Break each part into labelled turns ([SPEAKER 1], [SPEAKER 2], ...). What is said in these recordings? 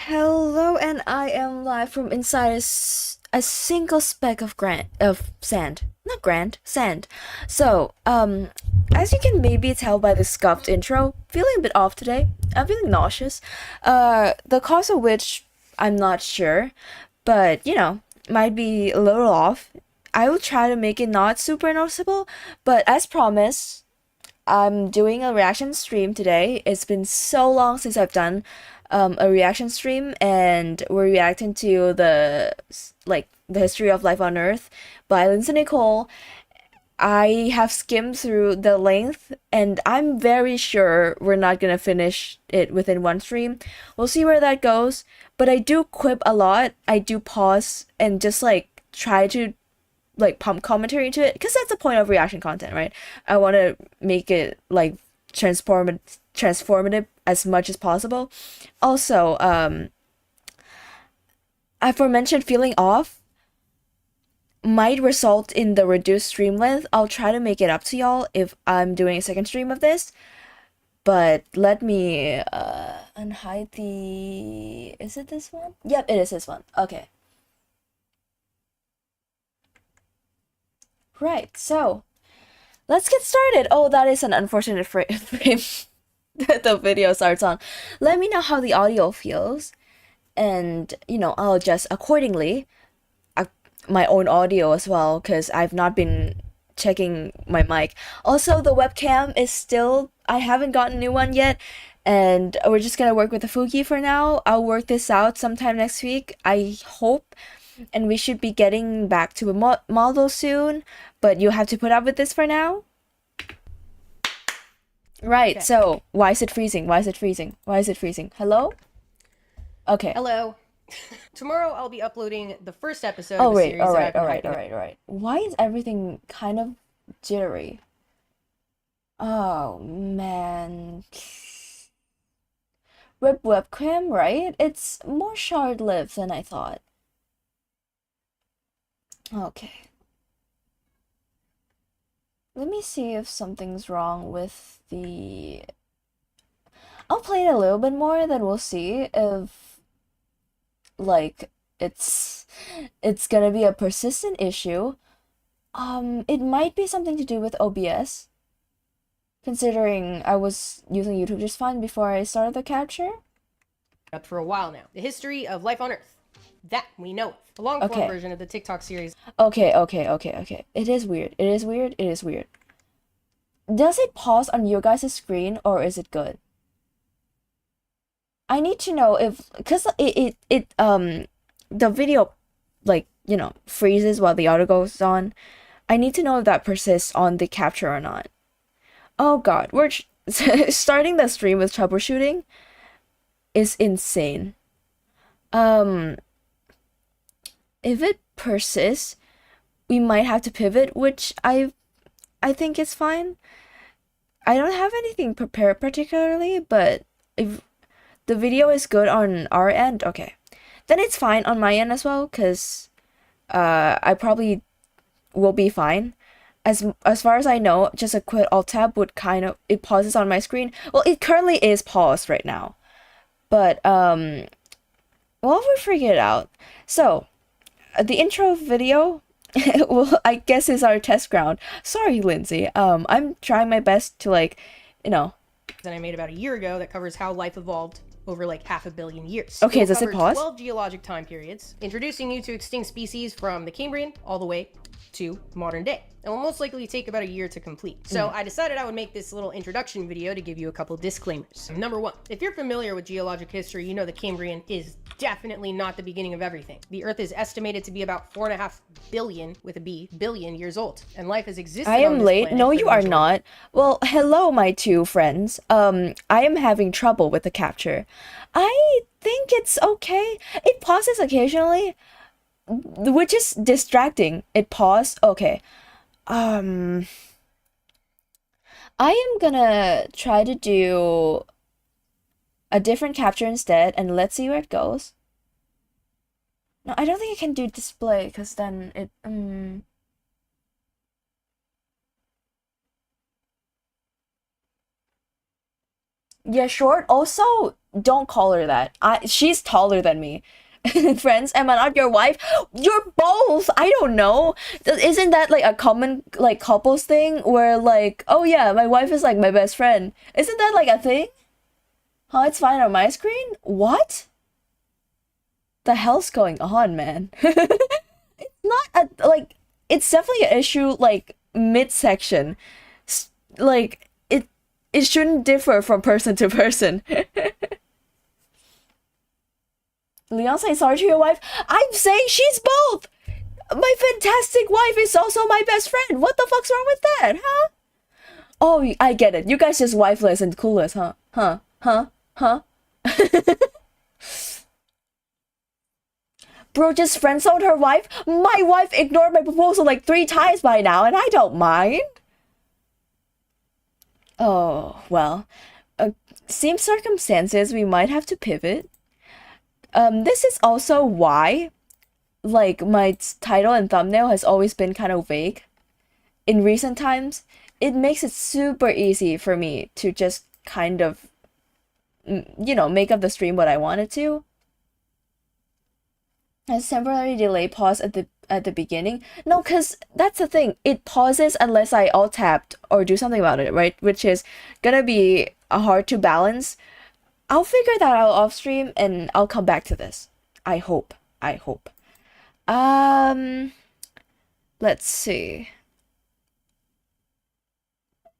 [SPEAKER 1] Hello, and I am live from inside a single speck of sand. Not grand, sand. So, as you can maybe tell by the scuffed intro, feeling a bit off today. I'm feeling nauseous. The cause of which I'm not sure, but might be a little off. I will try to make it not super noticeable, but as promised, I'm doing a reaction stream today. It's been so long since I've done a reaction stream, and we're reacting to the history of life on Earth by Lindsay Nicole. I have skimmed through the length, and I'm very sure we're not gonna finish it within one stream. We'll see where that goes. But I do quip a lot. I do pause and just try to pump commentary into it because that's the point of reaction content, right? I want to make it transformative as much as possible. Also, aforementioned feeling off might result in the reduced stream length. I'll try to make it up to y'all if I'm doing a second stream of this. But let me unhide the... Is it this one? Yep, it is this one. Okay. Right, so let's get started. Oh, that is an unfortunate frame that the video starts on. Let me know how the audio feels, and I'll adjust accordingly. My own audio as well, because I've not been checking my mic. Also, the webcam is still, I haven't gotten a new one yet, and we're just gonna work with the Fuki for now. I'll work this out sometime next week, I hope, and we should be getting back to a model soon, but you have to put up with this for now. Right, okay. So why is it freezing? Why is it freezing? Why is it freezing? Hello? Okay.
[SPEAKER 2] Hello. Tomorrow I'll be uploading the first episode of the series.
[SPEAKER 1] All right. Why is everything kind of jittery? Oh, man. Rip webcam, right? It's more short-lived than I thought. Okay. Let me see if something's wrong with the... I'll play it a little bit more, then we'll see if it's gonna be a persistent issue. It might be something to do with OBS, considering I was using YouTube just fine before I started the capture.
[SPEAKER 2] Up for a while now. The history of life on Earth. That we know. The long form version of the TikTok series.
[SPEAKER 1] Okay. It is weird. Does it pause on your guys' screen, or is it good? I need to know if, because the video freezes while the audio goes on. I need to know if that persists on the capture or not. Oh god, we're starting the stream with troubleshooting is insane. If it persists, we might have to pivot, which I think is fine. I don't have anything prepared particularly, but if the video is good on our end, okay, then it's fine on my end as well, because I probably will be fine. As far as I know, just a quick alt tab would it pauses on my screen. Well, it currently is paused right now, but well, we'll figure it out. So the intro video well, I guess is our test ground. Sorry, Lindsay. I'm trying my best to that
[SPEAKER 2] I made about a year ago that covers how life evolved over like 500 million years.
[SPEAKER 1] Okay, does it pause?
[SPEAKER 2] 12 geologic time periods, introducing you to extinct species from the Cambrian all the way to modern day. It will most likely take about a year to complete. So I decided I would make this little introduction video to give you a couple disclaimers. Number one, if you're familiar with geologic history, you know the Cambrian is definitely not the beginning of everything. The Earth is estimated to be about 4.5 billion, with a B, billion years old, and life has existed.
[SPEAKER 1] I am late. No, you are not. Well, hello, my two friends. I am having trouble with the capture. I think it's okay. It pauses occasionally, which is distracting. It paused. Okay. I am gonna try to do a different capture instead, and let's see where it goes. No, I don't think I can do display, because then it Yeah, short. Also, don't call her that. She's taller than me. Friends, am I not your wife? You're both. I don't know. Isn't that like a common like couples thing where like, oh yeah, my wife is like my best friend. Isn't that like a thing? Huh, it's fine on my screen? What? The hell's going on, man? Not a like it's definitely an issue like midsection. Like it shouldn't differ from person to person. Leon say sorry to your wife. I'm saying she's both. My fantastic wife is also my best friend. What the fuck's wrong with that, huh? Oh, I get it. You guys just wifeless and clueless, huh? Huh? Huh? Huh? Bro just friend zoned her wife. My wife ignored my proposal like 3 times by now, and I don't mind. Oh, well. Same circumstances, we might have to pivot. This is also why, like, my title and thumbnail has always been kind of vague. In recent times, it makes it super easy for me to just kind of, make up the stream what I wanted to. Has temporary delay pause at the beginning? No, cause that's the thing. It pauses unless I alt tapped or do something about it, right? Which is gonna be hard to balance. I'll figure that out off stream and I'll come back to this. I hope. I hope. Um, let's see.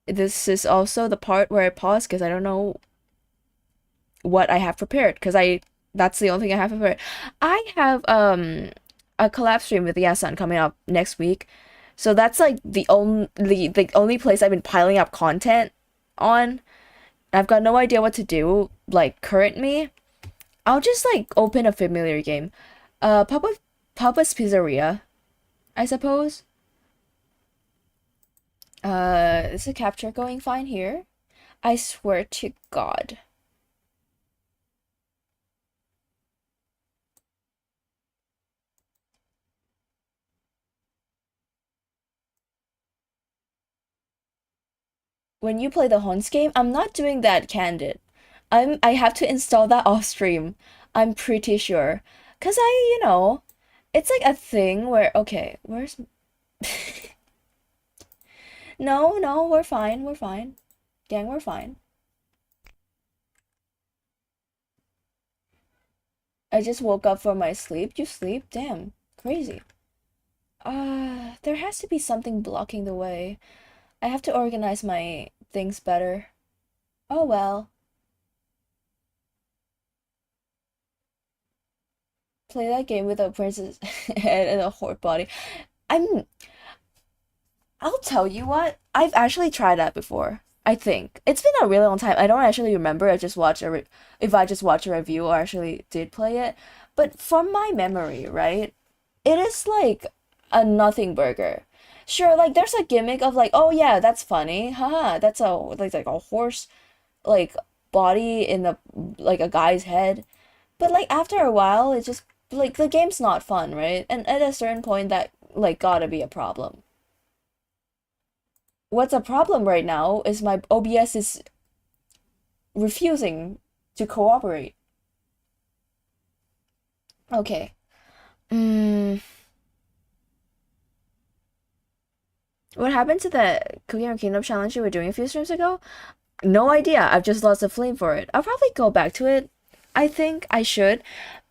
[SPEAKER 1] This is also the part where I pause because I don't know what I have prepared because that's the only thing I have prepared. I have a collab stream with Yasan coming up next week. So that's like the only place I've been piling up content on. I've got no idea what to do, like current me. I'll just like open a familiar game. Papa's Pizzeria, I suppose. Is the capture going fine here? I swear to God. When you play the Hons game, I'm not doing that candid. I have to install that off stream. I'm pretty sure. Cause it's like a thing where okay, where's No, no, we're fine, we're fine. Gang, we're fine. I just woke up from my sleep. You sleep? Damn, crazy. There has to be something blocking the way. I have to organize my things better. Oh well. Play that game with a princess head and a horde body. I'm I'll tell you what, I've actually tried that before. I think. It's been a really long time. I don't actually remember. If I just watched a review or actually did play it. But from my memory, right? It is like a nothing burger. Sure, like there's a gimmick of like, oh yeah, that's funny. Haha, that's like a horse like body in the like a guy's head. But like after a while, it's just like the game's not fun, right? And at a certain point that like gotta be a problem. What's a problem right now is my OBS is refusing to cooperate. Okay. Mm, what happened to the Cooking or Kingdom challenge you were doing a few streams ago? No idea. I've just lost the flame for it. I'll probably go back to it. I think I should,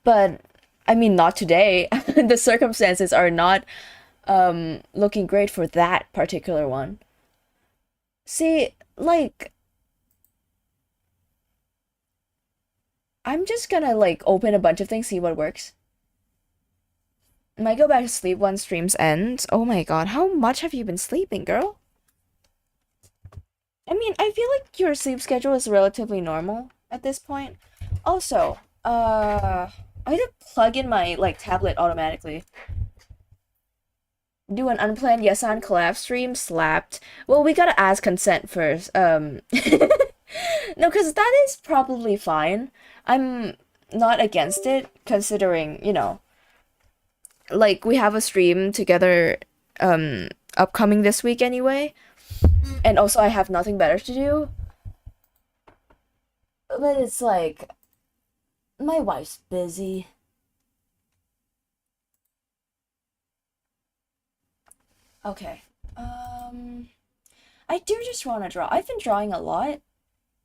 [SPEAKER 1] but I mean, not today. The circumstances are not looking great for that particular one. See, like I'm just gonna like open a bunch of things, see what works. Might go back to sleep once streams end. Oh my god, how much have you been sleeping, girl? I mean, I feel like your sleep schedule is relatively normal at this point. Also, I had to plug in my like tablet automatically. Do an unplanned Yasan collab stream slapped. Well, we gotta ask consent first. No, because that is probably fine. I'm not against it, considering, like we have a stream together upcoming this week anyway. And also I have nothing better to do. but it's like my wife's busy. Okay. I do just want to draw. I've been drawing a lot,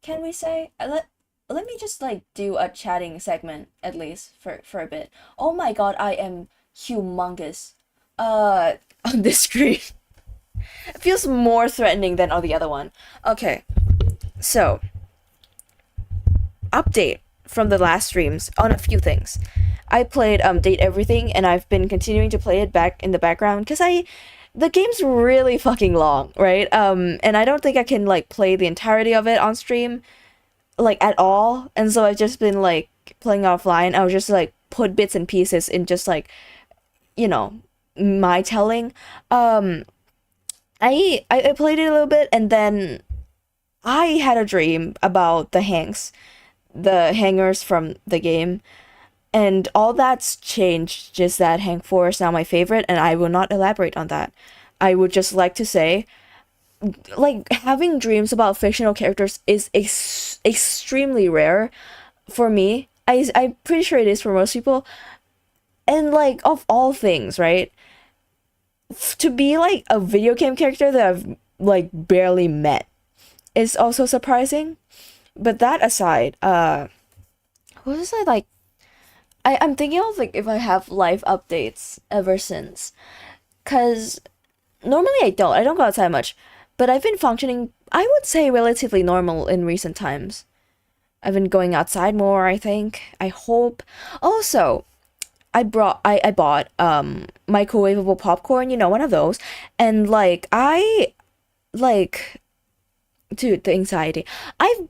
[SPEAKER 1] can we say? Let me just like do a chatting segment at least for a bit. Oh my god, I am humongous. On this screen. It feels more threatening than on the other one. Okay. So, update from the last streams on a few things. I played Date Everything, and I've been continuing to play it back in the background because the game's really fucking long, right? And I don't think I can like play the entirety of it on stream, like at all. And so I've just been like playing offline. I would just like put bits and pieces in just like, you know, my telling. I played it a little bit, and then I had a dream about the hangers from the game, and all that's changed. Just that Hank 4 is now my favorite, and I will not elaborate on that. I would just like to say, like, having dreams about fictional characters is extremely rare for me. I'm pretty sure it is for most people. And, like, of all things, right? To be, like, a video game character that I've, like, barely met is also surprising. But that aside, what was I, like... I'm thinking of, like, if I have life updates ever since. Because normally I don't go outside much. But I've been functioning, I would say, relatively normal in recent times. I've been going outside more, I think. I hope. Also, I bought microwavable popcorn, you know, one of those. And like dude, the anxiety. I've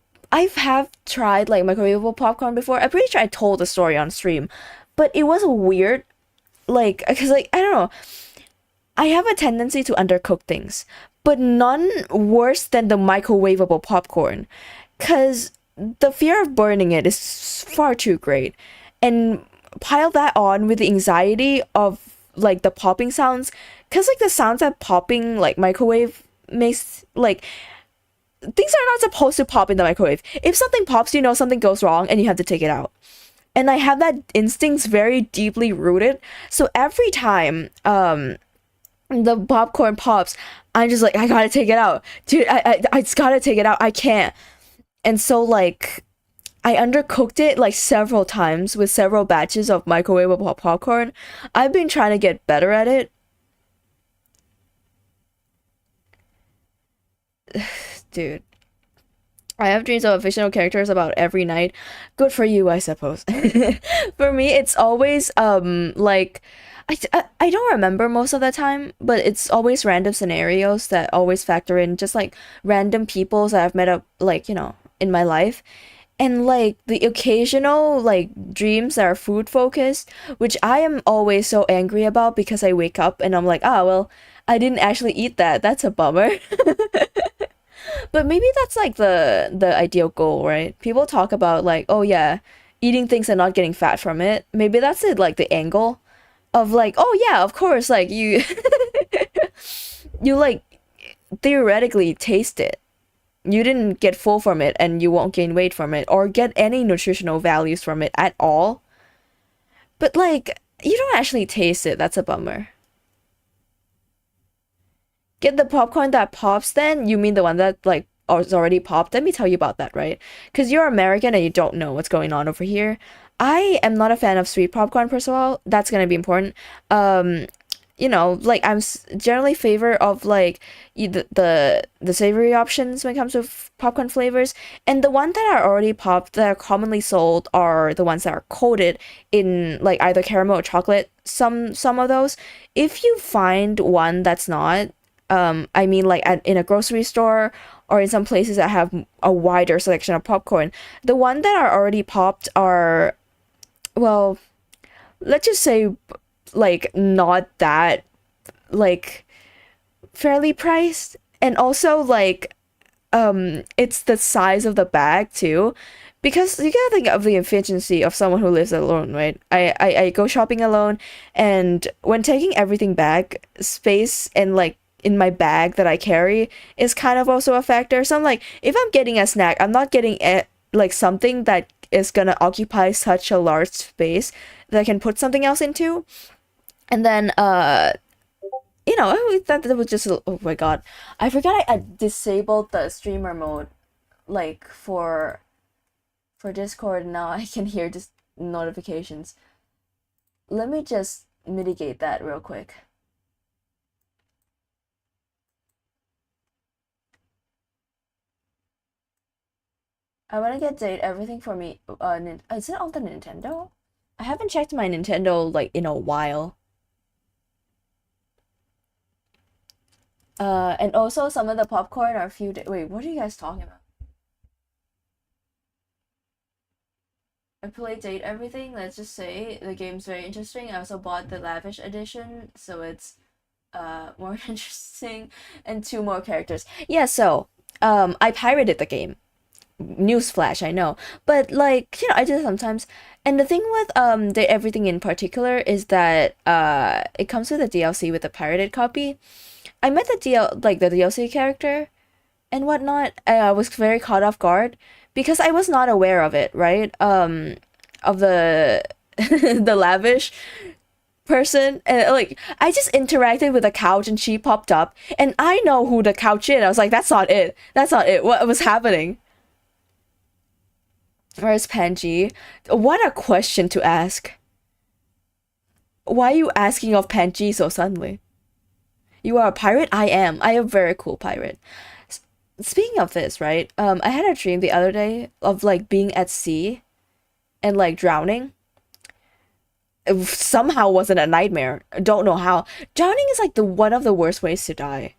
[SPEAKER 1] have tried like microwavable popcorn before. I'm pretty sure I told the story on stream, but it was weird. Like, cause like I don't know. I have a tendency to undercook things, but none worse than the microwavable popcorn, cause the fear of burning it is far too great, and pile that on with the anxiety of like the popping sounds, cause like the sounds that popping like microwave makes, like things are not supposed to pop in the microwave. If something pops, you know something goes wrong and you have to take it out. And I have that instincts very deeply rooted. So every time the popcorn pops, I'm just like, I gotta take it out. Dude, I just gotta take it out. I can't. And so like I undercooked it like several times with several batches of microwavable popcorn. I've been trying to get better at it. Dude, I have dreams of fictional characters about every night. Good for you, I suppose. For me, it's always like I don't remember most of the time, but it's always random scenarios that always factor in just like random people that I've met up, like, you know, in my life. And like the occasional like dreams that are food focused, which I am always so angry about because I wake up and I'm like, ah, well, I didn't actually eat that. That's a bummer. But maybe that's like the ideal goal, right? People talk about like, oh yeah, eating things and not getting fat from it. Maybe that's it, like the angle of like, oh yeah, of course, like you you like theoretically taste it. You didn't get full from it and you won't gain weight from it or get any nutritional values from it at all. But like, you don't actually taste it. That's a bummer. Get the popcorn that pops then? You mean the one that like is already popped? Let me tell you about that, right? Because you're American and you don't know what's going on over here. I am not a fan of sweet popcorn, first of all. That's gonna be important. You know, like I'm generally favor of like the savory options when it comes to popcorn flavors, and the ones that are already popped that are commonly sold are the ones that are coated in like either caramel or chocolate. Some of those. If you find one that's not, I mean like in a grocery store or in some places that have a wider selection of popcorn, the one that are already popped are, well, let's just say like not that like fairly priced, and also like it's the size of the bag too, because you gotta think of the efficiency of someone who lives alone, right? I go shopping alone, and when taking everything back, space and like in my bag that I carry is kind of also a factor. So I'm like, if I'm getting a snack, I'm not getting like something that is gonna occupy such a large space that I can put something else into. And then I thought that was just oh my god. I forgot I disabled the streamer mode like for Discord. Now I can hear just notifications. Let me just mitigate that real quick. I want to get date everything for me. Is it on the Nintendo? I haven't checked my Nintendo like in a while. And also some of the popcorn are a few days. Wait, what are you guys talking about? I played Date Everything. Let's just say the game's very interesting. I also bought the Lavish edition, so it's more interesting, and two more characters. Yeah, so I pirated the game. Newsflash, I know, but like I do sometimes. And the thing with Date Everything in particular is that it comes with a DLC with a pirated copy. I met the DLC character and whatnot. I was very caught off guard because I was not aware of it, right? Of the the lavish person, and like I just interacted with a couch and she popped up and I know who the couch is. I was like, that's not it. That's not it. What was happening? Where's Panji? What a question to ask. Why are you asking of Panji so suddenly? You are a pirate? I am. I am a very cool pirate. Speaking of this, right? I had a dream the other day of like being at sea and like drowning. It somehow wasn't a nightmare. Don't know how. Drowning is like the one of the worst ways to die.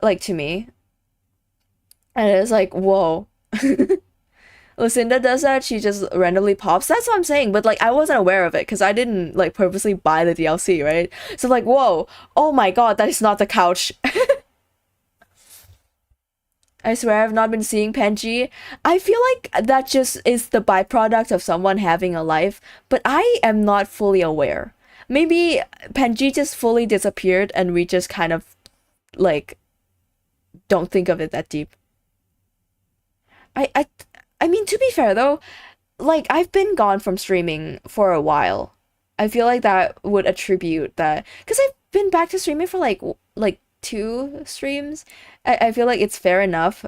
[SPEAKER 1] Like to me. And it's like, whoa. Lucinda does that, she just randomly pops. That's what I'm saying, but like I wasn't aware of it because I didn't like purposely buy the DLC, right? So like, whoa, oh my god, that is not the couch. I swear I've not been seeing Panji. I feel like that just is the byproduct of someone having a life, but I am not fully aware. Maybe Panji just fully disappeared and we just kind of like don't think of it that deep. I I I mean, to be fair though, like I've been gone from streaming for a while. I feel like that would attribute that because I've been back to streaming for like two streams. I feel like it's fair enough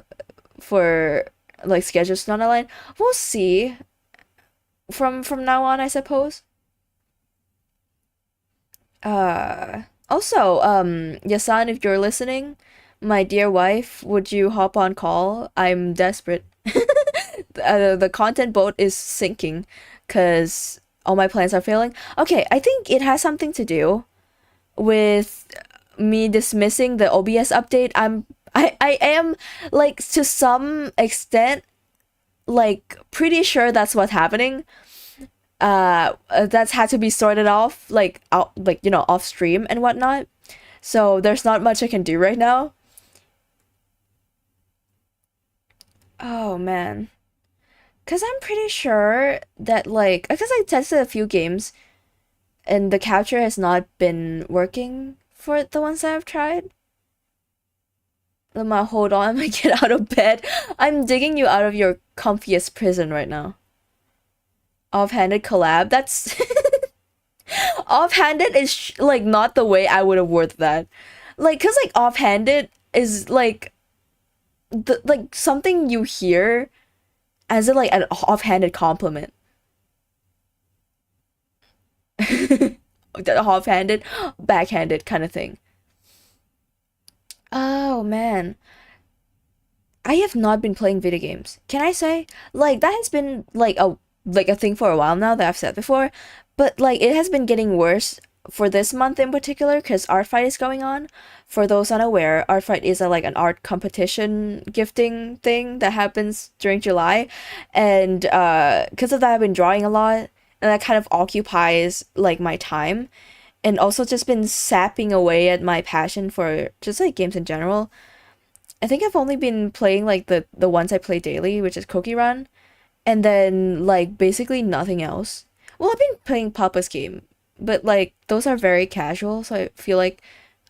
[SPEAKER 1] for like schedules not aligned. We'll see from now on, I suppose. Also, Yasan, if you're listening, my dear wife, would you hop on call? I'm desperate. The content boat is sinking because all my plans are failing. Okay, I think it has something to do with me dismissing the OBS update. I am like to some extent like pretty sure that's what's happening. That's had to be sorted off like out like off stream and whatnot. So there's not much I can do right now. Oh man. Cause I'm pretty sure that like because I tested a few games and the capture has not been working for the ones that I've tried. Lama, hold on, I'm gonna get out of bed. I'm digging you out of your comfiest prison right now. Offhanded collab. That's offhanded is like not the way I would have worded that. Like, cause like offhanded is like like something you hear as in like an offhanded compliment. The offhanded, backhanded kind of thing. Oh man. I have not been playing video games. Can I say? Like that has been like a thing for a while now that I've said before, but like it has been getting worse for this month in particular because Art Fight is going on. For those unaware, Art Fight is like an art competition gifting thing that happens during July, and because of that, I've been drawing a lot, and that kind of occupies like my time, and also just been sapping away at my passion for just like games in general. I think I've only been playing like the ones I play daily, which is Cookie Run, and then like basically nothing else. Well, I've been playing Papa's game, but like those are very casual, so I feel like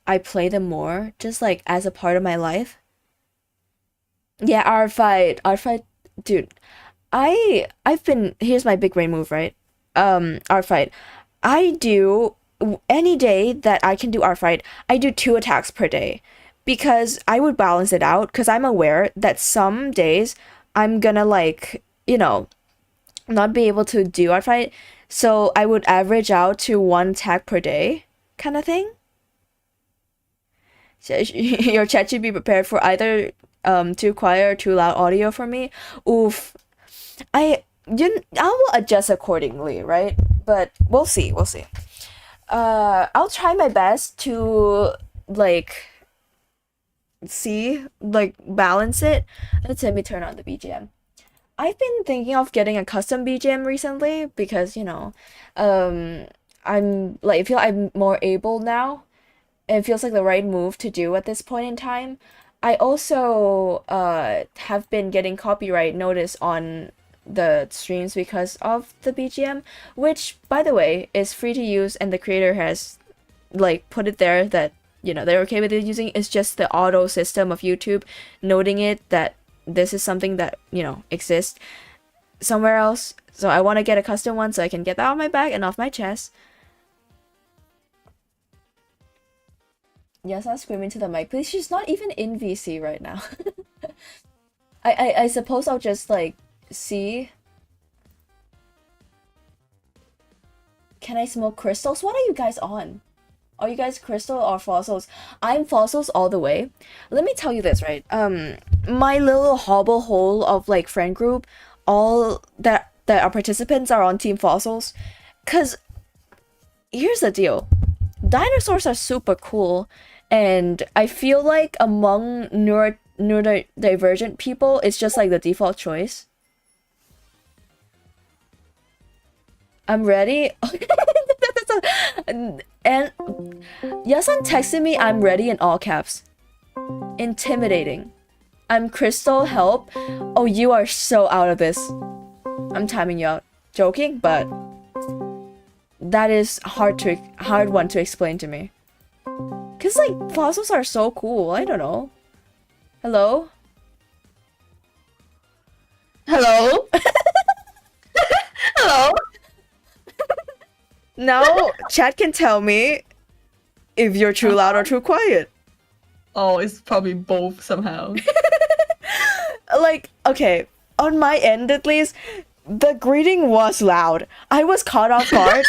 [SPEAKER 1] I play them more just like as a part of my life. Yeah, Art Fight. Art Fight dude, I've been, here's my big brain move, right? Art fight. I do any day that I can do art fight, I do 2 attacks per day because I would balance it out because I'm aware that some days I'm gonna like, not be able to do art fight. So I would average out to 1 attack per day kind of thing. So your chat should be prepared for either too quiet or too loud audio for me. Oof. I will adjust accordingly, right? But we'll see. We'll see. I'll try my best to like balance it. Let me turn on the BGM. I've been thinking of getting a custom BGM recently because I'm like I feel I'm more able now. It feels like the right move to do at this point in time. I also have been getting copyright notice on the streams because of the BGM, which by the way is free to use and the creator has like put it there that they're okay with it using. It's just the auto system of YouTube noting it that this is something that exists somewhere else. So I want to get a custom one so I can get that on my back and off my chest. Yes, I'll scream into the mic. Please, she's not even in VC right now. I suppose I'll just like see. Can I smoke crystals? What are you guys on? Are you guys crystal or fossils? I'm fossils all the way. Let me tell you this, right? My little hobble hole of like friend group, all that are participants are on team fossils. Cause here's the deal. Dinosaurs are super cool, and I feel like among neurodivergent people, it's just like the default choice. I'm ready. And Yasan texted me, I'm ready in all caps. Intimidating. I'm Crystal, help. Oh, you are so out of this. I'm timing you out. Joking, but that is hard one to explain to me. Cause like fossils are so cool. I don't know. Hello?
[SPEAKER 3] Hello? Hello?
[SPEAKER 1] Now chat can tell me if you're too loud or too quiet.
[SPEAKER 3] Oh, it's probably both somehow.
[SPEAKER 1] Like, okay, on my end at least, the greeting was loud. I was caught off guard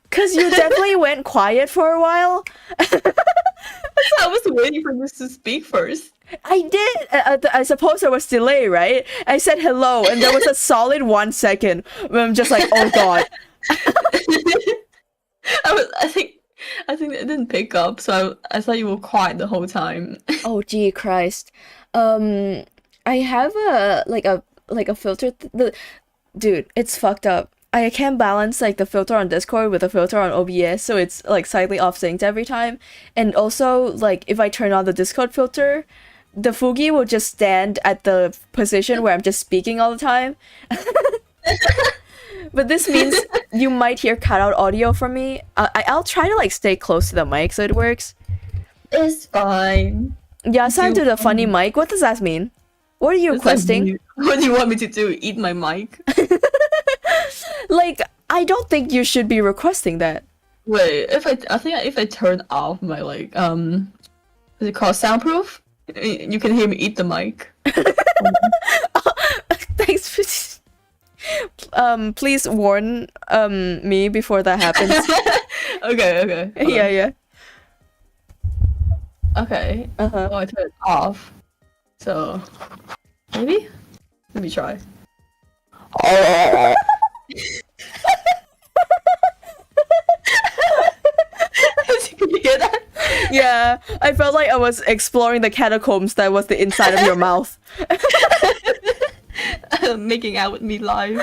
[SPEAKER 1] because you definitely went quiet for a while.
[SPEAKER 3] I was waiting for you to speak first.
[SPEAKER 1] I did. I suppose there was delay, right? I said hello, and there was a solid 1 second where I'm just like, oh god.
[SPEAKER 3] I think it didn't pick up, so I thought you were quiet the whole time.
[SPEAKER 1] Oh gee Christ. I have a filter. Dude, it's fucked up. I can't balance like the filter on Discord with the filter on OBS, so it's like slightly off synced every time. And also, like if I turn on the Discord filter, the Fugi will just stand at the position where I'm just speaking all the time. But this means you might hear cutout audio from me. I'll try to like stay close to the mic so it works.
[SPEAKER 3] It's fine.
[SPEAKER 1] Yeah, sign to the funny mic. What does that mean? What are you requesting?
[SPEAKER 3] What do you want me to do? Eat my mic?
[SPEAKER 1] Like, I don't think you should be requesting that.
[SPEAKER 3] Wait, I think if I turn off my like is it called soundproof? You can hear me eat the mic.
[SPEAKER 1] Thanks. Please warn me before that happens.
[SPEAKER 3] Okay.
[SPEAKER 1] Yeah.
[SPEAKER 3] Okay. Oh, I turned it off. So maybe? Let me try. Can you hear that?
[SPEAKER 1] Yeah, I felt like I was exploring the catacombs that was the inside of your mouth.
[SPEAKER 3] Making out with me live.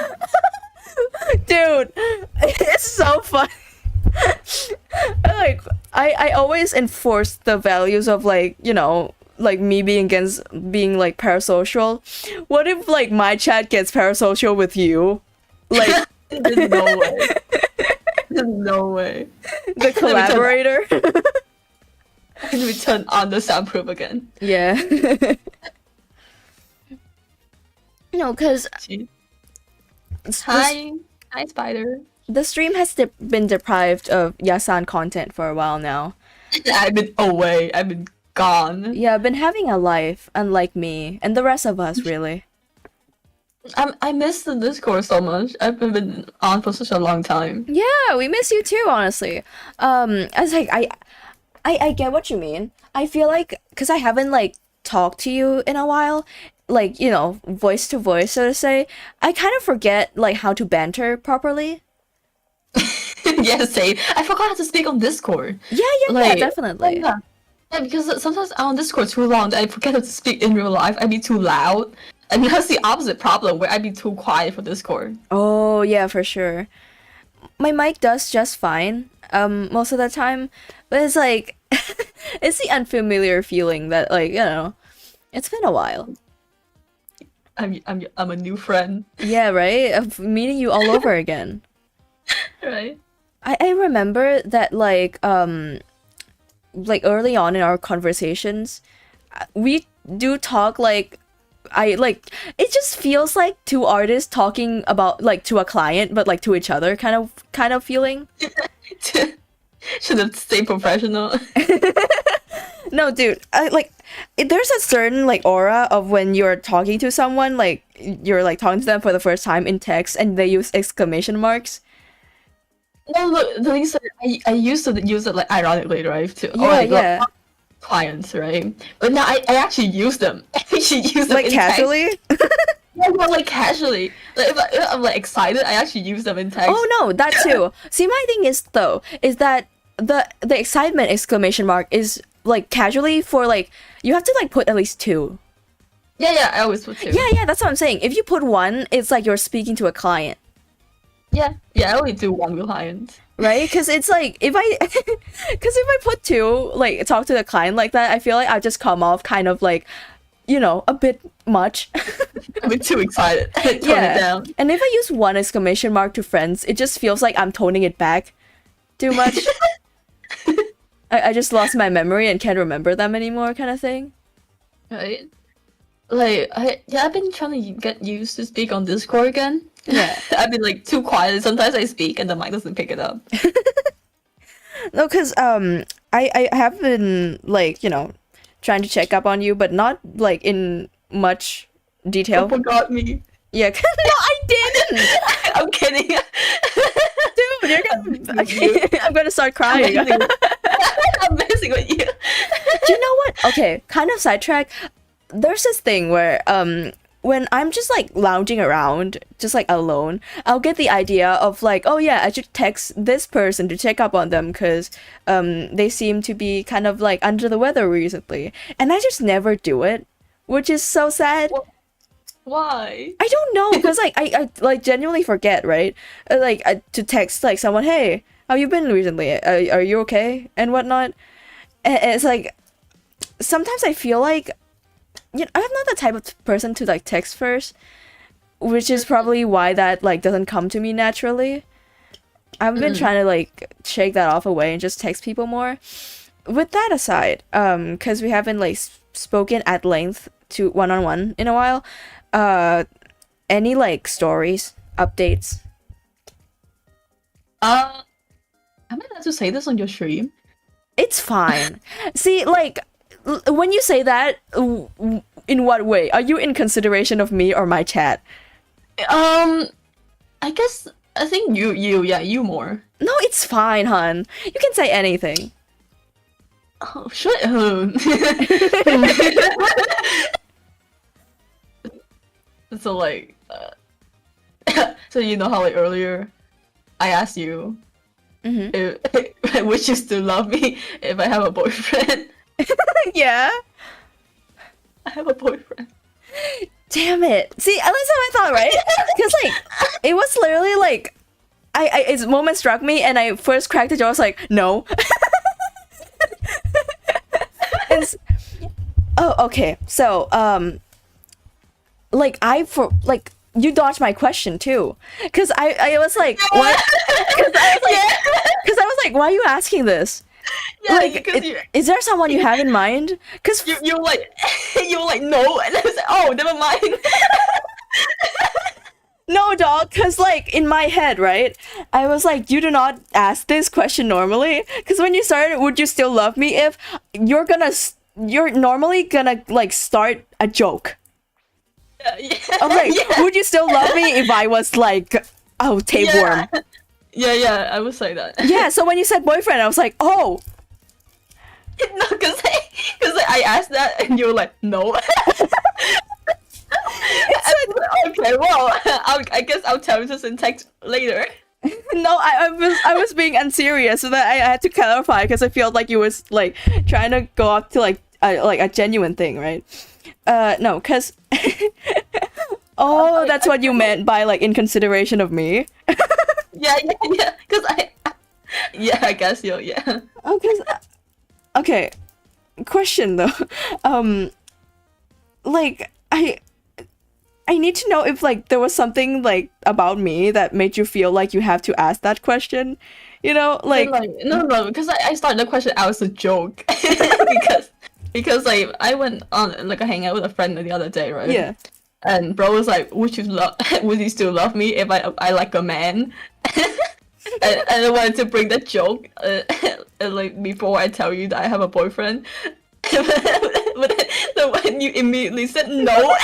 [SPEAKER 1] Dude, it's so fun. Like, I always enforce the values of like, like me being against being like parasocial. What if like my chat gets parasocial with you? Like,
[SPEAKER 3] There's no way. There's no way.
[SPEAKER 1] The collaborator.
[SPEAKER 3] Let me turn on the soundproof again.
[SPEAKER 1] Yeah. No, because
[SPEAKER 3] She- Hi, Spider.
[SPEAKER 1] the stream has been deprived of Yasan content for a while now.
[SPEAKER 3] I've been away. I've been gone.
[SPEAKER 1] Yeah, I've been having a life, unlike me and the rest of us, really.
[SPEAKER 3] I miss the Discord so much. I've been on for such a long time.
[SPEAKER 1] Yeah, we miss you too, honestly. I was like, I get what you mean. I feel like, because I haven't, like, talked to you in a while, like, you know, voice to voice, so to say, I kind of forget, like, how to banter properly.
[SPEAKER 3] Yeah, same. I forgot how to speak on Discord.
[SPEAKER 1] Yeah,
[SPEAKER 3] Like,
[SPEAKER 1] definitely.
[SPEAKER 3] Yeah. Yeah, because sometimes I'm on Discord too long that I forget how to speak in real life. I be too loud. And that's the opposite problem where I be too quiet for Discord.
[SPEAKER 1] Oh, yeah, for sure. My mic does just fine, most of the time, but it's like, it's the unfamiliar feeling that, like, you know, it's been a while.
[SPEAKER 3] I'm a new friend.
[SPEAKER 1] Yeah, right? Of meeting you all over again.
[SPEAKER 3] Right?
[SPEAKER 1] I remember that, like early on in our conversations, we do talk like, it just feels like two artists talking about, like, to a client, but like to each other kind of feeling.
[SPEAKER 3] Should have stayed professional.
[SPEAKER 1] No, dude, there's a certain, like, aura of when you're talking to someone, like, you're, like, talking to them for the first time in text and they use exclamation marks.
[SPEAKER 3] No, look, the thing is that I used to use it, like, ironically, right? To,
[SPEAKER 1] Yeah,
[SPEAKER 3] or, like,
[SPEAKER 1] yeah.
[SPEAKER 3] clients, right? But now I actually use them. I actually use them
[SPEAKER 1] Like,
[SPEAKER 3] in text.
[SPEAKER 1] casually?
[SPEAKER 3] Yeah, well, like, casually. Like, if I'm, like, excited, I actually use them in text.
[SPEAKER 1] Oh, no, that too. See, my thing is, though, is that the excitement exclamation mark is, like, casually for, like, you have to, like, put at least two.
[SPEAKER 3] Yeah, I always put two.
[SPEAKER 1] Yeah, that's what I'm saying. If you put one, it's like you're speaking to a client,
[SPEAKER 3] Yeah, I only do one client.
[SPEAKER 1] right? Because it's like, if I put two, like, talk to the client like that, I feel like I just come off kind of like, you know, a bit much.
[SPEAKER 3] I'm too excited. Tone it down.
[SPEAKER 1] And if I use one exclamation mark to friends, it just feels like I'm toning it back too much. I just lost my memory and can't remember them anymore, kind of thing.
[SPEAKER 3] Right? Like, I've been trying to get used to speak on Discord again.
[SPEAKER 1] Yeah.
[SPEAKER 3] I've been, like, too quiet. Sometimes I speak and the mic doesn't pick it up.
[SPEAKER 1] No, because I have been, like, you know, trying to check up on you, but not, like, in much detail.
[SPEAKER 3] You forgot me.
[SPEAKER 1] Yeah, no, I didn't.
[SPEAKER 3] I'm kidding.
[SPEAKER 1] Dude, you're gonna. I'm gonna start crying.
[SPEAKER 3] I'm messing with you.
[SPEAKER 1] Do you know what? Okay, kind of sidetrack. There's this thing where when I'm just, like, lounging around, just, like, alone, I'll get the idea of, like, oh yeah, I should text this person to check up on them because they seem to be kind of, like, under the weather recently, and I just never do it, which is so sad.
[SPEAKER 3] Why?
[SPEAKER 1] I don't know, because, like, I like, genuinely forget, right? To text, like, someone, hey, how you been recently? Are you okay? And whatnot. And it's like, sometimes I feel like, you know, I'm not the type of person to, like, text first, which is probably why that, like, doesn't come to me naturally. I've been trying to, like, shake that off away and just text people more. With that aside, because we haven't, like, spoken at length to one-on-one in a while, any, like, stories, updates?
[SPEAKER 3] Am I allowed to say this on your stream?
[SPEAKER 1] It's fine. See, like, when you say that, in what way? Are you in consideration of me or my chat?
[SPEAKER 3] I think you more.
[SPEAKER 1] No, it's fine, hun. You can say anything.
[SPEAKER 3] Oh, shut up. So, like, so you know how, like, earlier I asked you if would you still love me if I have a boyfriend?
[SPEAKER 1] Yeah.
[SPEAKER 3] I have a boyfriend.
[SPEAKER 1] Damn it. See, at least I thought, right? Because, like, it was literally, like, its moment struck me and I first cracked the joke. I was like, no. Oh, okay. So, like, you dodged my question too, because I was like, what? Because I was like, why are you asking this?
[SPEAKER 3] Yeah,
[SPEAKER 1] Like,
[SPEAKER 3] because
[SPEAKER 1] is there someone you have in mind? Because
[SPEAKER 3] you were like, no, and I was like, oh, never mind.
[SPEAKER 1] No, dog, because, like, in my head, right, I was like, you do not ask this question normally. Because when you started, would you still love me if you're normally gonna, like, start a joke.
[SPEAKER 3] Yeah.
[SPEAKER 1] I'm like, would you still love me if I was like, oh, tapeworm?
[SPEAKER 3] Yeah, I would say that.
[SPEAKER 1] Yeah, so when you said boyfriend, I was like, oh.
[SPEAKER 3] No, because I asked that and you were like, no. Okay, well, I guess I'll tell you the syntax later.
[SPEAKER 1] No, I was being unserious, so that I had to clarify because I felt like you was like trying to go up to like a genuine thing, right? No, because oh, that's what you meant by like in consideration of me.
[SPEAKER 3] Yeah, because I guess you, yeah.
[SPEAKER 1] Oh, 'cause okay, question though, like I need to know if like there was something like about me that made you feel like you have to ask that question, you know, like
[SPEAKER 3] no, because I started the question out as a joke because like I went on like a hangout with a friend the other day, right?
[SPEAKER 1] yeah.
[SPEAKER 3] And bro was like, would you still love me if I like a man? and I wanted to bring that joke like before I tell you that I have a boyfriend. But then when you immediately said no,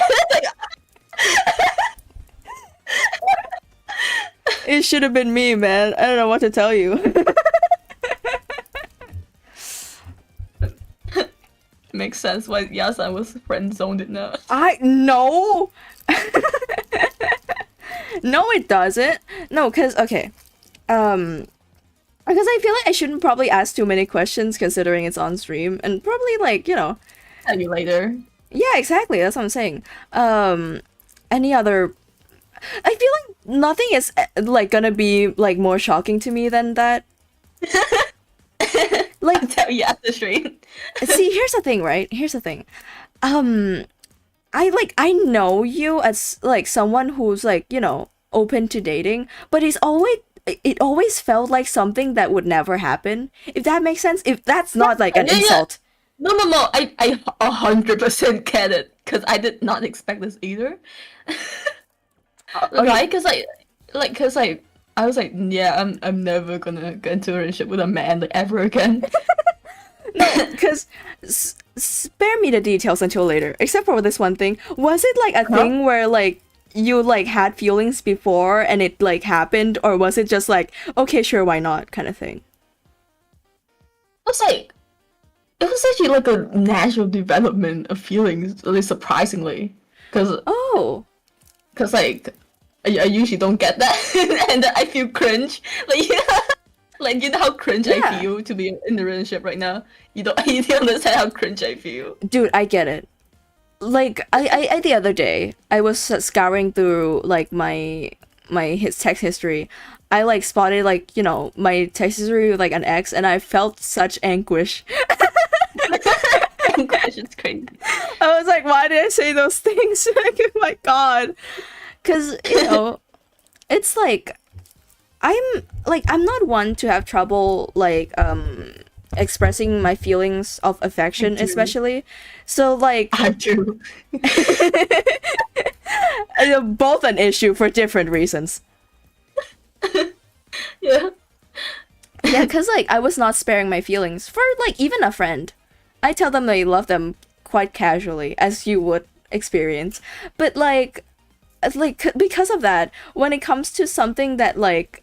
[SPEAKER 1] It should have been me, man. I don't know what to tell you.
[SPEAKER 3] makes sense why Yasan was friend zoned it now.
[SPEAKER 1] I no. No, it doesn't. No, because okay. Because I feel like I shouldn't probably ask too many questions considering it's on stream and probably like, you know.
[SPEAKER 3] Tell you later.
[SPEAKER 1] Yeah, exactly. That's what I'm saying. Any other I feel like nothing is like gonna be like more shocking to me than that. Like
[SPEAKER 3] I'll tell you after stream.
[SPEAKER 1] see, here's the thing, right? Here's the thing. I know you as like someone who's like, you know, open to dating, but it always felt like something that would never happen. If that makes sense. If that's not like an
[SPEAKER 3] Yeah.
[SPEAKER 1] insult.
[SPEAKER 3] No. I 100% get it because I did not expect this either. Right? Because I was like, yeah, I'm never gonna get into a relationship with a man like ever again.
[SPEAKER 1] No, because spare me the details until later. Except for this one thing, was it like a thing where like you like had feelings before and it like happened, or was it just like okay, sure, why not kind of thing?
[SPEAKER 3] It was actually like a natural development of feelings, really surprisingly, because
[SPEAKER 1] Oh,
[SPEAKER 3] like I usually don't get that, and then I feel cringe. Like like you know how cringe
[SPEAKER 1] Yeah.
[SPEAKER 3] I feel to be in a relationship right now. You don't understand how cringe I feel.
[SPEAKER 1] dude, I get it. Like I the other day I was scouring through like my his text history. I like spotted like, you know, my text history with like an ex, and I felt such anguish.
[SPEAKER 3] It's crazy.
[SPEAKER 1] I was like, why did I say those things? Like, oh my god. Because, you know, it's like, I'm not one to have trouble, like, expressing my feelings of affection, especially. So, like,
[SPEAKER 3] I do.
[SPEAKER 1] both an issue for different reasons.
[SPEAKER 3] Yeah.
[SPEAKER 1] Yeah, because, like, I was not sparing my feelings for, like, even a friend. I tell them I love them quite casually, as you would experience. But, like, because of that, when it comes to something that, like,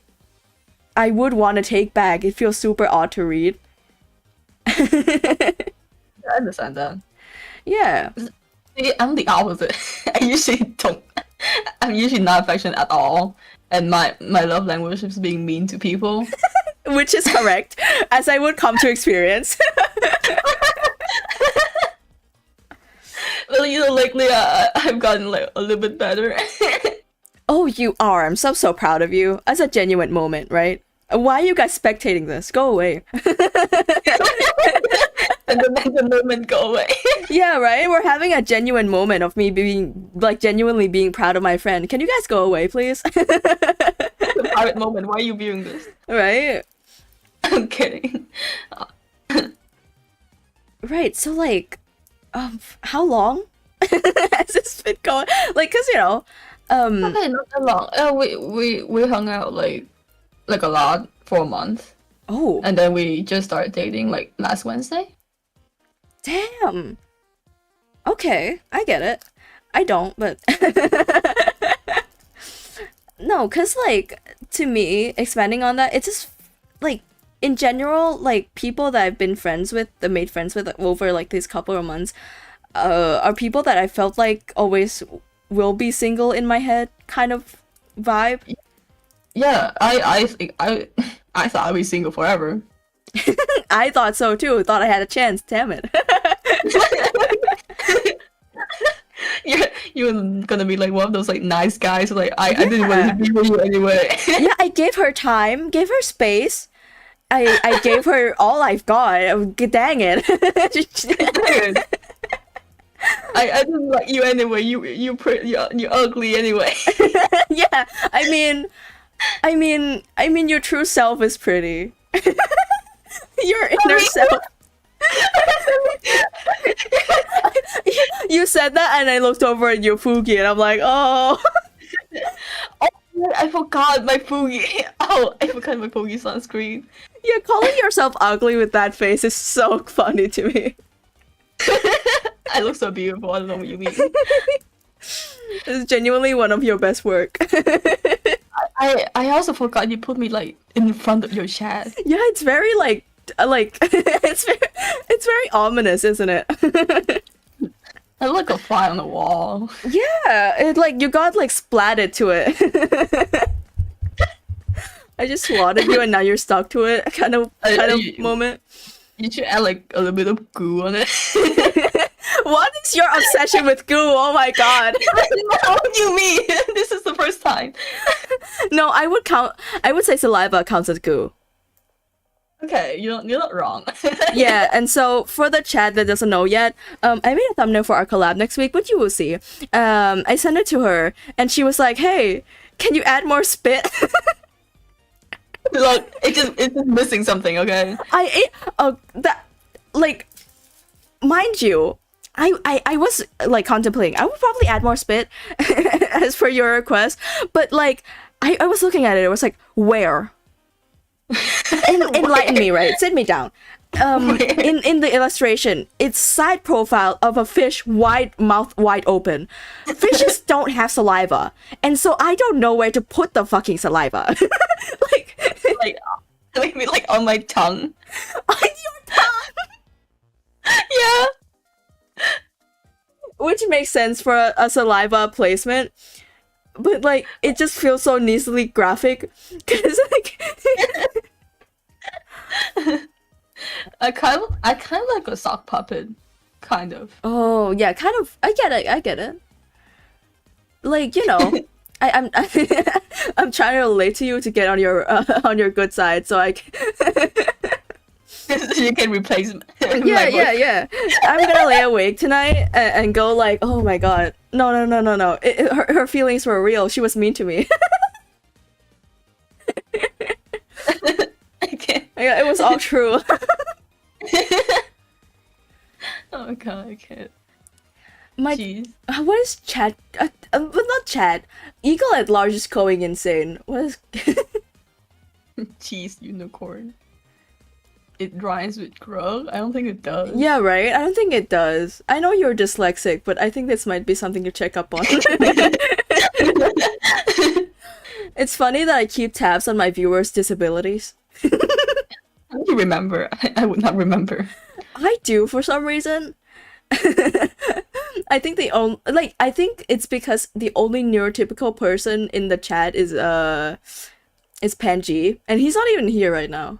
[SPEAKER 1] I would want to take back, it feels super odd to read.
[SPEAKER 3] I understand that.
[SPEAKER 1] Yeah.
[SPEAKER 3] See, I'm the opposite. I'm usually not affectionate at all, and my love language is being mean to people.
[SPEAKER 1] Which is correct, as I would come to experience.
[SPEAKER 3] Well, you know, lately I've gotten like a little bit better.
[SPEAKER 1] Oh, you are. I'm so proud of you. That's a genuine moment, right? Why are you guys spectating this? Go away.
[SPEAKER 3] And then the moment go away.
[SPEAKER 1] Yeah, right? We're having a genuine moment of me being, like, genuinely being proud of my friend. Can you guys go away, please?
[SPEAKER 3] The private moment. Why are you viewing this?
[SPEAKER 1] Right?
[SPEAKER 3] I'm kidding.
[SPEAKER 1] Right, so, like, how long has this been going? Like, because, you know,
[SPEAKER 3] Okay, not that long. We hung out like a lot for a month,
[SPEAKER 1] Oh,
[SPEAKER 3] and then we just started dating like last Wednesday.
[SPEAKER 1] damn. Okay, I get it. I don't, but no, cause like to me, expanding on that, it's just like in general, like people that I've been friends with, that made friends with over like these couple of months, are people that I felt like always will be single in my head kind of vibe.
[SPEAKER 3] Yeah, I think I thought I'd be single forever.
[SPEAKER 1] I thought so too. Thought I had a chance. Damn it.
[SPEAKER 3] You're gonna be like one of those like nice guys. Like I didn't want to be with you anyway.
[SPEAKER 1] Yeah, I gave her time, gave her space. I gave her all I've got. Dang it.
[SPEAKER 3] I didn't like you anyway. You're ugly anyway.
[SPEAKER 1] Yeah, I mean, your true self is pretty. Your inner self. You said that, and I looked over at your Fugi, and I'm like, oh.
[SPEAKER 3] Oh, I forgot my Fugi. Oh, I forgot my Fugi sunscreen.
[SPEAKER 1] Yeah, calling yourself ugly with that face is so funny to me.
[SPEAKER 3] I look so beautiful. I don't know what you mean.
[SPEAKER 1] It's genuinely one of your best work.
[SPEAKER 3] I also forgot you put me like in front of your chat.
[SPEAKER 1] Yeah, it's very like it's very ominous, isn't it?
[SPEAKER 3] I look like a fly on the wall.
[SPEAKER 1] Yeah, it like you got like splatted to it. I just swatted you and now you're stuck to it kind of moment.
[SPEAKER 3] You should add like a little bit of goo on it.
[SPEAKER 1] What is your obsession with goo? Oh my god.
[SPEAKER 3] What do you mean? This is the first time.
[SPEAKER 1] No, I would say saliva counts as goo.
[SPEAKER 3] Okay, you're not wrong.
[SPEAKER 1] Yeah, and so for the chat that doesn't know yet, I made a thumbnail for our collab next week, which you will see. I sent it to her, and she was like, "Hey, can you add more spit?"
[SPEAKER 3] Look, it's just missing something. Okay.
[SPEAKER 1] Like, mind you, I was like contemplating. I would probably add more spit, as per your request, but like I was looking at it. I was like, where? Enlighten me, right? Sit me down. In the illustration, it's side profile of a fish, mouth wide open. Fishes don't have saliva, and so I don't know where to put the fucking saliva.
[SPEAKER 3] like on my tongue.
[SPEAKER 1] On your tongue.
[SPEAKER 3] Yeah.
[SPEAKER 1] Which makes sense for a saliva placement. But like it just feels so needlessly graphic because like
[SPEAKER 3] I kind of like a sock puppet, kind of.
[SPEAKER 1] oh yeah, kind of. I get it. Like, you know, I'm I'm trying to relate to you to get on your good side, so I
[SPEAKER 3] You can replace.
[SPEAKER 1] yeah. I'm gonna lay awake tonight and go like, oh my god, no. Her feelings were real. She was mean to me. Yeah, it was all true.
[SPEAKER 3] Oh my god, I can't.
[SPEAKER 1] Jeez. What is chat? But not chat. Eagle at large is going insane. What is?
[SPEAKER 3] Cheese unicorn. It rhymes with grog? I don't think it does.
[SPEAKER 1] Yeah, right? I don't think it does. I know you're dyslexic, but I think this might be something to check up on. It's funny that I keep tabs on my viewers' disabilities.
[SPEAKER 3] How do you remember? I would not remember.
[SPEAKER 1] I do for some reason. I think I think it's because the only neurotypical person in the chat is Panji, and he's not even here right now.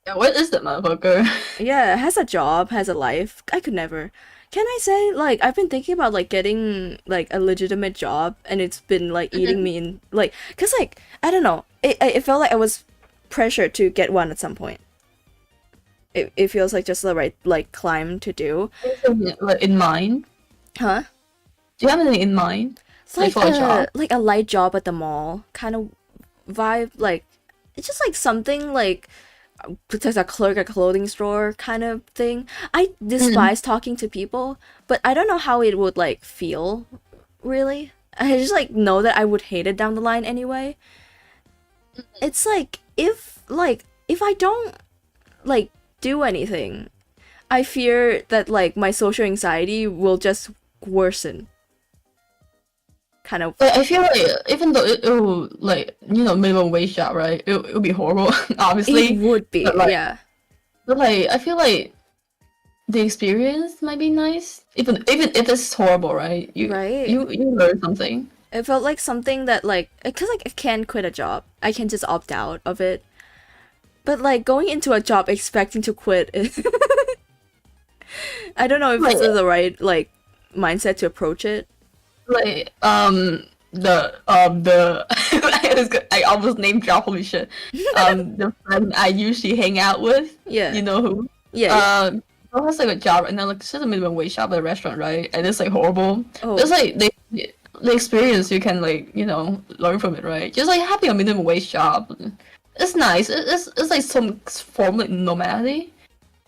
[SPEAKER 3] Yeah, what is that motherfucker?
[SPEAKER 1] Yeah, has a job, has a life. I could never. Can I say, like, I've been thinking about, like, getting, like, a legitimate job, and it's been, like, eating me in, like, cause, like, I don't know, it felt like I was pressured to get one at some point. It feels like just the right, like, climb to do.
[SPEAKER 3] Like, in mind?
[SPEAKER 1] Huh?
[SPEAKER 3] Do you have anything in mind?
[SPEAKER 1] It's like
[SPEAKER 3] for a job?
[SPEAKER 1] like a light job at the mall kind of vibe, like, it's just, like, something, like, just a clerk at a clothing store kind of thing. I despise talking to people, but I don't know how it would like feel, really. I just like know that I would hate it down the line anyway. It's like if I don't like do anything, I fear that like my social anxiety will just worsen. Kind of.
[SPEAKER 3] But I feel like even though it will like minimum wage job, right? It would be horrible, obviously.
[SPEAKER 1] It would be,
[SPEAKER 3] But, like,
[SPEAKER 1] yeah.
[SPEAKER 3] But like I feel like the experience might be nice, even if it's horrible, right?
[SPEAKER 1] Right.
[SPEAKER 3] You learn something.
[SPEAKER 1] It felt like something that like, cause like I can quit a job, I can just opt out of it. But like going into a job expecting to quit is, I don't know if
[SPEAKER 3] Like-
[SPEAKER 1] this is the right like mindset to approach it.
[SPEAKER 3] Like the I almost name drop, holy shit. The friend I usually hang out with,
[SPEAKER 1] Yeah.
[SPEAKER 3] you know who?
[SPEAKER 1] Yeah.
[SPEAKER 3] Girl has like a job right now, like she's a minimum wage job at a restaurant, right? And it's like horrible.
[SPEAKER 1] Oh.
[SPEAKER 3] It's like the experience you can like learn from it, right? Just like having a minimum wage job, it's nice. It's like some form of like normality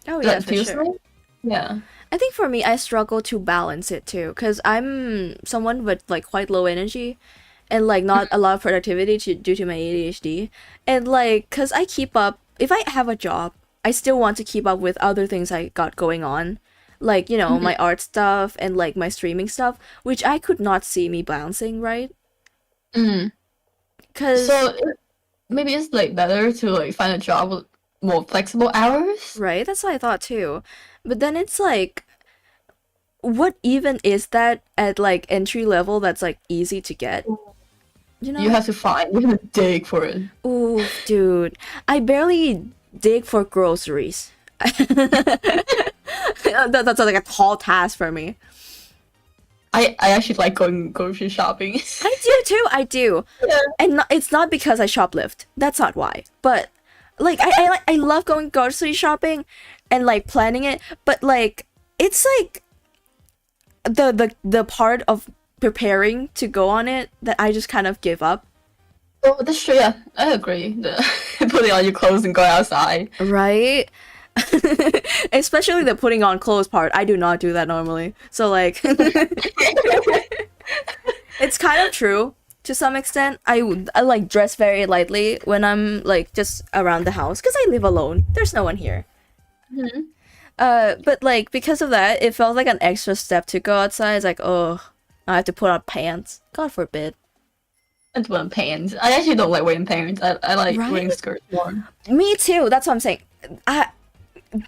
[SPEAKER 1] Oh yeah,
[SPEAKER 3] that
[SPEAKER 1] for
[SPEAKER 3] feels
[SPEAKER 1] sure.
[SPEAKER 3] like. Yeah.
[SPEAKER 1] I think for me, I struggle to balance it too, because I'm someone with like quite low energy and like not a lot of productivity due to my ADHD. And like, because I keep up, if I have a job, I still want to keep up with other things I got going on. Like, my art stuff and like my streaming stuff, which I could not see me balancing, right?
[SPEAKER 3] Mm.
[SPEAKER 1] Because,
[SPEAKER 3] So maybe it's like better to like find a job with more flexible hours.
[SPEAKER 1] right? That's what I thought too. But then it's like, what even is that at like entry level that's like easy to get? You
[SPEAKER 3] You have to dig for it.
[SPEAKER 1] Ooh, dude. I barely dig for groceries. That's like a tall task for me.
[SPEAKER 3] I actually like going grocery shopping.
[SPEAKER 1] I do too, I do.
[SPEAKER 3] Yeah.
[SPEAKER 1] And it's not because I shoplift. That's not why. But like I love going grocery shopping and like planning it, but like it's like the part of preparing to go on it that I just kind of give up.
[SPEAKER 3] Oh, that's true. Yeah, I agree. Putting on your clothes and going outside.
[SPEAKER 1] Right? Especially the putting on clothes part. I do not do that normally. So like it's kind of true to some extent. I like dress very lightly when I'm like just around the house because I live alone. There's no one here. But like because of that, it felt like an extra step to go outside. It's like, oh, I have to put on pants. God forbid.
[SPEAKER 3] And wearing pants. I actually don't like wearing pants. I like wearing
[SPEAKER 1] Right?
[SPEAKER 3] skirts more.
[SPEAKER 1] Me too. That's what I'm saying.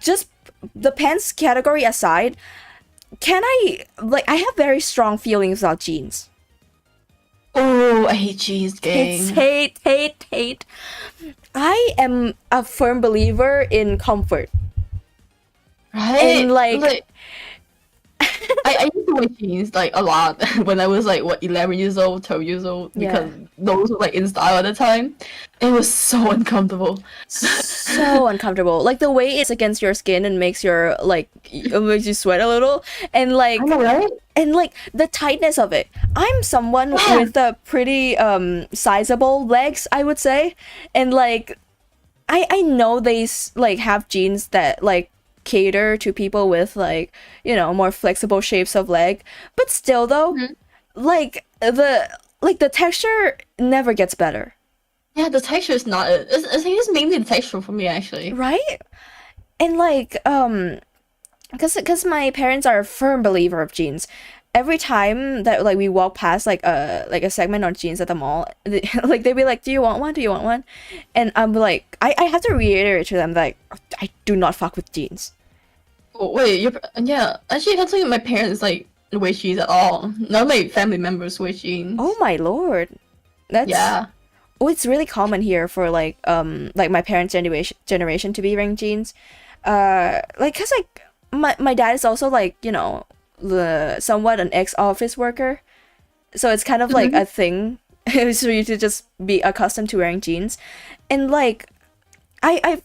[SPEAKER 1] Just the pants category aside, I have very strong feelings about jeans.
[SPEAKER 3] Oh, I hate jeans, gang.
[SPEAKER 1] It's hate. I am a firm believer in comfort.
[SPEAKER 3] Right?
[SPEAKER 1] And, like-
[SPEAKER 3] I used to wear jeans like a lot when I was like 11 years old, 12 years old, because those were like in style at the time. It was so uncomfortable.
[SPEAKER 1] So uncomfortable. Like the way it's against your skin and makes your like it makes you sweat a little, and like
[SPEAKER 3] I know, right?
[SPEAKER 1] and like the tightness of it. I'm someone
[SPEAKER 3] Yeah.
[SPEAKER 1] with a pretty sizable legs, I would say, and like I know like have jeans that like cater to people with like more flexible shapes of leg, but still though, like the texture never gets better,
[SPEAKER 3] Yeah, the texture is not it. I think it's mainly the texture for me, actually.
[SPEAKER 1] right? And like because my parents are a firm believer of jeans. Every time that like we walk past like a segment on jeans at the mall, like they'd be like, "Do you want one? Do you want one?" And I'm like, I have to reiterate to them like, I do not fuck with jeans.
[SPEAKER 3] Oh, wait, yeah. Actually, I don't think my parents like wear jeans at all. None of my family members wear jeans.
[SPEAKER 1] Oh my lord, that's
[SPEAKER 3] Yeah.
[SPEAKER 1] Oh, it's really common here for like my parents' generation to be wearing jeans, like cause like my dad is also like somewhat an ex-office worker, so it's kind of like a thing for you to just be accustomed to wearing jeans, and like I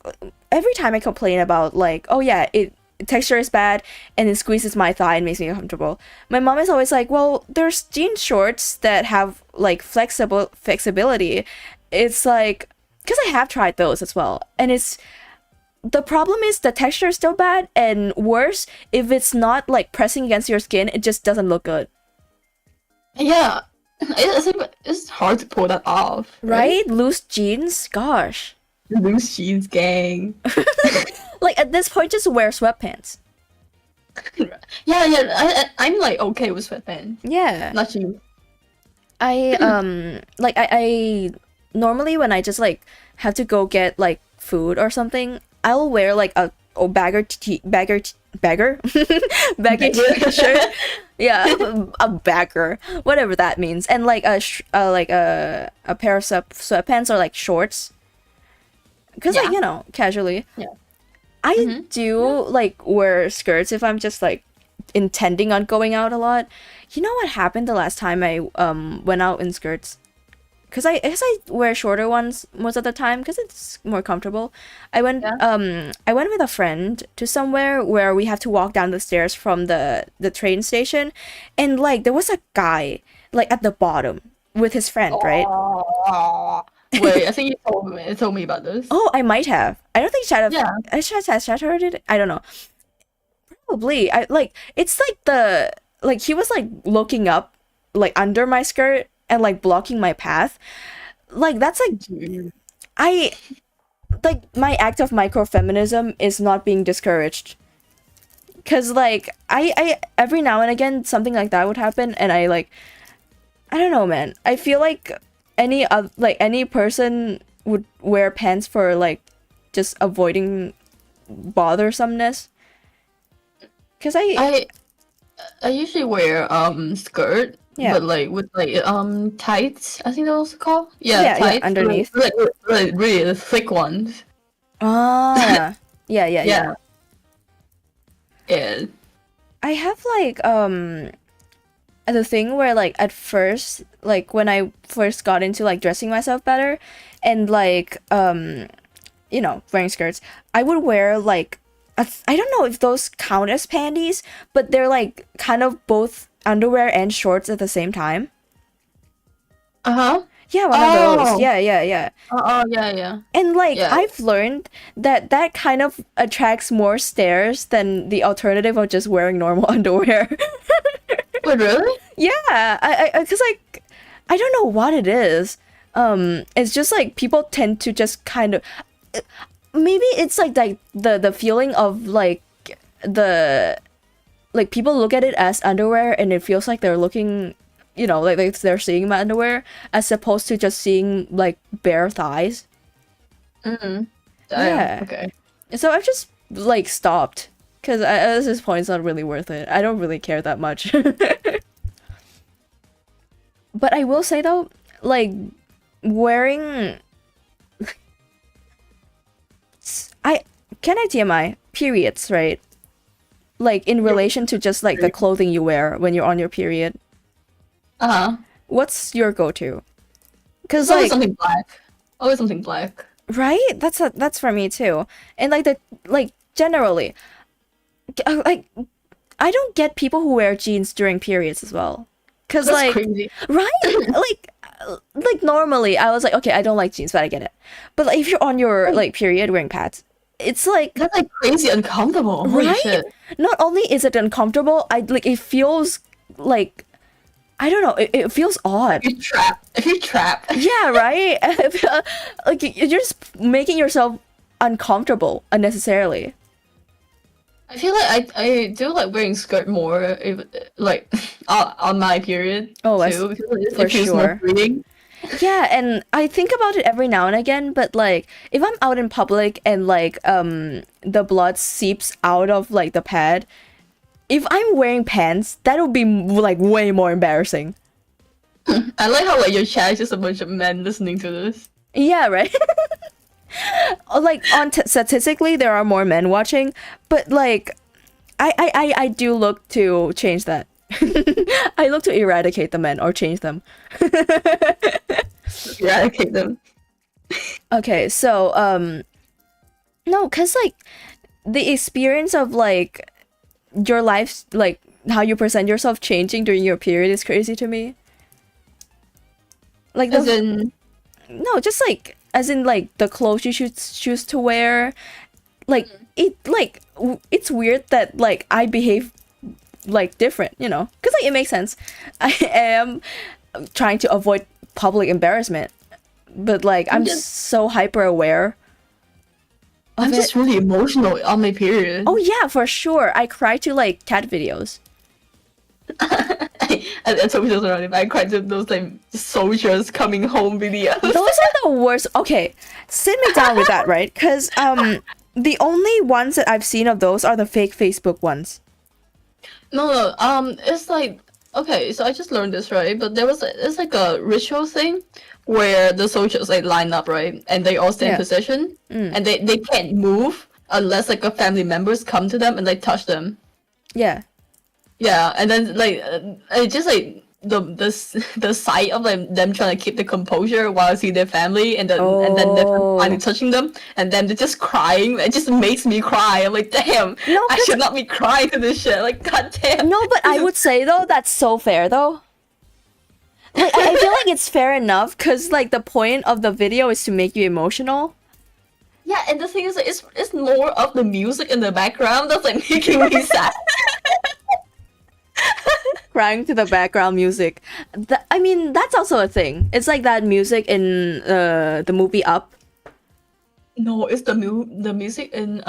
[SPEAKER 1] every time I complain about like, oh yeah, texture is bad and it squeezes my thigh and makes me uncomfortable, my mom is always like, well, there's jean shorts that have like flexibility. It's like, because I have tried those as well, and the problem is the texture is still bad, and worse, if it's not like pressing against your skin, it just doesn't look good.
[SPEAKER 3] Yeah. I think it's hard to pull that off,
[SPEAKER 1] Right? Loose jeans? Gosh.
[SPEAKER 3] Loose jeans gang.
[SPEAKER 1] Like at this point, just wear sweatpants.
[SPEAKER 3] Yeah, I'm like okay with sweatpants.
[SPEAKER 1] Yeah.
[SPEAKER 3] Not you.
[SPEAKER 1] I normally when I just like have to go get like food or something, I'll wear like a bagger bagger baggy shirt. Yeah, a bagger, whatever that means, and like a pair of sweatpants or like shorts. Cause like
[SPEAKER 3] Yeah.
[SPEAKER 1] casually.
[SPEAKER 3] Yeah.
[SPEAKER 1] I do like wear skirts if I'm just like intending on going out a lot. You know what happened the last time I went out in skirts? Cause I guess I wear shorter ones most of the time because it's more comfortable. I went with a friend to somewhere where we have to walk down the stairs from the train station, and like there was a guy like at the bottom with his friend, right?
[SPEAKER 3] Oh. Wait, I think you told me about this.
[SPEAKER 1] Oh, I might have. I don't think Chad have.
[SPEAKER 3] Yeah.
[SPEAKER 1] Chad heard it. I don't know. Probably. I like it's like the like he was like looking up like under my skirt and like blocking my path. Like that's like I like my act of microfeminism is not being discouraged. Cause like I every now and again something like that would happen and I don't know, man. I feel like any person would wear pants for like just avoiding bothersomeness. Cause
[SPEAKER 3] I usually wear skirt,
[SPEAKER 1] Yeah.
[SPEAKER 3] but like with like tights. I think that was called. Yeah,
[SPEAKER 1] Yeah,
[SPEAKER 3] tights.
[SPEAKER 1] underneath.
[SPEAKER 3] Like really the thick ones.
[SPEAKER 1] Ah, yeah.
[SPEAKER 3] Yeah. Yeah.
[SPEAKER 1] I have like the thing where like at first like when I first got into like dressing myself better and like wearing skirts, I would wear like I don't know if those count as panties, but they're like kind of both underwear and shorts at the same time.
[SPEAKER 3] Uh-huh.
[SPEAKER 1] Yeah, one of
[SPEAKER 3] Oh.
[SPEAKER 1] those. Yeah.
[SPEAKER 3] Oh, yeah.
[SPEAKER 1] And like
[SPEAKER 3] Yeah.
[SPEAKER 1] I've learned that kind of attracts more stares than the alternative of just wearing normal underwear.
[SPEAKER 3] Wait, really?
[SPEAKER 1] Yeah, I cause like I don't know what it is. It's just like people tend to just kind of maybe it's like the feeling of like the like people look at it as underwear and it feels like they're looking, like they're seeing my underwear as opposed to just seeing like bare thighs.
[SPEAKER 3] Mm-hmm.
[SPEAKER 1] Yeah.
[SPEAKER 3] Okay.
[SPEAKER 1] So I've just like stopped because at this point it's not really worth it. I don't really care that much. But I will say though, like wearing I TMI periods, right? Like in relation to just like the clothing you wear when you're on your period.
[SPEAKER 3] Uh-huh.
[SPEAKER 1] What's your go-to? Cause
[SPEAKER 3] It's always
[SPEAKER 1] like
[SPEAKER 3] something black. Always something black.
[SPEAKER 1] right, that's for me too. And like generally, like I don't get people who wear jeans during periods as well. Cause
[SPEAKER 3] That's
[SPEAKER 1] like
[SPEAKER 3] crazy.
[SPEAKER 1] right, like normally I was like okay I don't like jeans but I get it. But like if you're on your like period wearing pads, it's like
[SPEAKER 3] That's like crazy uncomfortable. Holy
[SPEAKER 1] right.
[SPEAKER 3] shit.
[SPEAKER 1] Not only is it uncomfortable, I like it feels like I don't know. It feels odd.
[SPEAKER 3] If you're trapped.
[SPEAKER 1] Yeah, right. Like you're just making yourself uncomfortable unnecessarily.
[SPEAKER 3] I feel like I do like wearing skirt more if like on my period
[SPEAKER 1] Oh,
[SPEAKER 3] too because
[SPEAKER 1] for
[SPEAKER 3] it feels more
[SPEAKER 1] sure.
[SPEAKER 3] freeing.
[SPEAKER 1] Yeah, and I think about it every now and again, but like if I'm out in public and like the blood seeps out of like the pad, if I'm wearing pants, that would be like way more embarrassing.
[SPEAKER 3] I like how like your chat is just a bunch of men listening to this.
[SPEAKER 1] Yeah, right. Like on statistically, there are more men watching, but like, I do look to change that. I look to eradicate the men or change them.
[SPEAKER 3] Eradicate them.
[SPEAKER 1] Okay, so no, cause like the experience of like your life, like how you present yourself changing during your period is crazy to me. Like
[SPEAKER 3] As
[SPEAKER 1] the
[SPEAKER 3] in,
[SPEAKER 1] no, just like as in like the clothes you should choose to wear. Like it's weird that like I behave like different, because like it makes sense. I am trying to avoid public embarrassment. But like I'm so hyper aware of
[SPEAKER 3] I'm just
[SPEAKER 1] it.
[SPEAKER 3] really emotional on my period.
[SPEAKER 1] Oh yeah, for sure. I cry to like cat videos.
[SPEAKER 3] I told you already, but I cried to those like soldiers coming home videos.
[SPEAKER 1] Those are the worst. Okay, sit me down with that, right? Because the only ones that I've seen of those are the fake Facebook ones.
[SPEAKER 3] No, it's like, okay, so I just learned this, right? But it's like a ritual thing where the soldiers like line up, right? And they all stay in position, and they can't move unless like a family members come to them and like touch them.
[SPEAKER 1] Yeah.
[SPEAKER 3] Yeah, and then like it's just like the sight of like them trying to keep the composure while seeing their family, and then they're finally touching them, and then they're just crying. It just makes me cry. I'm like, damn,
[SPEAKER 1] No,
[SPEAKER 3] I should not be crying to this shit. Like, god damn.
[SPEAKER 1] No, but I would say though that's so fair though. Like I feel like it's fair enough because like the point of the video is to make you emotional.
[SPEAKER 3] Yeah, and the thing is, like, it's more of the music in the background that's like making me sad.
[SPEAKER 1] Crying to the background music. I mean, that's also a thing. It's like that music in the movie Up.
[SPEAKER 3] No, it's the music in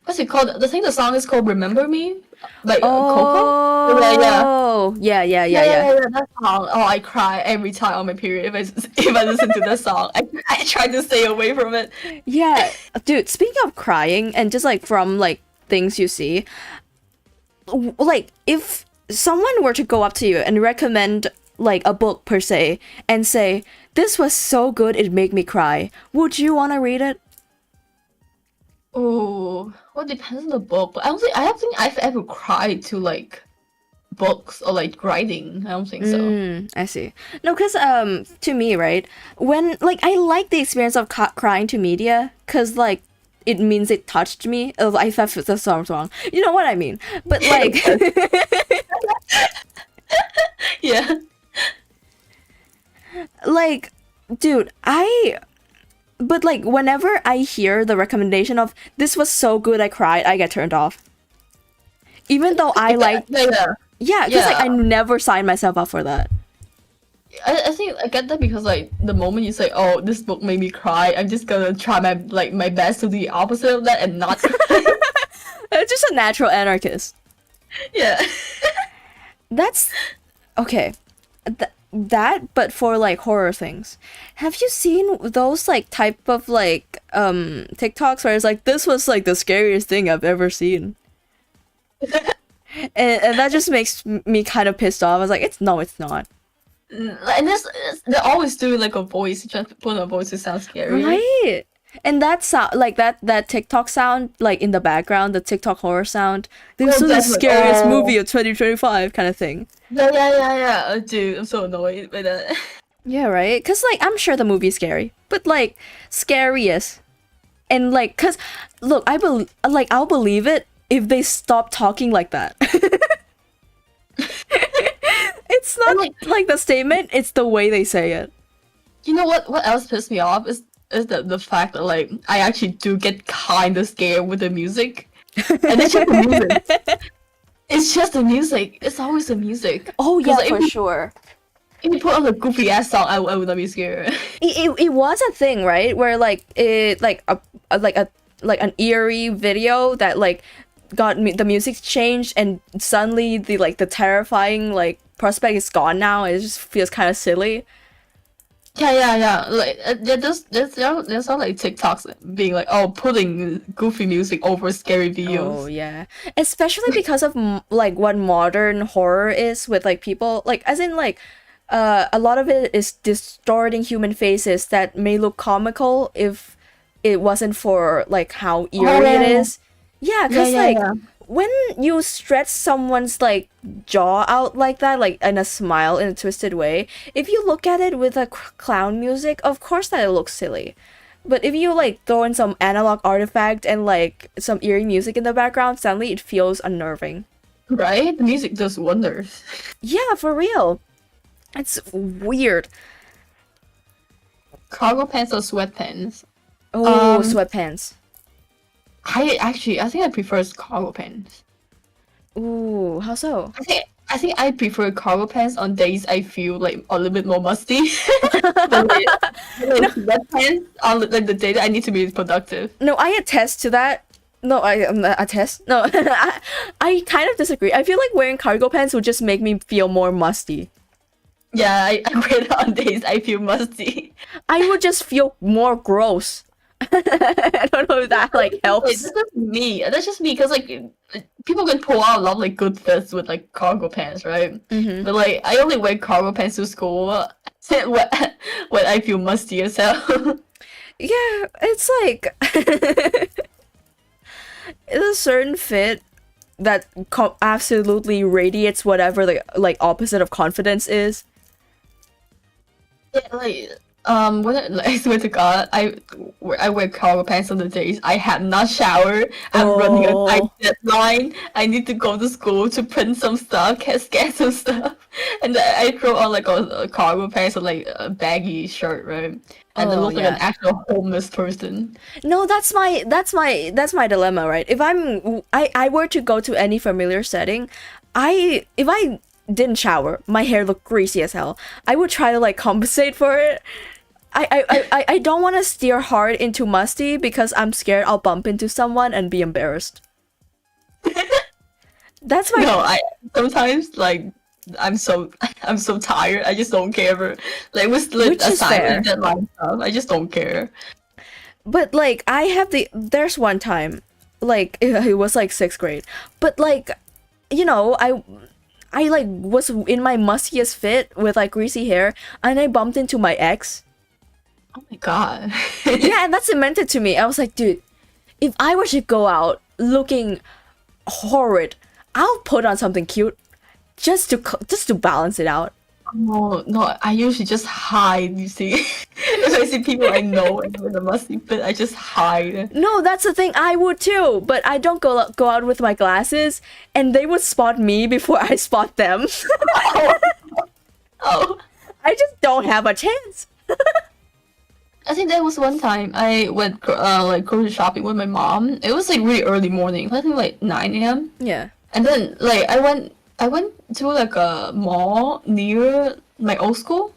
[SPEAKER 3] what's it called? The song is called "Remember Me," like Coco. Yeah,
[SPEAKER 1] Yeah.
[SPEAKER 3] That song. Oh, I cry every time on my period if I listen to that song. I try to stay away from it.
[SPEAKER 1] Yeah, dude. Speaking of crying and just like from like things you see, like if someone were to go up to you and recommend like a book per se and say this was so good it made me cry, would you want to read it?
[SPEAKER 3] Oh, well, it depends on the book. But I don't think I've ever cried to like books or like writing. I don't think so.
[SPEAKER 1] I see. No, because to me, right, when like I like the experience of crying to media because like it means it touched me. Oh, I thought the song's wrong. You know what I mean? But like,
[SPEAKER 3] Yeah.
[SPEAKER 1] like, dude, but like whenever I hear the recommendation of this was so good I cried, I get turned off. Even though I like, yeah, because like I never signed myself up for that.
[SPEAKER 3] I think I get that because like the moment you say, "Oh, this book made me cry," I'm just gonna try my best to do the opposite of that and not cry.
[SPEAKER 1] It's just a natural anarchist.
[SPEAKER 3] Yeah.
[SPEAKER 1] That's okay. That, but for like horror things. Have you seen those like type of like TikToks where it's like this was like the scariest thing I've ever seen? and that just makes me kind of pissed off. I was like, it's not.
[SPEAKER 3] And they always do like a voice, just put a voice to sound scary.
[SPEAKER 1] Right. And that sound like that TikTok sound like in the background, the TikTok horror sound. This is the scariest movie of 2025 kind of thing.
[SPEAKER 3] Yeah. Dude, I'm so annoyed by that.
[SPEAKER 1] Yeah, right? Cuz like I'm sure the movie is scary, but like scariest. And like cuz look, I'll believe it if they stop talking like that. It's not like the statement, it's the way they say it.
[SPEAKER 3] You know what else pissed me off is the fact that like I actually do get kind of scared with the music. And it's just the music. It's just the music. It's always the music.
[SPEAKER 1] Oh yeah,
[SPEAKER 3] like,
[SPEAKER 1] for sure.
[SPEAKER 3] If you put on a goofy ass song, I would not be scared.
[SPEAKER 1] It was a thing, right? Where like it like an eerie video that like got me, the music changed and suddenly the terrifying like prospect is gone now. It just feels kind of silly.
[SPEAKER 3] Yeah. Like there's all like TikToks being like, oh, putting goofy music over scary videos.
[SPEAKER 1] Oh yeah, especially because of like what modern horror is with like people like as in like a lot of it is distorting human faces that may look comical if it wasn't for like how eerie it is. Yeah, because when you stretch someone's like jaw out like that, like in a smile in a twisted way, if you look at it with a clown music, of course that it looks silly. But if you like throw in some analog artifact and like some eerie music in the background, suddenly it feels unnerving.
[SPEAKER 3] Right? The music does wonders.
[SPEAKER 1] Yeah, for real. It's weird.
[SPEAKER 3] Cargo pants or sweatpants?
[SPEAKER 1] Oh, sweatpants.
[SPEAKER 3] I think I prefer cargo pants.
[SPEAKER 1] Ooh, how so?
[SPEAKER 3] I think I prefer cargo pants on days I feel like a little bit more musty. But like, sweatpants on like the day that I need to be productive.
[SPEAKER 1] No, I attest to that. No, I attest. No, I kind of disagree. I feel like wearing cargo pants would just make me feel more musty.
[SPEAKER 3] Yeah, I wear it on days I feel musty.
[SPEAKER 1] I would just feel more gross. I don't know if that like
[SPEAKER 3] Wait,
[SPEAKER 1] helps.
[SPEAKER 3] that's just me. That's just me because like people can pull out a lot of like good fits with like cargo pants, right?
[SPEAKER 1] Mm-hmm.
[SPEAKER 3] But like I only wear cargo pants to school when when I feel musty as hell.
[SPEAKER 1] Yeah, it's like it's a certain fit that absolutely radiates whatever the like opposite of confidence is.
[SPEAKER 3] Yeah, like when I swear to God, I wear cargo pants on the days I have not showered. I'm running a tight deadline. I need to go to school to print some stuff, scan some stuff, and then I throw on like a cargo pants or like a baggy shirt, right? And I look like an actual homeless person.
[SPEAKER 1] No, that's my dilemma, right? If I were to go to any familiar setting, if I didn't shower, my hair looked greasy as hell, I would try to like compensate for it. I don't want to steer hard into musty because I'm scared I'll bump into someone and be embarrassed. That's my...
[SPEAKER 3] No, I sometimes like I'm so tired. I just don't care. Like with
[SPEAKER 1] Which is
[SPEAKER 3] assignment deadline stuff, I just don't care.
[SPEAKER 1] But like there's one time, like it was like 6th grade, but like, you know, I like was in my mustiest fit with like greasy hair and I bumped into my ex.
[SPEAKER 3] Oh my God.
[SPEAKER 1] Yeah, and that cemented to me. I was like, dude, if I were to go out looking horrid, I'll put on something cute just to balance it out.
[SPEAKER 3] No, I usually just hide, you see. If I see people I know and with a musty fit, I just hide.
[SPEAKER 1] No, that's the thing, I would too, but I don't go out with my glasses and they would spot me before I spot them.
[SPEAKER 3] Oh.
[SPEAKER 1] I just don't have a chance.
[SPEAKER 3] I think that was one time I went like grocery shopping with my mom. It was like really early morning. I think like 9 a.m.
[SPEAKER 1] Yeah.
[SPEAKER 3] And then like I went to like a mall near my old school,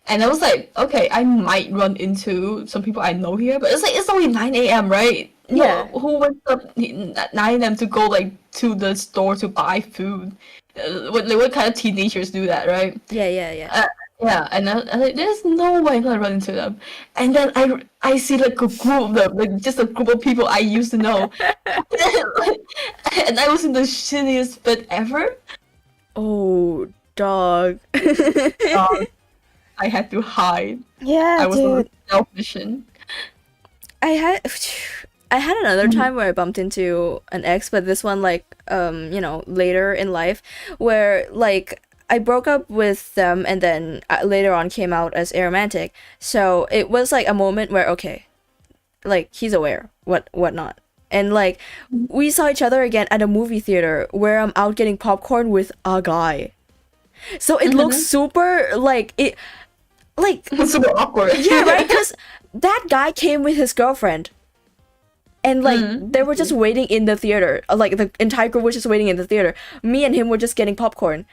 [SPEAKER 3] and I was like, okay, I might run into some people I know here, but it's only 9 a.m. right?
[SPEAKER 1] Yeah.
[SPEAKER 3] No, who went up at 9 a.m. to go like to the store to buy food? What kind of teenagers do that, right?
[SPEAKER 1] Yeah.
[SPEAKER 3] Yeah, and I like, there's no way I'm gonna run into them. And then I see like a group of them, like just a group of people I used to know. And I was in the shittiest fit ever.
[SPEAKER 1] Oh, dog.
[SPEAKER 3] I had to hide.
[SPEAKER 1] Yeah,
[SPEAKER 3] I was on
[SPEAKER 1] dude.
[SPEAKER 3] a self mission.
[SPEAKER 1] I had another time where I bumped into an ex, but this one like you know, later in life, where like I broke up with them and then later on came out as aromantic. So it was like a moment where okay, like he's aware whatnot. And like we saw each other again at a movie theater where I'm out getting popcorn with a guy. So it looks super like it like
[SPEAKER 3] It's super awkward.
[SPEAKER 1] yeah, right? Because that guy came with his girlfriend. And like they were just waiting in the theater. Like the entire group was just waiting in the theater. Me and him were just getting popcorn.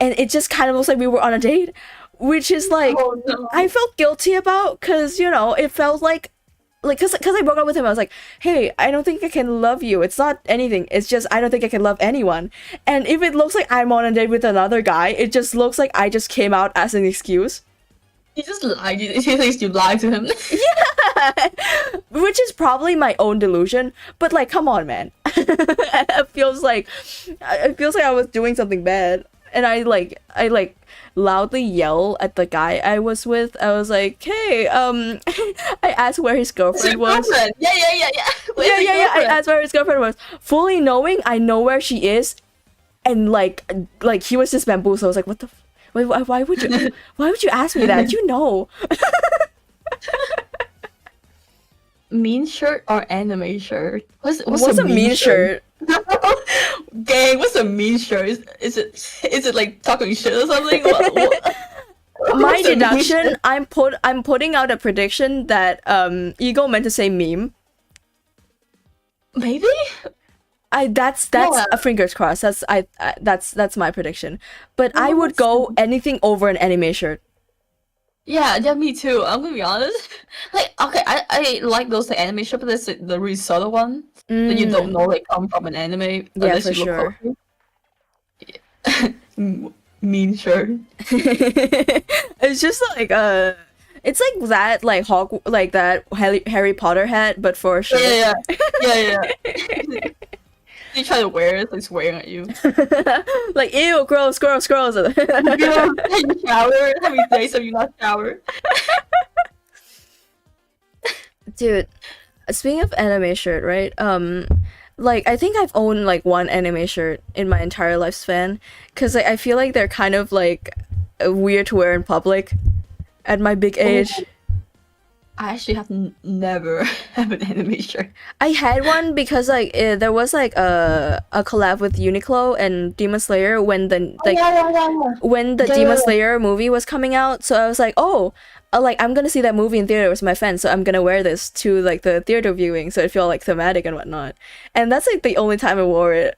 [SPEAKER 1] And it just kind of looks like we were on a date, which is like
[SPEAKER 3] Oh, no.
[SPEAKER 1] I felt guilty about because you know it felt like because I broke up with him. I was like, hey, I don't think I can love you. It's not anything. It's just I don't think I can love anyone. And if it looks like I'm on a date with another guy, it just looks like I just came out as an excuse.
[SPEAKER 3] He just lied. He thinks you lied to him.
[SPEAKER 1] Which is probably my own delusion, but like, come on, man. It feels like I was doing something bad, and I loudly yell at the guy I was with. I was like, hey, I asked where his girlfriend was.
[SPEAKER 3] Yeah.
[SPEAKER 1] Yeah. I asked where his girlfriend was, fully knowing I know where she is, and like he was just bamboozled. I was like, what the. Why would you ask me that? You know.
[SPEAKER 3] Mean shirt or anime shirt? What's
[SPEAKER 1] a mean shirt?
[SPEAKER 3] Gang, what's a mean shirt? Is it like talking shit or something? What?
[SPEAKER 1] My
[SPEAKER 3] What's a mean
[SPEAKER 1] deduction,
[SPEAKER 3] shirt?
[SPEAKER 1] I'm putting out a prediction that Ego meant to say meme.
[SPEAKER 3] Maybe?
[SPEAKER 1] That's
[SPEAKER 3] Yeah.
[SPEAKER 1] a fingers crossed. That's my prediction. But I would
[SPEAKER 3] that's
[SPEAKER 1] go anything over an anime shirt.
[SPEAKER 3] Yeah, me too. I'm gonna be honest. Like, okay, I like those like, anime shit, but that's the really subtle one that you don't know like come from an anime
[SPEAKER 1] Yeah,
[SPEAKER 3] unless
[SPEAKER 1] for
[SPEAKER 3] you look
[SPEAKER 1] sure.
[SPEAKER 3] closely. Mean shirt.
[SPEAKER 1] It's just like it's like that like that Harry Potter hat, but for a shirt.
[SPEAKER 3] Yeah. You try to wear it, it's wearing at you.
[SPEAKER 1] Like ew, gross.
[SPEAKER 3] You know, you shower. How many days have you not showered?
[SPEAKER 1] Dude, speaking of anime shirt, right? Like I think I've owned like one anime shirt in my entire lifespan, because I feel like they're kind of like weird to wear in public at my big age.
[SPEAKER 3] I actually have never have an anime shirt.
[SPEAKER 1] I had one because like there was like a collab with Uniqlo and Demon Slayer when the like when the Demon Slayer movie was coming out. So I was like, oh, like I'm gonna see that movie in theater with my friends, so I'm gonna wear this to like the theater viewing, so it feel like thematic and whatnot. And that's like the only time I wore it.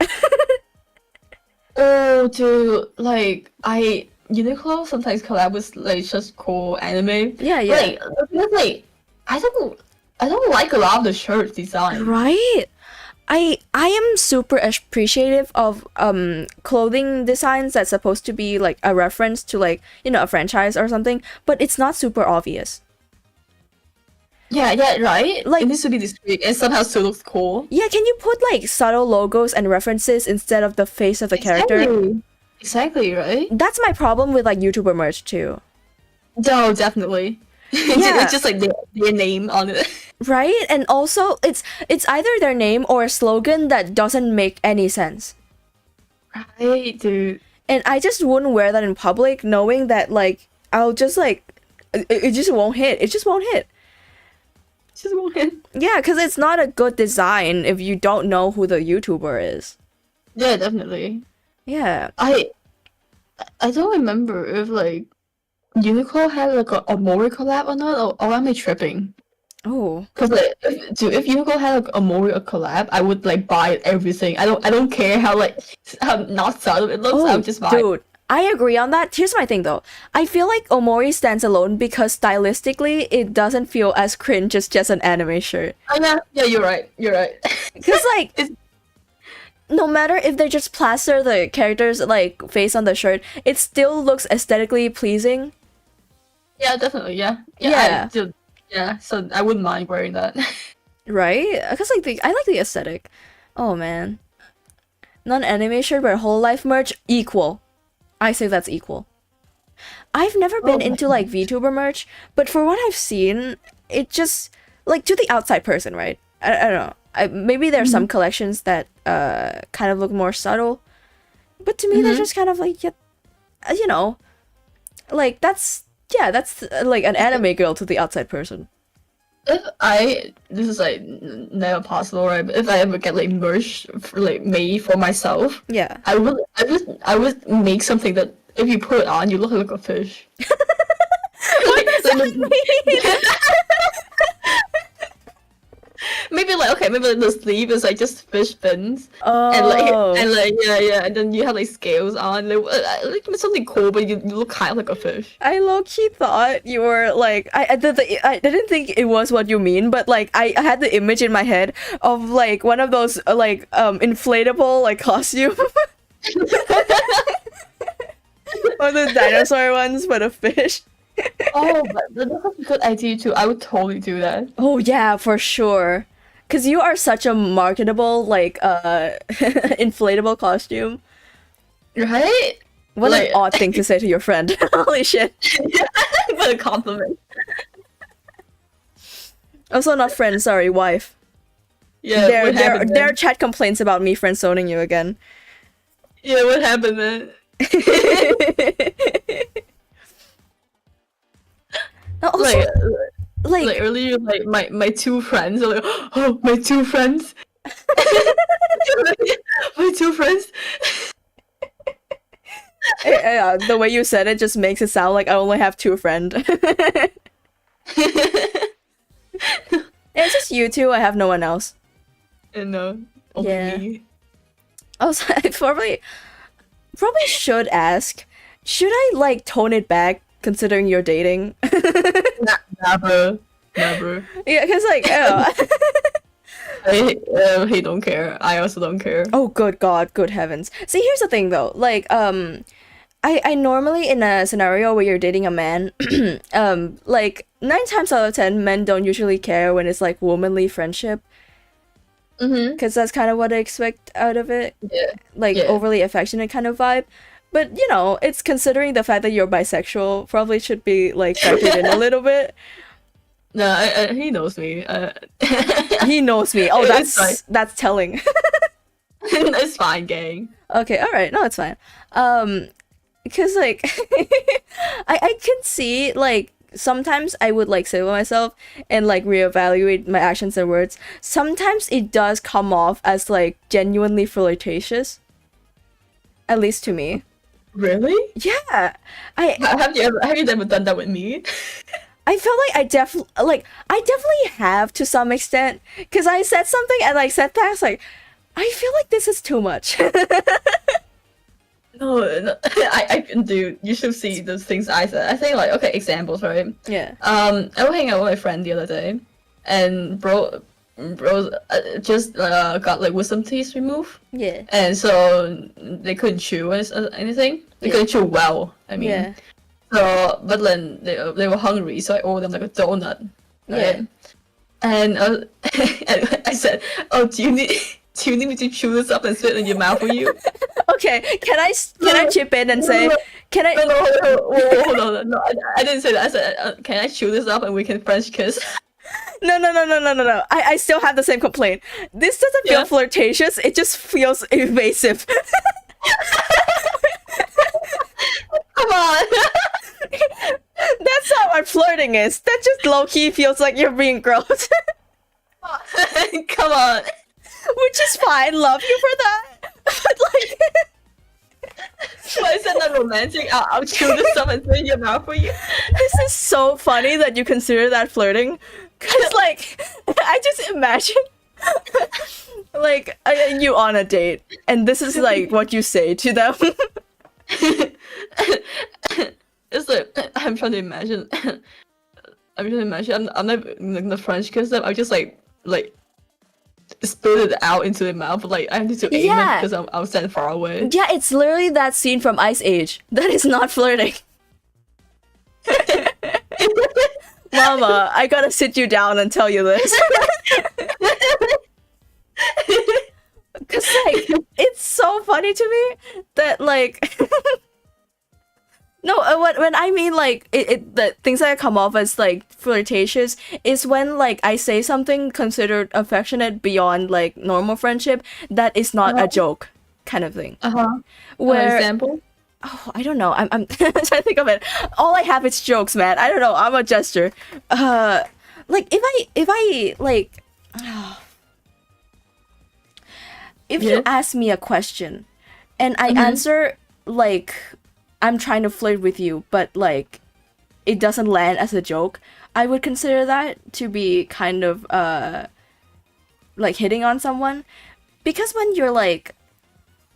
[SPEAKER 3] Oh, dude, like Uniqlo sometimes collab with like just cool anime.
[SPEAKER 1] Yeah.
[SPEAKER 3] Like, because, like I don't like a lot of the shirt design.
[SPEAKER 1] Right? I am super appreciative of clothing designs that's supposed to be like a reference to like, you know, a franchise or something, but it's not super obvious.
[SPEAKER 3] Yeah, right.
[SPEAKER 1] Like-
[SPEAKER 3] it needs to be discreet and somehow still looks cool.
[SPEAKER 1] Yeah, can you put like subtle logos and references instead of the face of the character?
[SPEAKER 3] Exactly, right?
[SPEAKER 1] That's my problem with like YouTuber merch too.
[SPEAKER 3] No, definitely.
[SPEAKER 1] Yeah.
[SPEAKER 3] It's just like their name on it.
[SPEAKER 1] Right? And also it's either their name or a slogan that doesn't make any sense.
[SPEAKER 3] Right, dude.
[SPEAKER 1] And I just wouldn't wear that in public knowing that like I'll just like it just won't hit. It just won't hit.
[SPEAKER 3] Just won't hit.
[SPEAKER 1] Yeah, because it's not a good design if you don't know who the YouTuber is.
[SPEAKER 3] Yeah, definitely.
[SPEAKER 1] Yeah.
[SPEAKER 3] I don't remember if like Uniqlo had like a Mori collab or not, or am I tripping?
[SPEAKER 1] Oh.
[SPEAKER 3] Cause like, if Uniqlo had like a Mori collab, I would like buy everything. I don't care how like how not subtle it looks. I would just buy.
[SPEAKER 1] Dude, I agree on that. Here's my thing though. I feel like Omori stands alone because stylistically it doesn't feel as cringe as just an anime shirt.
[SPEAKER 3] Oh, yeah, you're right.
[SPEAKER 1] Because like no matter if they just plaster the character's like face on the shirt, it still looks aesthetically pleasing.
[SPEAKER 3] Yeah, definitely. Yeah. Yeah. So I wouldn't mind wearing that.
[SPEAKER 1] Right? Because like I like the aesthetic. Oh man. Non-anime shirt but whole life merch equal. I say that's equal. I've never been into like VTuber merch, but for what I've seen, it just like to the outside person, right? I don't know. Maybe there's some collections that kind of look more subtle, but to me they're just kind of like you know, like that's like an anime girl to the outside person.
[SPEAKER 3] This is like never possible, right? But if I ever get like merch like made for myself,
[SPEAKER 1] Yeah.
[SPEAKER 3] I would make something that if you put it on, you look like a fish.
[SPEAKER 1] What does that mean?
[SPEAKER 3] Maybe like the sleeve is like just fish fins,
[SPEAKER 1] Oh.
[SPEAKER 3] and and then you have like scales on, like something cool, but you look kind of like a fish.
[SPEAKER 1] I low-key thought you were like I didn't think it was what you mean, but like I had the image in my head of like one of those like inflatable like costume. Or the dinosaur ones, but a fish.
[SPEAKER 3] Oh, but that's a good idea too. I would totally do that.
[SPEAKER 1] Oh yeah, for sure. Cause you are such a marketable like inflatable costume.
[SPEAKER 3] Right?
[SPEAKER 1] What
[SPEAKER 3] Like-
[SPEAKER 1] an odd thing to say to your friend. Holy shit.
[SPEAKER 3] What a compliment.
[SPEAKER 1] Also not friend, sorry, wife.
[SPEAKER 3] Yeah, what happened
[SPEAKER 1] Their
[SPEAKER 3] then?
[SPEAKER 1] chat complaints about me friend zoning you again.
[SPEAKER 3] Yeah, what happened then?
[SPEAKER 1] No, also,
[SPEAKER 3] Like earlier, like my two friends are like, oh, my two friends. My two friends.
[SPEAKER 1] the way you said it just makes it sound like I only have two friends. It's just you two, I have no one else.
[SPEAKER 3] And only
[SPEAKER 1] Yeah.
[SPEAKER 3] me.
[SPEAKER 1] Also, I probably should ask, should I like tone it back considering you're dating?
[SPEAKER 3] Never, never.
[SPEAKER 1] Yeah, because like, oh.
[SPEAKER 3] He don't care. I also don't care.
[SPEAKER 1] Oh, good God, good heavens. See, here's the thing though. Like, I normally in a scenario where you're dating a man, like 9 times out of 10, men don't usually care when it's like womanly friendship, because that's kind of what I expect out of it,
[SPEAKER 3] Yeah.
[SPEAKER 1] like
[SPEAKER 3] Yeah.
[SPEAKER 1] overly affectionate kind of vibe. But you know, it's considering the fact that you're bisexual, probably should be like factored in a little bit.
[SPEAKER 3] No, he knows me.
[SPEAKER 1] He knows me. Oh,
[SPEAKER 3] It's fine.
[SPEAKER 1] that's telling.
[SPEAKER 3] It's fine, gang.
[SPEAKER 1] Okay, all right. No, it's fine. Because like I can see like sometimes I would like sit with myself and like reevaluate my actions and words. Sometimes it does come off as like genuinely flirtatious. At least to me.
[SPEAKER 3] Really?
[SPEAKER 1] Yeah. I
[SPEAKER 3] Have you ever done that with me?
[SPEAKER 1] I felt like I definitely have to some extent, because I said something and like said back like I feel like this is too much.
[SPEAKER 3] No, I can do. You should see those things I said. I think like okay, examples, right?
[SPEAKER 1] Yeah.
[SPEAKER 3] I was hanging out with my friend the other day, and bro just got like wisdom teeth removed,
[SPEAKER 1] Yeah.
[SPEAKER 3] and so they couldn't chew anything. They
[SPEAKER 1] Yeah.
[SPEAKER 3] couldn't chew well. I mean,
[SPEAKER 1] Yeah.
[SPEAKER 3] so but then they were hungry, so I ordered them like a donut. Right?
[SPEAKER 1] Yeah.
[SPEAKER 3] And and I said, "Oh, do you need me to chew this up and spit it in your mouth for you?"
[SPEAKER 1] Okay, can I chip in and say, can I?
[SPEAKER 3] No, hold on. No, I didn't say that. I said, "Can I chew this up and we can French kiss?"
[SPEAKER 1] No. I still have the same complaint. This doesn't feel
[SPEAKER 3] Yeah.
[SPEAKER 1] flirtatious. It just feels invasive.
[SPEAKER 3] Come on.
[SPEAKER 1] That's not what flirting is. That just low key feels like you're being gross.
[SPEAKER 3] Come on.
[SPEAKER 1] Which is fine. Love you for that. But like,
[SPEAKER 3] Why is that not romantic? I'll chew this up and spit it in your mouth for you.
[SPEAKER 1] this is so funny that you consider that flirting. Cause like, I just imagine like you on a date, and this is like what you say to them.
[SPEAKER 3] It's like I'm trying to imagine. I'm not like the French kiss them. I just like spit it out into the mouth. Like I need to aim
[SPEAKER 1] Yeah.
[SPEAKER 3] it because I'll stand far away.
[SPEAKER 1] Yeah, it's literally that scene from Ice Age. That is not flirting. Mama, I gotta sit you down and tell you this. Cause like, it's so funny to me that like no, when I mean like the things that come off as like flirtatious is when like I say something considered affectionate beyond like normal friendship that is not a joke kind of thing. Where
[SPEAKER 3] Example.
[SPEAKER 1] oh, I don't know. I'm trying to think of it. All I have is jokes, man. I don't know. I'm a jester. Like if I like if you
[SPEAKER 3] Yeah.
[SPEAKER 1] ask me a question and I answer like I'm trying to flirt with you, but like it doesn't land as a joke, I would consider that to be kind of like hitting on someone. Because when you're like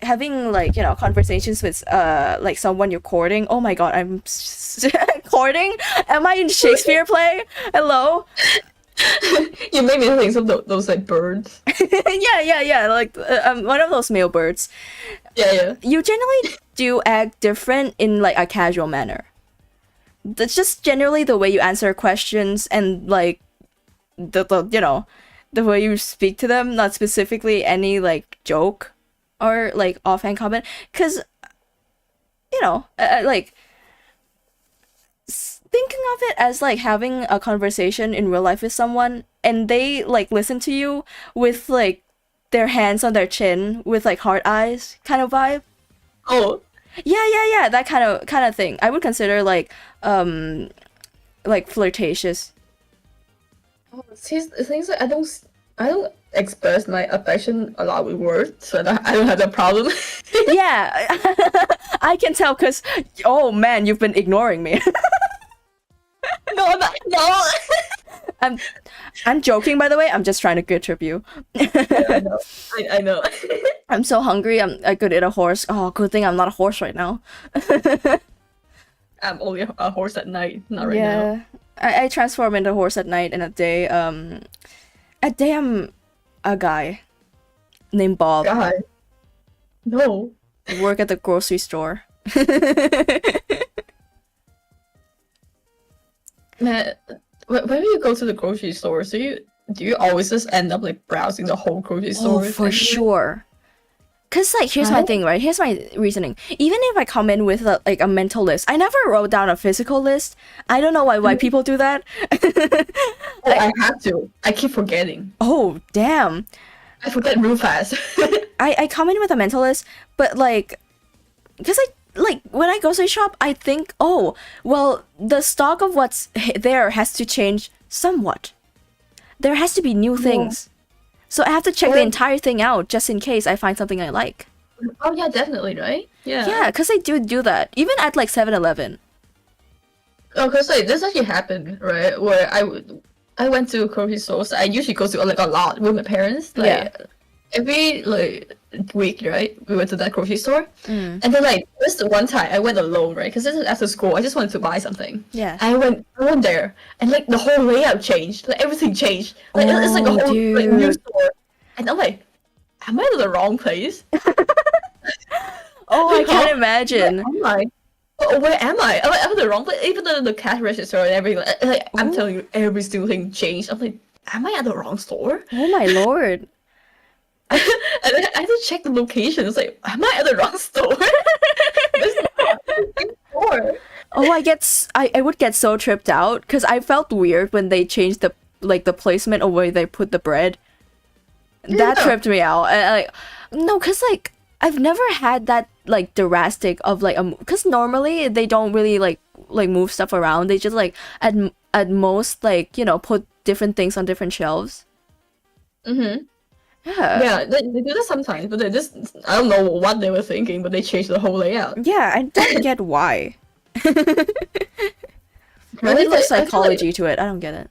[SPEAKER 1] having like, you know, conversations with like someone you're courting, oh my god, I'm courting? Am I in Shakespeare play? Hello?
[SPEAKER 3] You made me think of those like birds.
[SPEAKER 1] yeah, like one of those male birds.
[SPEAKER 3] Yeah.
[SPEAKER 1] You generally do act different in like a casual manner. That's just generally the way you answer questions and like the you know, the way you speak to them, not specifically any like joke or like offhand comment, because you know, like thinking of it as like having a conversation in real life with someone and they like listen to you with like their hands on their chin with like heart eyes kind of vibe.
[SPEAKER 3] Oh.
[SPEAKER 1] Yeah, that kind of thing. I would consider like flirtatious.
[SPEAKER 3] Oh, see, the things like I don't express my affection a lot with words, so I don't have that problem.
[SPEAKER 1] Yeah, I can tell because oh man, you've been ignoring me.
[SPEAKER 3] No.
[SPEAKER 1] I'm joking, by the way. I'm just trying to guilt trip you.
[SPEAKER 3] I know. I know.
[SPEAKER 1] I'm so hungry. I could eat a horse. Oh, good thing I'm not a horse right now.
[SPEAKER 3] I'm only a horse at night, not right now.
[SPEAKER 1] Yeah, I transform into a horse at night, and at day I'm a guy named Bob.
[SPEAKER 3] God. No.
[SPEAKER 1] Work at the grocery store.
[SPEAKER 3] Man, when you go to the grocery store, do you always just end up like browsing the whole grocery store?
[SPEAKER 1] Oh, for sure. Cause like here's my thing, right? Here's my reasoning. Even if I come in with like a mental list, I never wrote down a physical list. I don't know why people do that.
[SPEAKER 3] Oh, I have to. I keep forgetting.
[SPEAKER 1] Oh damn!
[SPEAKER 3] I forget real fast.
[SPEAKER 1] I come in with a mental list, but like, cause like when I grocery shop, I think, oh well, the stock of what's there has to change somewhat. There has to be new things. So I have to check the entire thing out just in case I find something I like.
[SPEAKER 3] Oh yeah, definitely, right? Yeah.
[SPEAKER 1] Yeah, because I do that. Even at like 7-Eleven.
[SPEAKER 3] Oh, cause like this actually happened, right? Where I went to grocery stores. I usually go to like a lot with my parents. Like,
[SPEAKER 1] Yeah.
[SPEAKER 3] Every like week, right? We went to that grocery store, and then like this one time I went alone, right? Because this is after school. I just wanted to buy something.
[SPEAKER 1] Yeah.
[SPEAKER 3] I went there, and like the whole layout changed. Like everything changed. Like it's like a whole like new
[SPEAKER 1] dude.
[SPEAKER 3] store, and I'm like, am I in the wrong place?
[SPEAKER 1] Oh, I can't imagine.
[SPEAKER 3] Where am I? Oh, where am I? Am I in the wrong place? Even the cash register and everything. Like I'm telling you, every single thing changed. I'm like, am I at the wrong store?
[SPEAKER 1] Oh my lord.
[SPEAKER 3] And I had to check the location. It's like, am I at the wrong store? This is not the same store.
[SPEAKER 1] Oh, I would get so tripped out because I felt weird when they changed the placement of where they put the bread. That
[SPEAKER 3] Yeah.
[SPEAKER 1] tripped me out. No, because like I've never had that like drastic of like because normally they don't really like move stuff around. They just like at most like put different things on different shelves.
[SPEAKER 3] Mm-hmm.
[SPEAKER 1] Yeah.
[SPEAKER 3] Yeah, they do that sometimes, but they just, I don't know what they were thinking, but they changed the whole layout.
[SPEAKER 1] Yeah, I don't get why.
[SPEAKER 3] Right?
[SPEAKER 1] Maybe
[SPEAKER 3] Like,
[SPEAKER 1] there's
[SPEAKER 3] I feel
[SPEAKER 1] psychology
[SPEAKER 3] like,
[SPEAKER 1] to it. I don't get it.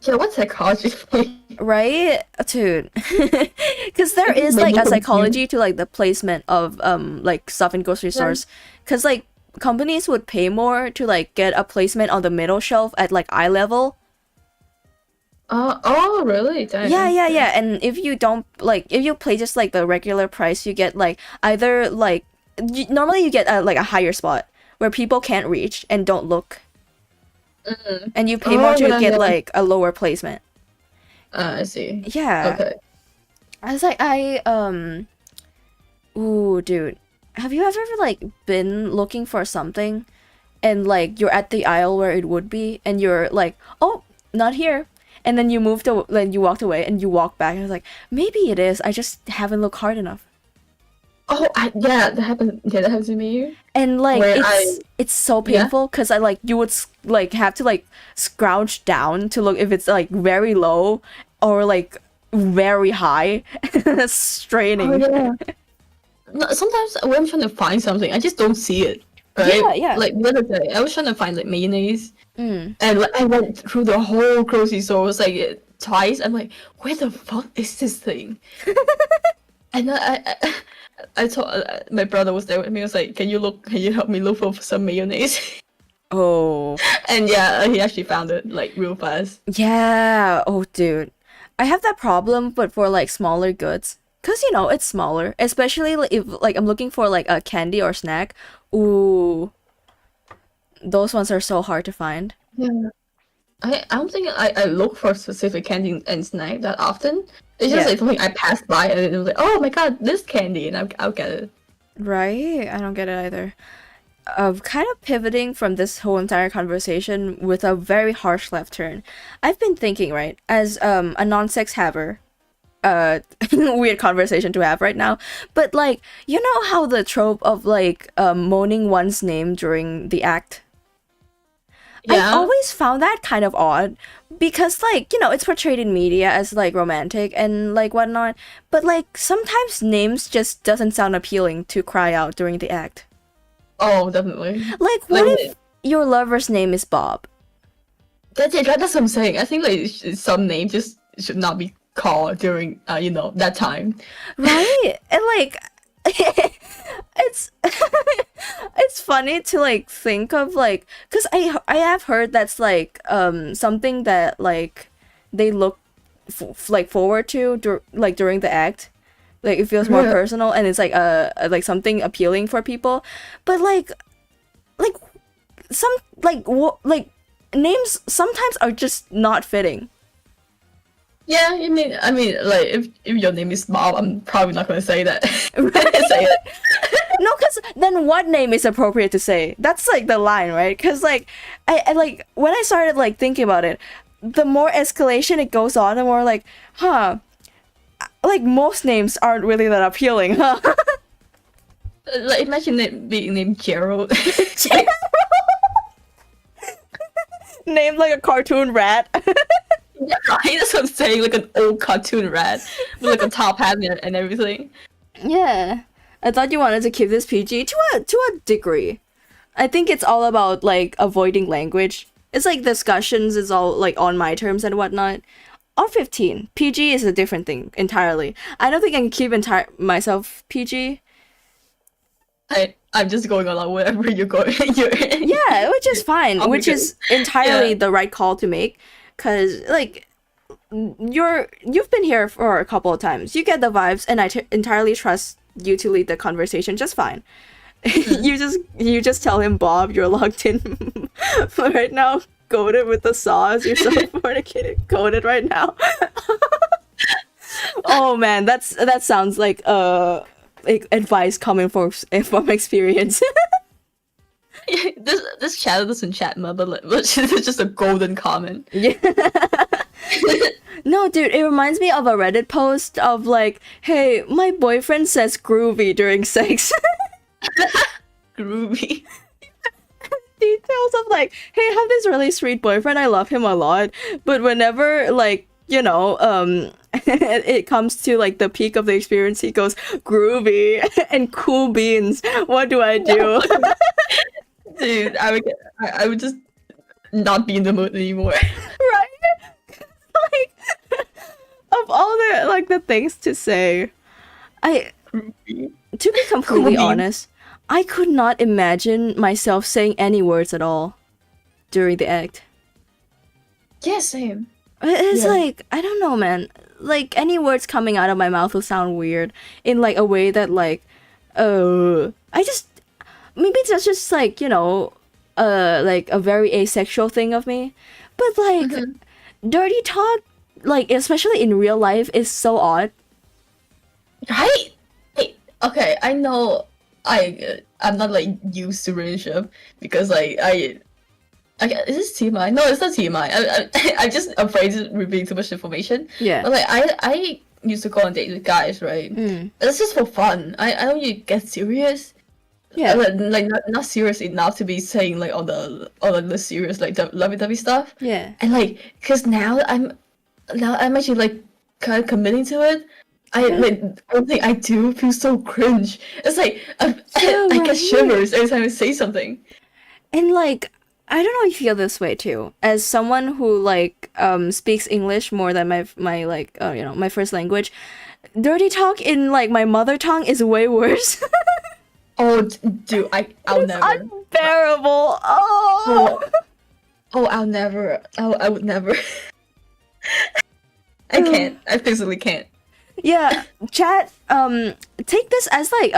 [SPEAKER 3] yeah, what's psychology?
[SPEAKER 1] Right, dude? Because there is like a psychology to like the placement of like stuff in grocery stores. Because like companies would pay more to like get a placement on the middle shelf at like eye level.
[SPEAKER 3] Oh, really? Dang.
[SPEAKER 1] Yeah. And if you don't like, if you pay just like the regular price, you get like either like normally you get like a higher spot where people can't reach and don't look, and you pay more to get like a lower placement.
[SPEAKER 3] I see.
[SPEAKER 1] Yeah.
[SPEAKER 3] Okay.
[SPEAKER 1] I was like, ooh, dude, have you ever like been looking for something, and like you're at the aisle where it would be, and you're like, oh, not here. And then you then you walked away and you walk back and I was like, maybe it is. I just haven't looked hard enough.
[SPEAKER 3] Oh, yeah, that happened. Yeah, that happened to me.
[SPEAKER 1] And like
[SPEAKER 3] Where
[SPEAKER 1] it's so painful because I like you would like have to like scrouch down to look if it's like very low or like very high. Straining.
[SPEAKER 3] Oh, yeah. No, sometimes when I'm trying to find something, I just don't see it. Right?
[SPEAKER 1] Yeah.
[SPEAKER 3] Like the other day, I was trying to find like mayonnaise, and like I went through the whole grocery store like twice. I'm like, where the fuck is this thing? And then I told my brother was there with me. I was like, can you help me look for some mayonnaise?
[SPEAKER 1] Oh.
[SPEAKER 3] And yeah, he actually found it like real fast.
[SPEAKER 1] Yeah. Oh, dude. I have that problem, but for like smaller goods. Cause it's smaller, especially if like I'm looking for like a candy or snack. Ooh, those ones are so hard to find.
[SPEAKER 3] Yeah. I don't think I look for specific candy and snack that often. It's just like something I pass by and it was like, oh my god, this candy, and I'll get it.
[SPEAKER 1] Right? I don't get it either. Kind of pivoting from this whole entire conversation with a very harsh left turn. I've been thinking, right, as a non-sex haver, weird conversation to have right now, but like, you know how the trope of like moaning one's name during the act?
[SPEAKER 3] Yeah.
[SPEAKER 1] I've always found that kind of odd because like, it's portrayed in media as like romantic and like whatnot, but like sometimes names just doesn't sound appealing to cry out during the act.
[SPEAKER 3] Oh, definitely.
[SPEAKER 1] Like, what if your lover's name is Bob?
[SPEAKER 3] That's it. That's what I'm saying. I think like some names just should not be called during that time.
[SPEAKER 1] Right? And like it's it's funny to like think of like because I have heard that's like something that like they look like forward to like during the act, like it feels more
[SPEAKER 3] Yeah.
[SPEAKER 1] personal and it's like something appealing for people, but like some like names sometimes are just not fitting.
[SPEAKER 3] Yeah, I mean, like if your name is Bob, I'm probably not gonna say that.
[SPEAKER 1] Right?
[SPEAKER 3] Say it.
[SPEAKER 1] No, because then what name is appropriate to say? That's like the line, right? Because like I like when I started like thinking about it, the more escalation it goes on, the more like, like most names aren't really that appealing, huh?
[SPEAKER 3] Like imagine it being named Gerald.
[SPEAKER 1] Named like a cartoon rat.
[SPEAKER 3] Yeah, right. That's what I'm saying. Like an old cartoon rat with like a top hat and everything.
[SPEAKER 1] Yeah, I thought you wanted to keep this PG to a degree. I think it's all about like avoiding language. It's like discussions is all like on my terms and whatnot. R15 PG is a different thing entirely. I don't think I can keep myself PG.
[SPEAKER 3] I'm just going along wherever you're going.
[SPEAKER 1] Yeah, which is fine,
[SPEAKER 3] Oh,
[SPEAKER 1] which
[SPEAKER 3] because-
[SPEAKER 1] is entirely
[SPEAKER 3] yeah.
[SPEAKER 1] the right call to make, cause like you've been here for a couple of times. You get the vibes, and I entirely trust you to lead the conversation just fine. You just tell him, Bob, you're locked in right now. Goated with the sauce. You're so fornicated. Goated right now. Oh man, that sounds like advice coming from experience.
[SPEAKER 3] This channel doesn't chat much, but it's just a golden comment.
[SPEAKER 1] Yeah. No, dude, it reminds me of a Reddit post of like, hey, my boyfriend says groovy during sex.
[SPEAKER 3] Groovy.
[SPEAKER 1] Details of like, hey, I have this really sweet boyfriend, I love him a lot, but whenever like, it comes to like the peak of the experience, he goes groovy and cool beans. What do I do?
[SPEAKER 3] Dude, I would just not be in the mood anymore.
[SPEAKER 1] Right? Like, of all the like the things to say, to be completely
[SPEAKER 3] Cool.
[SPEAKER 1] honest, I could not imagine myself saying any words at all during the act.
[SPEAKER 3] Yeah, same.
[SPEAKER 1] It's
[SPEAKER 3] Yeah.
[SPEAKER 1] like, I don't know, man. Like, any words coming out of my mouth will sound weird in like a way that like, maybe it's just like, like a very asexual thing of me. But like, dirty talk, like especially in real life, is so odd.
[SPEAKER 3] Right? Hey, okay, I know I'm not like used to relationship because like I is this TMI? No, it's not TMI. I'm just afraid of revealing too much information.
[SPEAKER 1] Yeah.
[SPEAKER 3] But like I used to go on dates with guys, right? That's just for fun. I don't really get serious.
[SPEAKER 1] Yeah.
[SPEAKER 3] Like not serious enough to be saying like all the serious like the lovey-dovey stuff.
[SPEAKER 1] Yeah.
[SPEAKER 3] And like, cause now I'm actually like kind of committing to it. Like one thing I do feels so cringe. It's like I
[SPEAKER 1] right.
[SPEAKER 3] get shivers every time I say something.
[SPEAKER 1] And like, I don't know if you feel this way too. As someone who like speaks English more than my like my first language, dirty talk in like my mother tongue is way worse.
[SPEAKER 3] Oh, dude, I'll never.
[SPEAKER 1] Unbearable. Oh.
[SPEAKER 3] I'll never. I would never. I can't. I physically can't.
[SPEAKER 1] Yeah, chat. Take this as like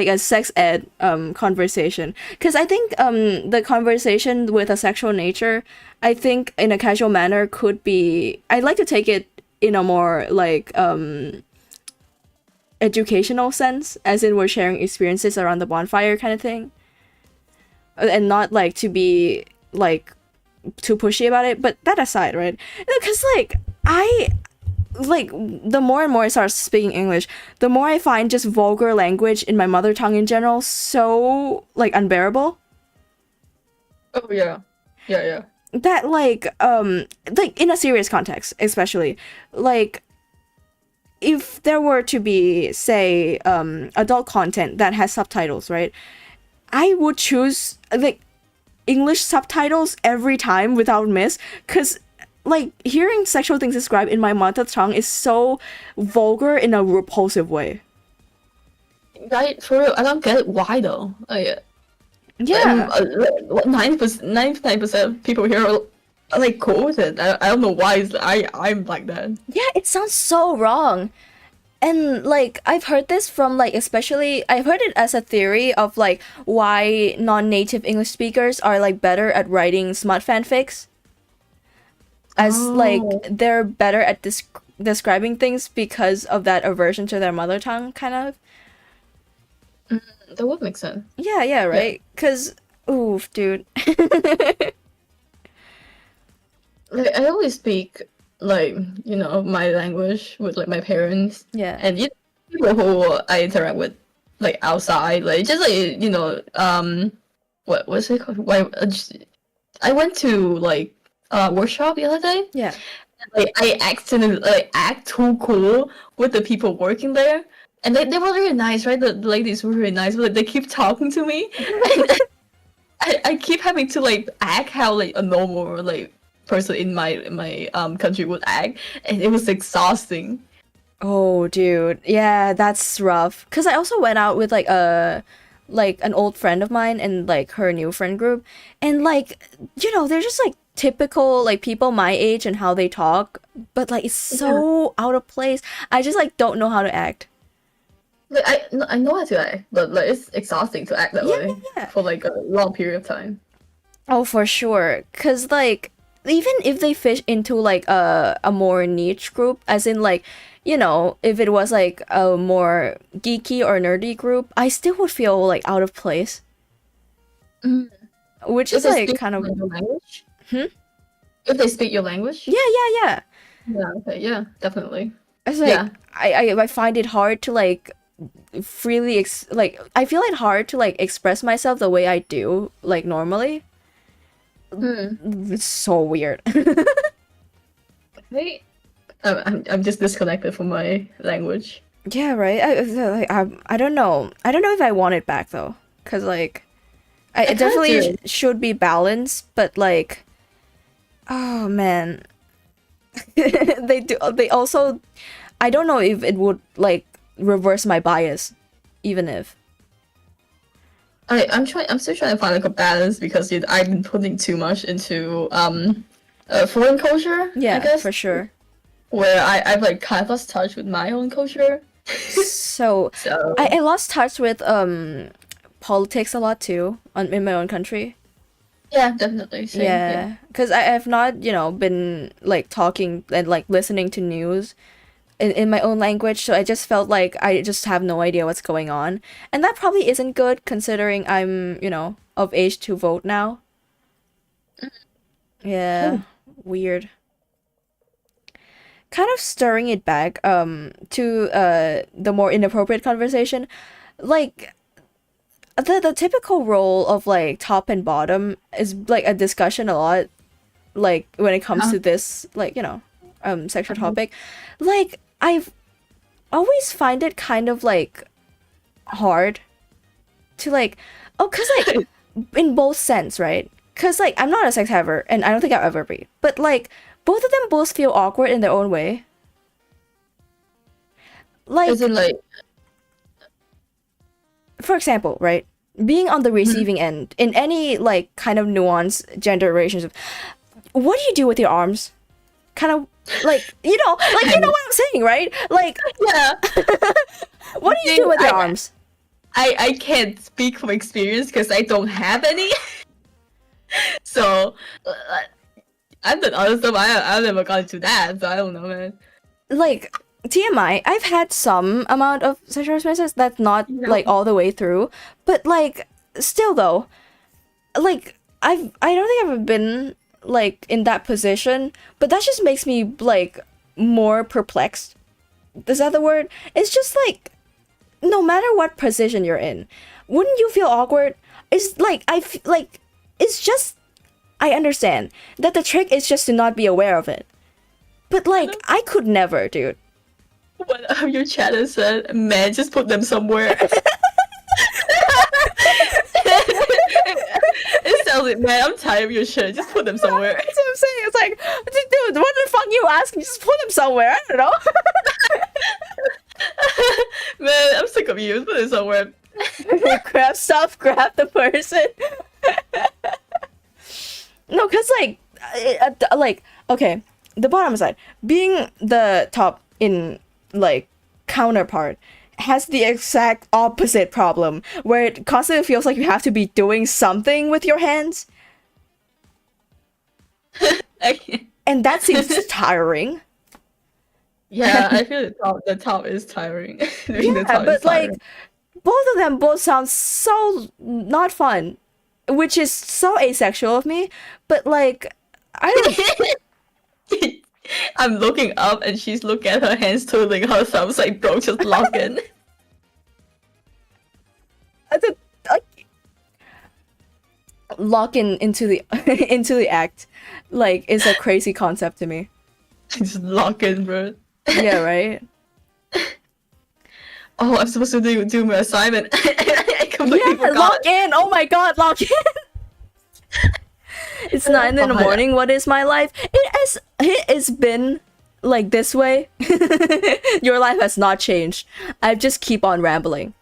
[SPEAKER 1] a sex ed conversation, because I think the conversation with a sexual nature, I think in a casual manner could be. I'd like to take it in a more like educational sense, as in we're sharing experiences around the bonfire kind of thing, and not like to be like too pushy about it. But that aside, right? Because like the more and more I start speaking English, the more I find just vulgar language in my mother tongue in general so like unbearable.
[SPEAKER 3] Oh yeah, yeah.
[SPEAKER 1] That like in a serious context, especially like if there were to be say adult content that has subtitles, right? I would choose like English subtitles every time without miss, because like hearing sexual things described in my mother tongue is so vulgar in a repulsive way.
[SPEAKER 3] Right, for real, I don't get it. Why though?
[SPEAKER 1] Yeah.
[SPEAKER 3] 99% of people here are like cool with it. I don't know why I'm like that.
[SPEAKER 1] Yeah, it sounds so wrong. And like I've heard this from like especially I've heard it as a theory of like why non-native English speakers are like better at writing smut fanfics. As like they're better at describing things because of that aversion to their mother tongue kind of.
[SPEAKER 3] That would make sense.
[SPEAKER 1] Yeah, right? Cuz oof, dude.
[SPEAKER 3] Like, I always speak like, you know, my language with like my parents.
[SPEAKER 1] Yeah.
[SPEAKER 3] And you know, people who I interact with like outside, like just like, you know, what was it called? Why I went to like workshop the other day.
[SPEAKER 1] Yeah.
[SPEAKER 3] Like I accidentally like act too cool with the people working there. And they were really nice, right? The ladies were really nice, but like, they keep talking to me. And I keep having to like act how like a normal like person in my country would act, and it was exhausting.
[SPEAKER 1] Oh, dude. Yeah, that's rough. Cuz I also went out with like an old friend of mine and like her new friend group, and like you know, they're just like typical like people my age and how they talk, but like it's so out of place. I just like don't know how to act.
[SPEAKER 3] Like I know how to act, but like it's exhausting to act that way for like a long period of time.
[SPEAKER 1] Oh, for sure. Cause like even if they fit into like a more niche group, as in like, you know, if it was like a more geeky or nerdy group, I still would feel like out of place. Which is like kind of
[SPEAKER 3] your language. If they speak your language.
[SPEAKER 1] Yeah.
[SPEAKER 3] Yeah. Okay. Yeah. Definitely.
[SPEAKER 1] It's like I find it hard to like freely like I feel it hard to like express myself the way I do like normally. It's so weird.
[SPEAKER 3] Hey, I'm just disconnected from my language.
[SPEAKER 1] Yeah, right. I don't know. I don't know if I want it back though, cause like it definitely should be balanced, but like, oh man, they also. I don't know if it would like reverse my bias, even if.
[SPEAKER 3] I'm still trying to find like a balance because I've been putting too much into foreign culture.
[SPEAKER 1] Yeah,
[SPEAKER 3] I guess,
[SPEAKER 1] for sure.
[SPEAKER 3] Where I've like kind of lost touch with my own culture.
[SPEAKER 1] So I lost touch with politics a lot too in my own country.
[SPEAKER 3] Yeah, definitely. Same,
[SPEAKER 1] yeah, because I have not been like talking and like listening to news in my own language, so I just felt like I just have no idea what's going on, and that probably isn't good considering I'm of age to vote now. Yeah, weird. Kind of stirring it back to the more inappropriate conversation, like the typical role of like top and bottom is like a discussion a lot, like when it comes to this like sexual topic. Like I've always find it kind of like hard to like cause like in both sense, right? Cause like I'm not a sex haver and I don't think I'll ever be, but like both of them both feel awkward in their own way. Like,
[SPEAKER 3] as in, like,
[SPEAKER 1] for example, right? Being on the receiving end in any like kind of nuanced gender relationship, what do you do with your arms? Kind of like you know what I'm saying, right? Like,
[SPEAKER 3] yeah.
[SPEAKER 1] What do you do with your arms?
[SPEAKER 3] I can't speak from experience because I don't have any. So I've done other stuff. I've never gone to that, so I don't know, man.
[SPEAKER 1] Like TMI, I've had some amount of sexual experiences that's not like all the way through, but like still though, like I don't think I've ever been like in that position, but that just makes me like more perplexed. Is that the word? It's just like no matter what position you're in, wouldn't you feel awkward? It's like it's just I understand that the trick is just to not be aware of it. But like I could never, dude.
[SPEAKER 3] One of your chatters said, "Man, just put them somewhere." It was like, man, I'm tired of your shit. Just put them somewhere.
[SPEAKER 1] That's what I'm saying. It's like, dude, what the fuck you asking? Just put them somewhere. I don't know.
[SPEAKER 3] Man, I'm sick of you. Just put them somewhere.
[SPEAKER 1] Grab stuff, grab the person. No, cause like okay, the bottom side, being the top in like counterpart has the exact opposite problem where it constantly feels like you have to be doing something with your hands, and that seems tiring.
[SPEAKER 3] Yeah, I feel the top is tiring. Doing the
[SPEAKER 1] Yeah,
[SPEAKER 3] top
[SPEAKER 1] but
[SPEAKER 3] is tiring.
[SPEAKER 1] like both of them both sound so not fun, which is so asexual of me. But like, I don't.
[SPEAKER 3] I'm looking up and she's looking at her hands twiddling her thumbs like, bro, just log in.
[SPEAKER 1] Like, lock into the into the act, like, is a crazy concept to me.
[SPEAKER 3] Just log in, bro.
[SPEAKER 1] Yeah, right.
[SPEAKER 3] Oh, I'm supposed to do my assignment. I completely
[SPEAKER 1] Yeah,
[SPEAKER 3] forgot.
[SPEAKER 1] log in. Oh my god, log in. It's 9 in the morning. What is my life? It's been like this way. Your life has not changed. I just keep on rambling.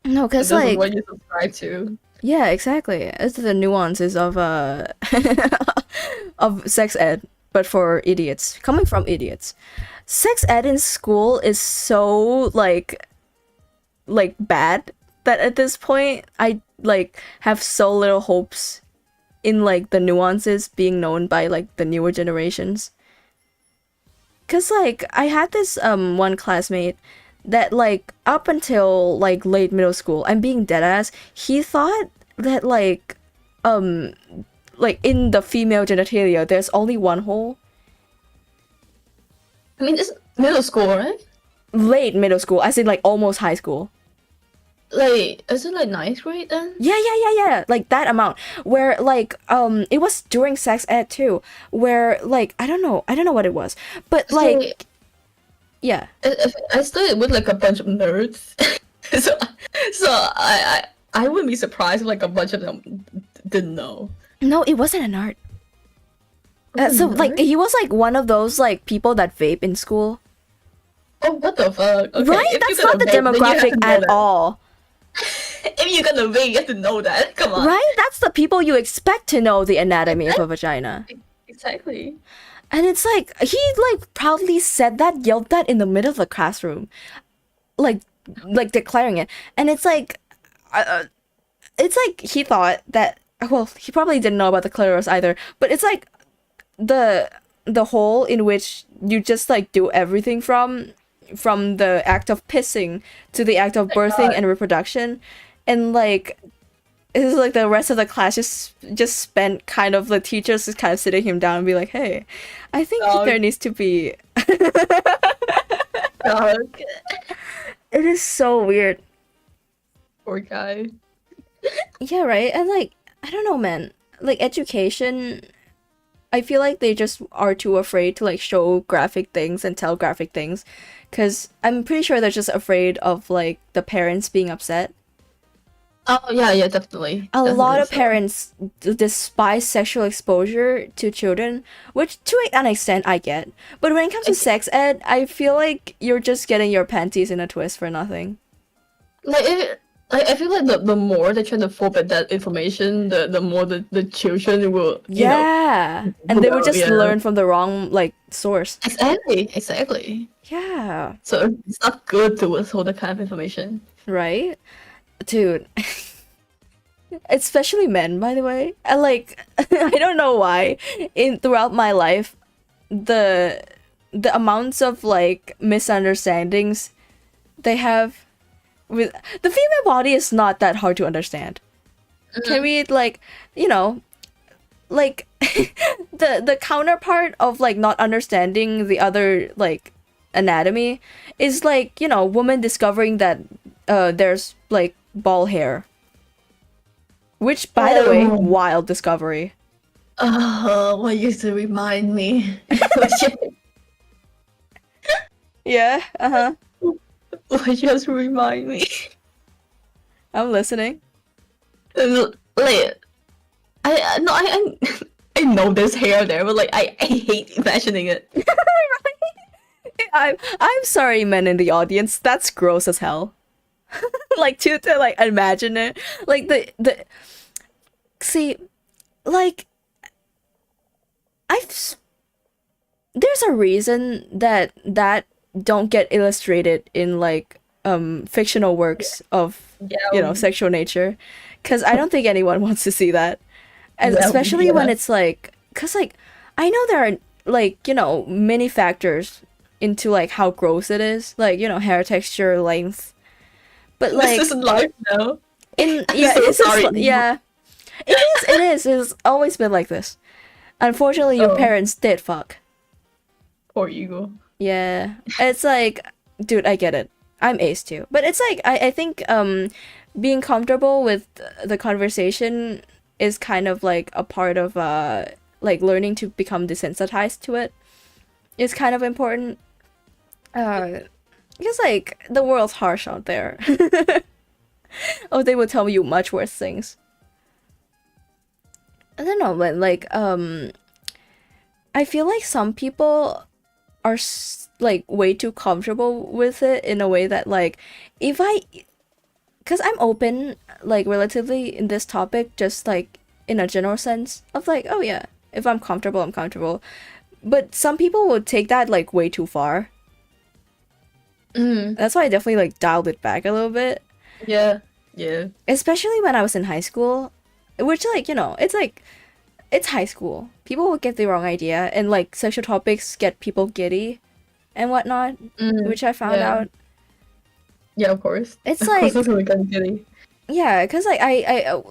[SPEAKER 1] No, cause
[SPEAKER 3] This is
[SPEAKER 1] like,
[SPEAKER 3] what you subscribe to.
[SPEAKER 1] yeah, exactly. It's the nuances of of sex ed, but for idiots, coming from idiots. Sex ed in school is so like bad that at this point I like have so little hopes in like the nuances being known by like the newer generations. Cause like I had this one classmate that like up until like late middle school, I'm being deadass, he thought that like in the female genitalia there's only one hole.
[SPEAKER 3] I mean, it's middle school, right?
[SPEAKER 1] Late middle school, as in like almost high school.
[SPEAKER 3] Like, is it like ninth grade then?
[SPEAKER 1] Yeah, like that amount where like it was during sex ed too, where like I don't know what it was, but like yeah.
[SPEAKER 3] I studied with like a bunch of nerds, so I wouldn't be surprised if like a bunch of them didn't know.
[SPEAKER 1] No, it wasn't an art.
[SPEAKER 3] Was it
[SPEAKER 1] So
[SPEAKER 3] an
[SPEAKER 1] like
[SPEAKER 3] art?
[SPEAKER 1] he was like one of those like people that vape in school.
[SPEAKER 3] Oh, what the fuck? Okay,
[SPEAKER 1] Right?
[SPEAKER 3] if
[SPEAKER 1] That's
[SPEAKER 3] you're
[SPEAKER 1] not the
[SPEAKER 3] gonna vape, then you have
[SPEAKER 1] demographic
[SPEAKER 3] to know
[SPEAKER 1] at
[SPEAKER 3] that.
[SPEAKER 1] all.
[SPEAKER 3] If you're gonna vape, you have to know that. Come on.
[SPEAKER 1] Right? That's the people you expect to know the anatomy of a vagina.
[SPEAKER 3] Exactly.
[SPEAKER 1] And it's like he like proudly said that, yelled that in the middle of the classroom, like declaring it. And it's like he thought that, well, he probably didn't know about the clitoris either, but it's like the hole in which you just like do everything from the act of pissing to the act of birthing and reproduction. And like it's like the rest of the class just spent kind of, the teachers just kind of sitting him down and be like, hey, I think there needs to be
[SPEAKER 3] Dog.
[SPEAKER 1] it is so weird.
[SPEAKER 3] Poor guy.
[SPEAKER 1] Yeah, right. And like I don't know, man, like education, I feel like they just are too afraid to like show graphic things and tell graphic things, because I'm pretty sure they're just afraid of like the parents being upset.
[SPEAKER 3] Oh yeah, definitely.
[SPEAKER 1] A lot of
[SPEAKER 3] so.
[SPEAKER 1] parents despise sexual exposure to children, which to an extent I get. But when it comes to sex ed, I feel like you're just getting your panties in a twist for nothing.
[SPEAKER 3] I feel like the more they try to forbid that information, the more the children will
[SPEAKER 1] And they would just learn from the wrong like source.
[SPEAKER 3] Exactly.
[SPEAKER 1] Yeah.
[SPEAKER 3] So it's not good to withhold that kind of information.
[SPEAKER 1] Right? Dude. Especially men, by the way. I like I don't know why. Throughout my life, the amounts of like misunderstandings they have with the female body is not that hard to understand. Can we like, like the counterpart of like not understanding the other like anatomy is like, woman discovering that there's like ball hair, which by the way, wild discovery.
[SPEAKER 3] Oh, what used to remind me?
[SPEAKER 1] Yeah,
[SPEAKER 3] What just remind me?
[SPEAKER 1] I'm listening.
[SPEAKER 3] Like, No, I know there's hair there, but like I hate imagining it.
[SPEAKER 1] I'm sorry, men in the audience. That's gross as hell. Like to like imagine it. Like the see, like there's a reason that don't get illustrated in like fictional works of sexual nature, because I don't think anyone wants to see that, and especially when it's like, because like I know there are like many factors into like how gross it is, like hair texture, length, but like
[SPEAKER 3] this isn't life now.
[SPEAKER 1] yeah, it is it's always been like this. Unfortunately, your parents did fuck.
[SPEAKER 3] Poor ego.
[SPEAKER 1] Yeah, it's like, dude, I get it. I'm ace too, but it's like I think being comfortable with the conversation is kind of like a part of like learning to become desensitized to it. It's kind of important. Because like the world's harsh out there. Oh, they will tell you much worse things. I don't know, but like I feel like some people are like way too comfortable with it in a way that like because I'm open like relatively in this topic, just like in a general sense of like, oh yeah, if I'm comfortable, I'm comfortable. But some people would take that like way too far. That's why I definitely like dialed it back a little bit.
[SPEAKER 3] Yeah.
[SPEAKER 1] Especially when I was in high school, which like it's high school. People will get the wrong idea, and like sexual topics get people giddy and whatnot, which I found out.
[SPEAKER 3] Yeah, of course.
[SPEAKER 1] It's
[SPEAKER 3] of
[SPEAKER 1] like,
[SPEAKER 3] course it's really kind of kidding.
[SPEAKER 1] Yeah, because like I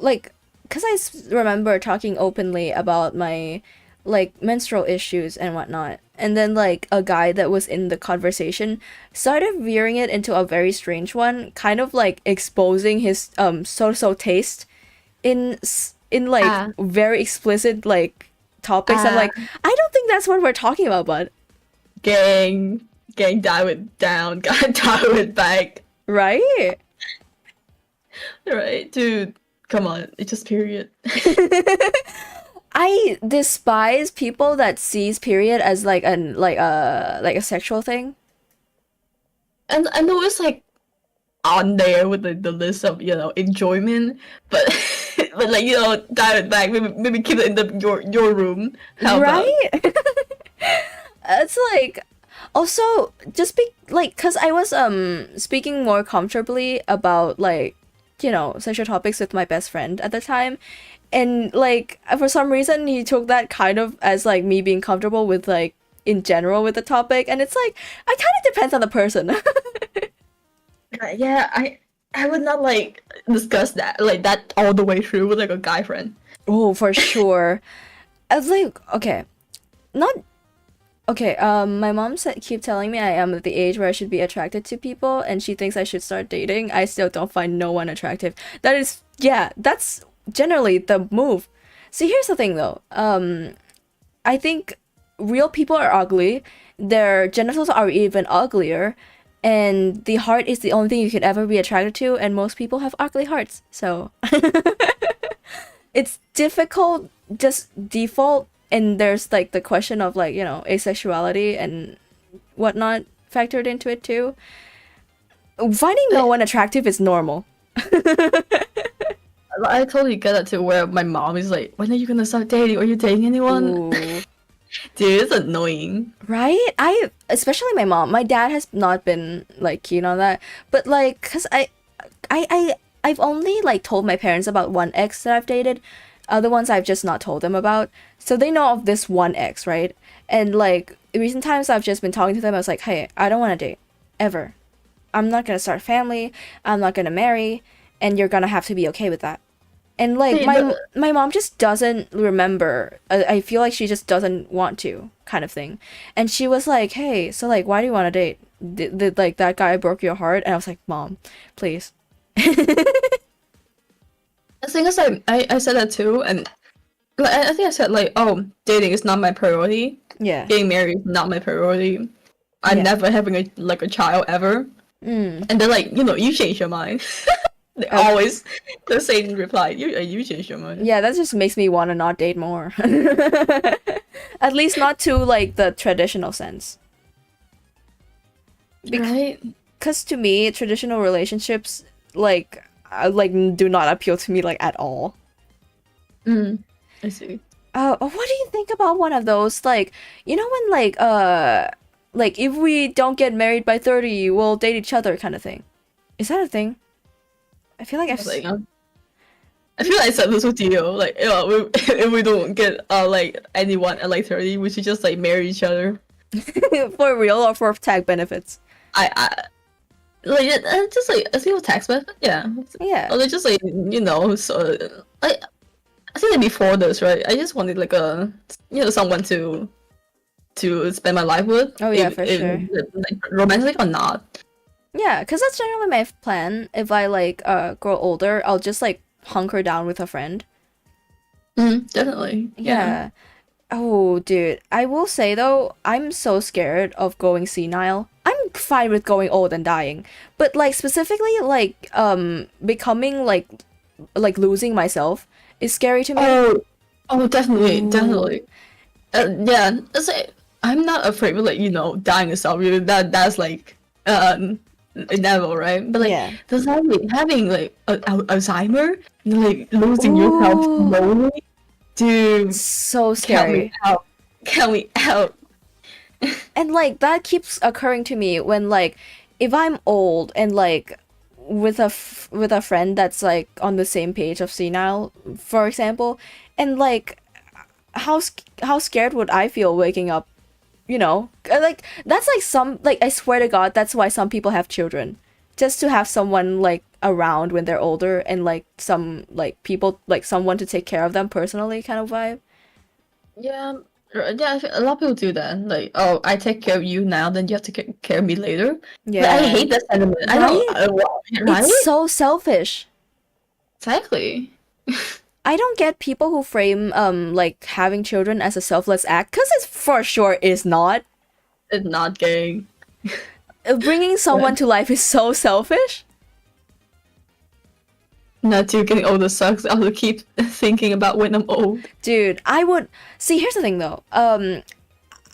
[SPEAKER 1] remember talking openly about my like menstrual issues and whatnot, and then like a guy that was in the conversation started veering it into a very strange one, kind of like exposing his so taste in like very explicit like topics. I'm like, I don't think that's what we're talking about, bud.
[SPEAKER 3] Gang, dial it down, gotta dial it back.
[SPEAKER 1] Right?
[SPEAKER 3] Right, dude. Come on, it's just period.
[SPEAKER 1] I despise people that sees period as like a sexual thing.
[SPEAKER 3] And I know it's like on there with the list of enjoyment, but but like dial it back. Maybe keep it in your room. How
[SPEAKER 1] right? It's like also just be like, because I was speaking more comfortably about like sexual topics with my best friend at the time, and like for some reason he took that kind of as like me being comfortable with like in general with the topic, and it's like I kind of depends on the person.
[SPEAKER 3] Yeah, I would not like discuss that like that all the way through with like a guy friend.
[SPEAKER 1] Oh, for sure. I was like, okay, not okay. My mom keep telling me I am at the age where I should be attracted to people, and she thinks I should start dating. I still don't find no one attractive. That's generally the move. See, here's the thing though. I think real people are ugly. Their genitals are even uglier. And the heart is the only thing you could ever be attracted to, and most people have ugly hearts. So it's difficult, just default, and there's like the question of like, asexuality and whatnot factored into it too. Finding no one attractive is normal.
[SPEAKER 3] I totally get that too, where my mom is like, when are you gonna start dating? Are you dating anyone?
[SPEAKER 1] Ooh.
[SPEAKER 3] Dude, it's annoying.
[SPEAKER 1] Right? Especially my mom. My dad has not been like keen on that. But like, cause I've only like told my parents about one ex that I've dated. Other ones I've just not told them about. So they know of this one ex, right? And like recent times I've just been talking to them. I was like, hey, I don't want to date. Ever. I'm not gonna start a family. I'm not gonna marry. And you're gonna have to be okay with that. And like my mom just doesn't remember. I feel like she just doesn't want to, kind of thing. And she was like, "Hey, so like, why do you want to date? Did like that guy broke your heart?" And I was like, "Mom, please."
[SPEAKER 3] The thing is, I said that too, and like, I think I said like, oh, dating is not my priority.
[SPEAKER 1] Yeah.
[SPEAKER 3] Getting married is not my priority. I'm never having a child ever. And then like you change your mind. They always the same reply. You change your mind.
[SPEAKER 1] Yeah, that just makes me want to not date more. At least not to like the traditional sense.
[SPEAKER 3] Right?
[SPEAKER 1] Because to me, traditional relationships like do not appeal to me like at all.
[SPEAKER 3] I see.
[SPEAKER 1] What do you think about one of those like when like if we don't get married by 30, we'll date each other kind of thing? Is that a thing? I feel like
[SPEAKER 3] I feel like I said this with you. Like, if we don't get like anyone at like 30, we should just like marry each other.
[SPEAKER 1] for real or for tag benefits?
[SPEAKER 3] I like just like a single tax method. Yeah.
[SPEAKER 1] Yeah.
[SPEAKER 3] Or just like so like I think that before this, right? I just wanted like someone to spend my life with.
[SPEAKER 1] Oh yeah, for sure.
[SPEAKER 3] Like, romantic or not.
[SPEAKER 1] Yeah, because that's generally my plan. If I like grow older, I'll just like hunker down with a friend.
[SPEAKER 3] Definitely.
[SPEAKER 1] Yeah. Oh, dude. I will say though, I'm so scared of going senile. I'm fine with going old and dying, but like specifically like becoming like losing myself is scary to me.
[SPEAKER 3] Oh, definitely. Yeah, it's like, I'm not afraid of like dying yourself. Really, that's like inevitable, right? But like,
[SPEAKER 1] Yeah.
[SPEAKER 3] does having like Alzheimer, like losing yourself slowly, dude,
[SPEAKER 1] So scary.
[SPEAKER 3] Count me out.
[SPEAKER 1] And like that keeps occurring to me when like if I'm old and like with a friend that's like on the same page of senile, for example, and like how scared would I feel waking up, like that's like I swear to God, that's why some people have children, just to have someone like around when they're older and like some like people like someone to take care of them personally kind of vibe.
[SPEAKER 3] Yeah, I think a lot of people do that. Like, oh, I take care of you now, then you have to take care of me later.
[SPEAKER 1] Yeah.
[SPEAKER 3] But I hate that sentiment. I don't. Right?
[SPEAKER 1] It's so selfish.
[SPEAKER 3] Exactly.
[SPEAKER 1] I don't get people who frame like having children as a selfless act, because it for sure is not.
[SPEAKER 3] It's not gay.
[SPEAKER 1] Bringing someone to life is so selfish.
[SPEAKER 3] Not too getting older sucks. I will keep thinking about when I'm old.
[SPEAKER 1] Dude, I would see. Here's the thing though.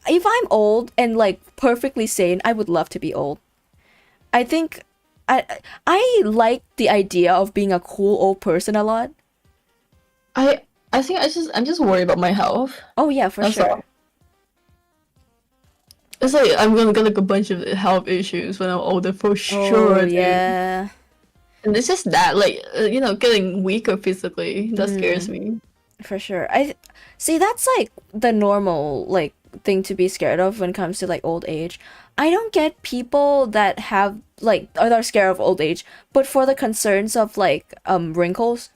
[SPEAKER 1] If I'm old and like perfectly sane, I would love to be old. I think I like the idea of being a cool old person a lot.
[SPEAKER 3] I think I'm just worried about my health.
[SPEAKER 1] Oh yeah, for
[SPEAKER 3] That's
[SPEAKER 1] sure.
[SPEAKER 3] all. It's like I'm gonna get like a bunch of health issues when I'm older for sure.
[SPEAKER 1] Oh
[SPEAKER 3] dude.
[SPEAKER 1] yeah.
[SPEAKER 3] And it's just that, like, getting weaker physically, that scares me.
[SPEAKER 1] For sure. I see that's like the normal like thing to be scared of when it comes to like old age. I don't get people that have like are scared of old age, but for the concerns of like wrinkles.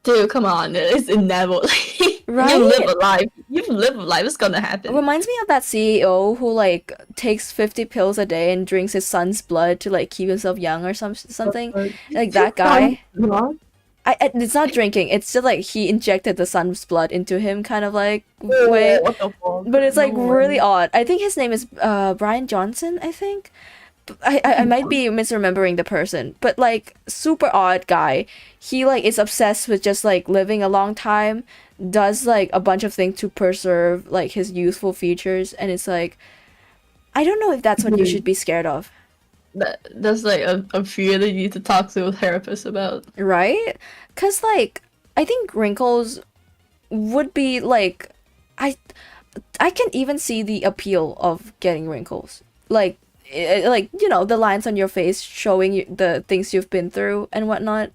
[SPEAKER 3] Dude, come on, it's inevitable.
[SPEAKER 1] Right?
[SPEAKER 3] You live a life, it's gonna happen.
[SPEAKER 1] It reminds me of that CEO who like takes 50 pills a day and drinks his son's blood to like keep himself young or something. Like that guy. It's not drinking. It's just like he injected the son's blood into him, kind of like way.
[SPEAKER 3] What the fuck?
[SPEAKER 1] But it's like
[SPEAKER 3] No
[SPEAKER 1] really
[SPEAKER 3] way.
[SPEAKER 1] odd. I think his name is Brian Johnson, I think. I might be misremembering the person, but like super odd guy. He like is obsessed with just like living a long time, does like a bunch of things to preserve like his youthful features, and it's like I don't know if that's what you should be scared of.
[SPEAKER 3] That's like a fear that you need to talk to a therapist about.
[SPEAKER 1] Right? Cause like I think wrinkles would be like I can even see the appeal of getting wrinkles. Like the lines on your face showing you the things you've been through and whatnot.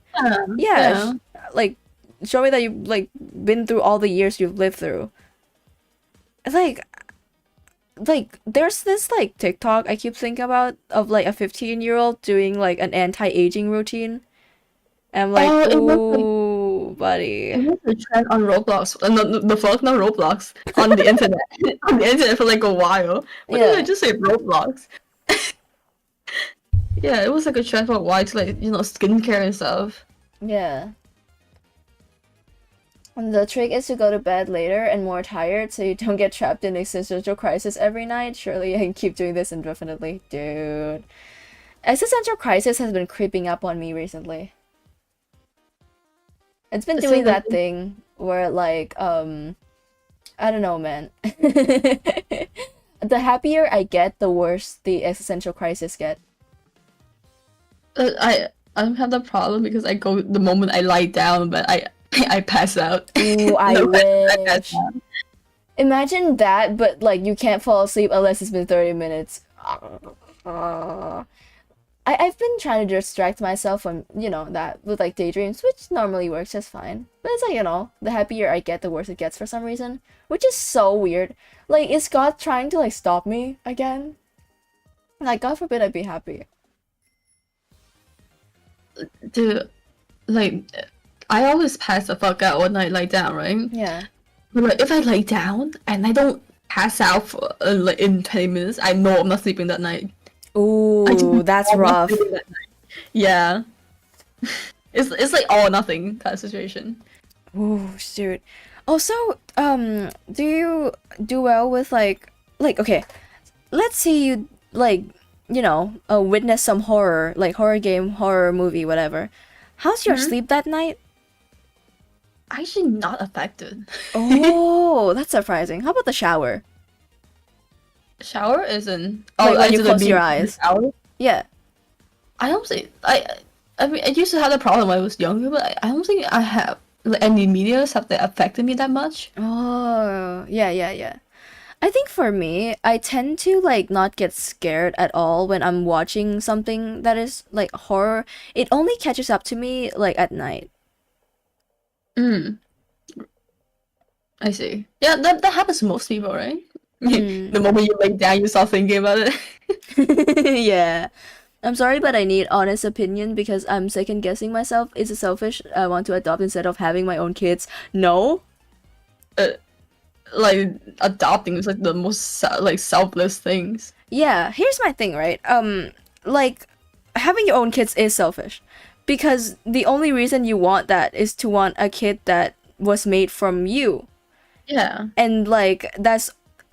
[SPEAKER 1] Yeah. Like showing that you've like been through all the years you've lived through. Like there's this like TikTok I keep thinking about of like a 15-year-old doing like an anti-aging routine. And I'm like,
[SPEAKER 3] Oh, it was,
[SPEAKER 1] ooh, buddy.
[SPEAKER 3] It was a trend on Roblox. No, the fuck, not Roblox. On the internet. On the internet for like a while. What did I just say? Roblox. Yeah, it was like a trend for a while to like, skincare and stuff.
[SPEAKER 1] Yeah. And the trick is to go to bed later and more tired so you don't get trapped in existential crisis every night. Surely I can keep doing this indefinitely. Dude. existential crisis has been creeping up on me recently. It's been
[SPEAKER 3] So
[SPEAKER 1] doing
[SPEAKER 3] the-
[SPEAKER 1] that thing where like I don't know, man. The happier I get, the worse the existential crisis get.
[SPEAKER 3] I don't have the problem because I go the moment I lie down, but I pass out.
[SPEAKER 1] Ooh, I
[SPEAKER 3] No, I pass
[SPEAKER 1] wish.
[SPEAKER 3] out.
[SPEAKER 1] Imagine that, but like you can't fall asleep unless it's been 30 minutes. I've been trying to distract myself from, that with like daydreams, which normally works just fine. But it's like, the happier I get, the worse it gets for some reason. Which is so weird. Like, is God trying to like stop me again? Like, God forbid I'd be happy.
[SPEAKER 3] Dude, like, I always pass the fuck out when I lie down, right?
[SPEAKER 1] Yeah.
[SPEAKER 3] But like, if I lay down and I don't pass out for like in 20 minutes, I know I'm not sleeping that night. I just
[SPEAKER 1] Ooh, that's
[SPEAKER 3] know I'm not
[SPEAKER 1] rough.
[SPEAKER 3] sleeping that night. Yeah. It's like all or nothing kind of situation.
[SPEAKER 1] Ooh, shoot. Also, do you do well with okay, let's say you witness some horror, like horror game, horror movie, whatever. How's your sleep that night?
[SPEAKER 3] Actually not affected.
[SPEAKER 1] Oh, that's surprising. How about the shower?
[SPEAKER 3] Shower isn't.
[SPEAKER 1] Like when you
[SPEAKER 3] actually,
[SPEAKER 1] close
[SPEAKER 3] being
[SPEAKER 1] your
[SPEAKER 3] in the
[SPEAKER 1] eyes.
[SPEAKER 3] shower?
[SPEAKER 1] Yeah.
[SPEAKER 3] I don't think I mean I used to have the problem when I was younger, but I don't think I have like, any medias have that affected me that much.
[SPEAKER 1] Oh, yeah. I think for me, I tend to like not get scared at all when I'm watching something that is like horror. It only catches up to me like at night.
[SPEAKER 3] Mm, I see. Yeah, that happens to most people, right? The moment you lay down, you start thinking about it.
[SPEAKER 1] Yeah. I'm sorry, but I need honest opinion because I'm second guessing myself. Is it selfish? I want to adopt instead of having my own kids. No.
[SPEAKER 3] Like adopting is like the most like selfless things.
[SPEAKER 1] Yeah, here's my thing, right? Like having your own kids is selfish because the only reason you want that is to want a kid that was made from you.
[SPEAKER 3] Yeah.
[SPEAKER 1] And like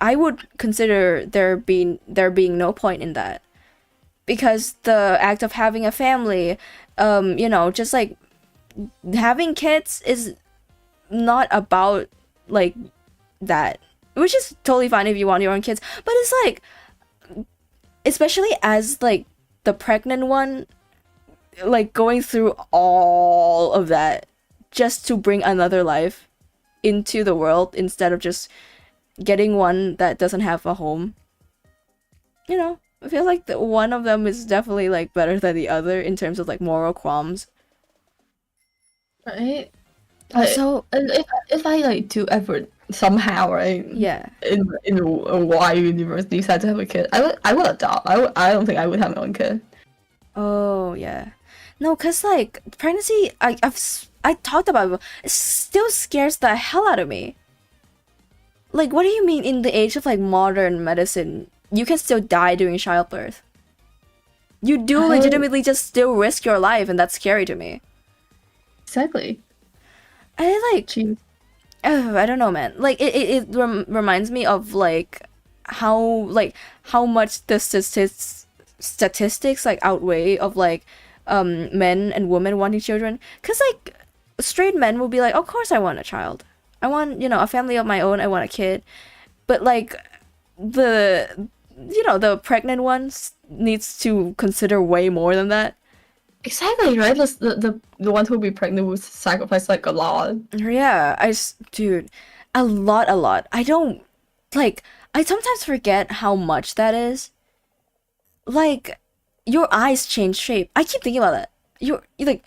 [SPEAKER 1] I would consider there being no point in that. Because the act of having a family, just like having kids is not about like that, which is totally fine if you want your own kids, but it's like, especially as like the pregnant one, like going through all of that just to bring another life into the world instead of just getting one that doesn't have a home. I feel like one of them is definitely like better than the other in terms of like moral qualms.
[SPEAKER 3] Right.
[SPEAKER 1] Also,
[SPEAKER 3] And if I like do ever somehow right
[SPEAKER 1] yeah.
[SPEAKER 3] in a wide universe decide to have a kid, I would adopt. I don't think I would have my own kid.
[SPEAKER 1] Oh, yeah. No, cause like pregnancy, I talked about it, it still scares the hell out of me. Like, what do you mean in the age of like modern medicine, you can still die during childbirth? You do legitimately just still risk your life, and that's scary to me.
[SPEAKER 3] Exactly.
[SPEAKER 1] I like,
[SPEAKER 3] Jeez.
[SPEAKER 1] I don't know, man. Like it reminds me of like how much the statistics like outweigh of like men and women wanting children. Cause like straight men will be like, of course I want a child. I want a family of my own. I want a kid. But like the pregnant ones needs to consider way more than that.
[SPEAKER 3] Exactly, right? The one who will be pregnant will sacrifice like a lot.
[SPEAKER 1] Yeah, dude, a lot. I don't like. I sometimes forget how much that is. Like, your eyes change shape. I keep thinking about that. You like,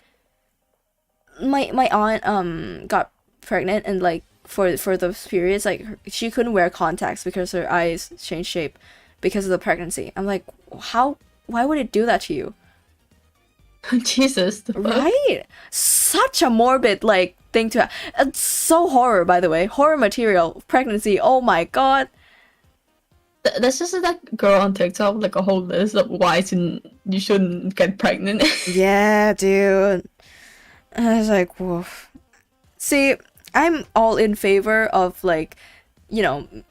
[SPEAKER 1] my aunt got pregnant and like for those periods like she couldn't wear contacts because her eyes changed shape because of the pregnancy. I'm like, why would it do that to you?
[SPEAKER 3] Jesus. The fuck?
[SPEAKER 1] Right? Such a morbid like thing to have. It's so horror, by the way. Horror material. Pregnancy. Oh my god.
[SPEAKER 3] There's just that girl on TikTok like a whole list of why you shouldn't get pregnant.
[SPEAKER 1] Yeah, dude. I was like, woof. See, I'm all in favor of like,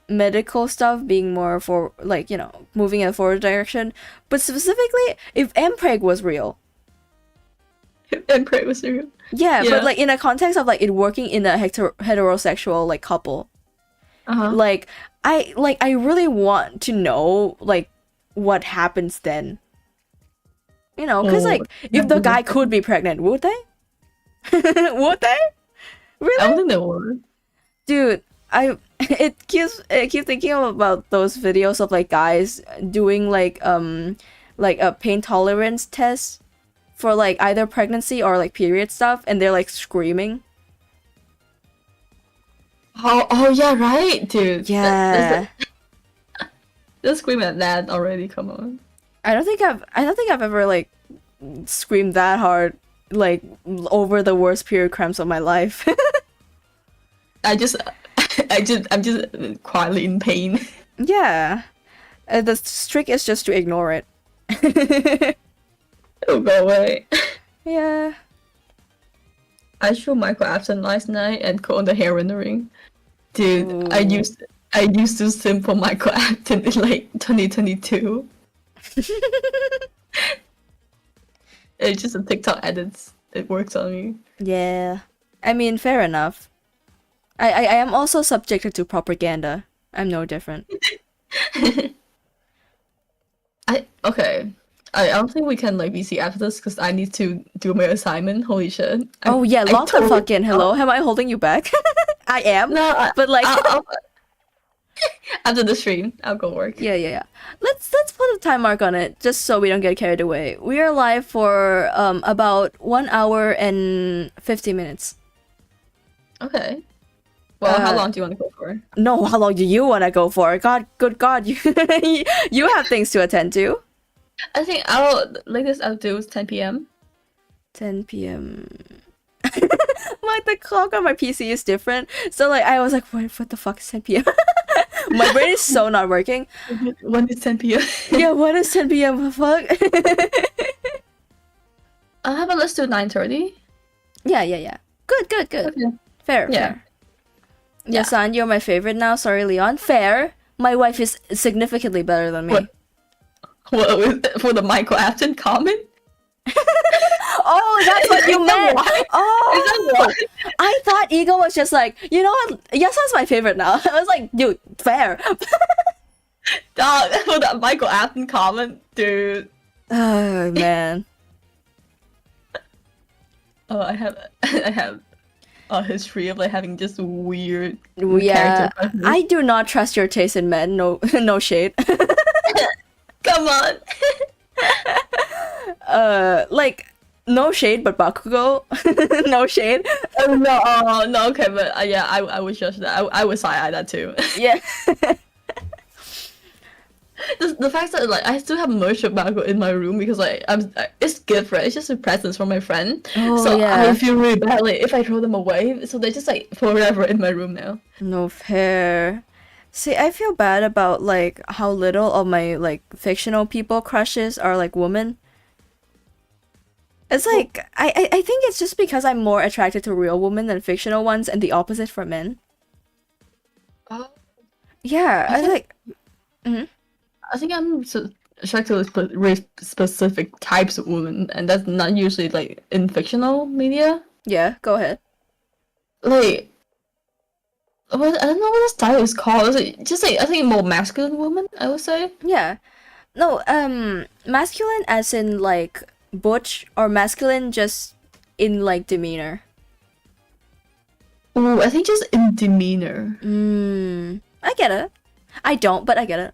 [SPEAKER 1] medical stuff being more for like, moving in a forward direction. But specifically, if mpreg was real.
[SPEAKER 3] And pray was real.
[SPEAKER 1] Yeah, but like in a context of like it working in a heterosexual like couple. Like I really want to know like what happens then. Because like if the guy could be pregnant, would they? Would they? Really?
[SPEAKER 3] I don't think they would.
[SPEAKER 1] Dude, I keep thinking about those videos of like guys doing like a pain tolerance test for like either pregnancy or like period stuff, and they're like screaming.
[SPEAKER 3] Oh yeah, right, dude.
[SPEAKER 1] Yeah.
[SPEAKER 3] Just scream at that already. Come on.
[SPEAKER 1] I don't think I've ever like screamed that hard like over the worst period cramps of my life.
[SPEAKER 3] I'm just quietly in pain.
[SPEAKER 1] Yeah. The trick is just to ignore it.
[SPEAKER 3] It'll go away.
[SPEAKER 1] Yeah.
[SPEAKER 3] I showed Michael Afton last night and caught on the hair rendering. Dude,
[SPEAKER 1] Ooh.
[SPEAKER 3] I used to simp for Michael Afton in like 2022. It's just a TikTok edits. It works on me.
[SPEAKER 1] Yeah. I mean, fair enough. I am also subjected to propaganda. I'm no different.
[SPEAKER 3] I don't think we can like VC after this because I need to do my assignment. Holy shit.
[SPEAKER 1] Oh yeah,
[SPEAKER 3] I
[SPEAKER 1] lock the
[SPEAKER 3] totally-
[SPEAKER 1] fuck in. Hello, am I holding you back? I am.
[SPEAKER 3] No,
[SPEAKER 1] But like
[SPEAKER 3] after the stream, I'll go work.
[SPEAKER 1] yeah. Let's put a time mark on it, just so we don't get carried away. We are live for about 1 hour and 50 minutes.
[SPEAKER 3] Okay. Well, how
[SPEAKER 1] Uh,
[SPEAKER 3] long do you want to go for?
[SPEAKER 1] No, how long do you want to go for? Good God, you you have things to attend to.
[SPEAKER 3] I think I'll do is 10 p.m.
[SPEAKER 1] 10 p.m. The clock on my PC is different, so like I was like, what the fuck is 10 p.m. My brain is so not working.
[SPEAKER 3] When is 10 p.m.?
[SPEAKER 1] Yeah, what is 10 p.m. Fuck.
[SPEAKER 3] How about let's do 9:30?
[SPEAKER 1] Yeah. Good.
[SPEAKER 3] Okay.
[SPEAKER 1] Fair.
[SPEAKER 3] Yeah.
[SPEAKER 1] Yeah, San, you're my favorite now. Sorry, Leon. Fair. My wife is significantly better than me.
[SPEAKER 3] What for the Michael Afton comment?
[SPEAKER 1] Oh, that's what you
[SPEAKER 3] Is that
[SPEAKER 1] meant.
[SPEAKER 3] why? Is
[SPEAKER 1] Oh,
[SPEAKER 3] that why?
[SPEAKER 1] I thought Ego was just like, you know what? Yasan's my favorite now. I was like, dude, fair.
[SPEAKER 3] Dog, for the Michael Afton comment, dude.
[SPEAKER 1] Oh man.
[SPEAKER 3] Oh, I have a history of like having just weird
[SPEAKER 1] Yeah,
[SPEAKER 3] character.
[SPEAKER 1] I do not trust your taste in men. No, no shade.
[SPEAKER 3] Come on.
[SPEAKER 1] Like no shade, but Bakugo, no shade.
[SPEAKER 3] No, okay, but yeah, I would judge that. I would side eye that too.
[SPEAKER 1] Yeah.
[SPEAKER 3] The fact that like I still have merch of Bakugo in my room because like it's gift, right? It's just a present from my friend.
[SPEAKER 1] Oh,
[SPEAKER 3] So
[SPEAKER 1] yeah.
[SPEAKER 3] I feel really bad like if I throw them away. So they're just like forever in my room now.
[SPEAKER 1] No fair. See, I feel bad about like how little of my like fictional people crushes are like women. It's like I think it's just because I'm more attracted to real women than fictional ones, and the opposite for men.
[SPEAKER 3] Oh.
[SPEAKER 1] Yeah, I like.
[SPEAKER 3] I think I'm attracted to really specific types of women, and that's not usually like in fictional media.
[SPEAKER 1] Yeah, go ahead.
[SPEAKER 3] Like, I don't know what the style is called. Is it just like I think more masculine woman? I would say.
[SPEAKER 1] Yeah, no, masculine as in like butch, or masculine just in like demeanor.
[SPEAKER 3] Ooh, I think just in demeanor.
[SPEAKER 1] I get it. I don't, but I get it.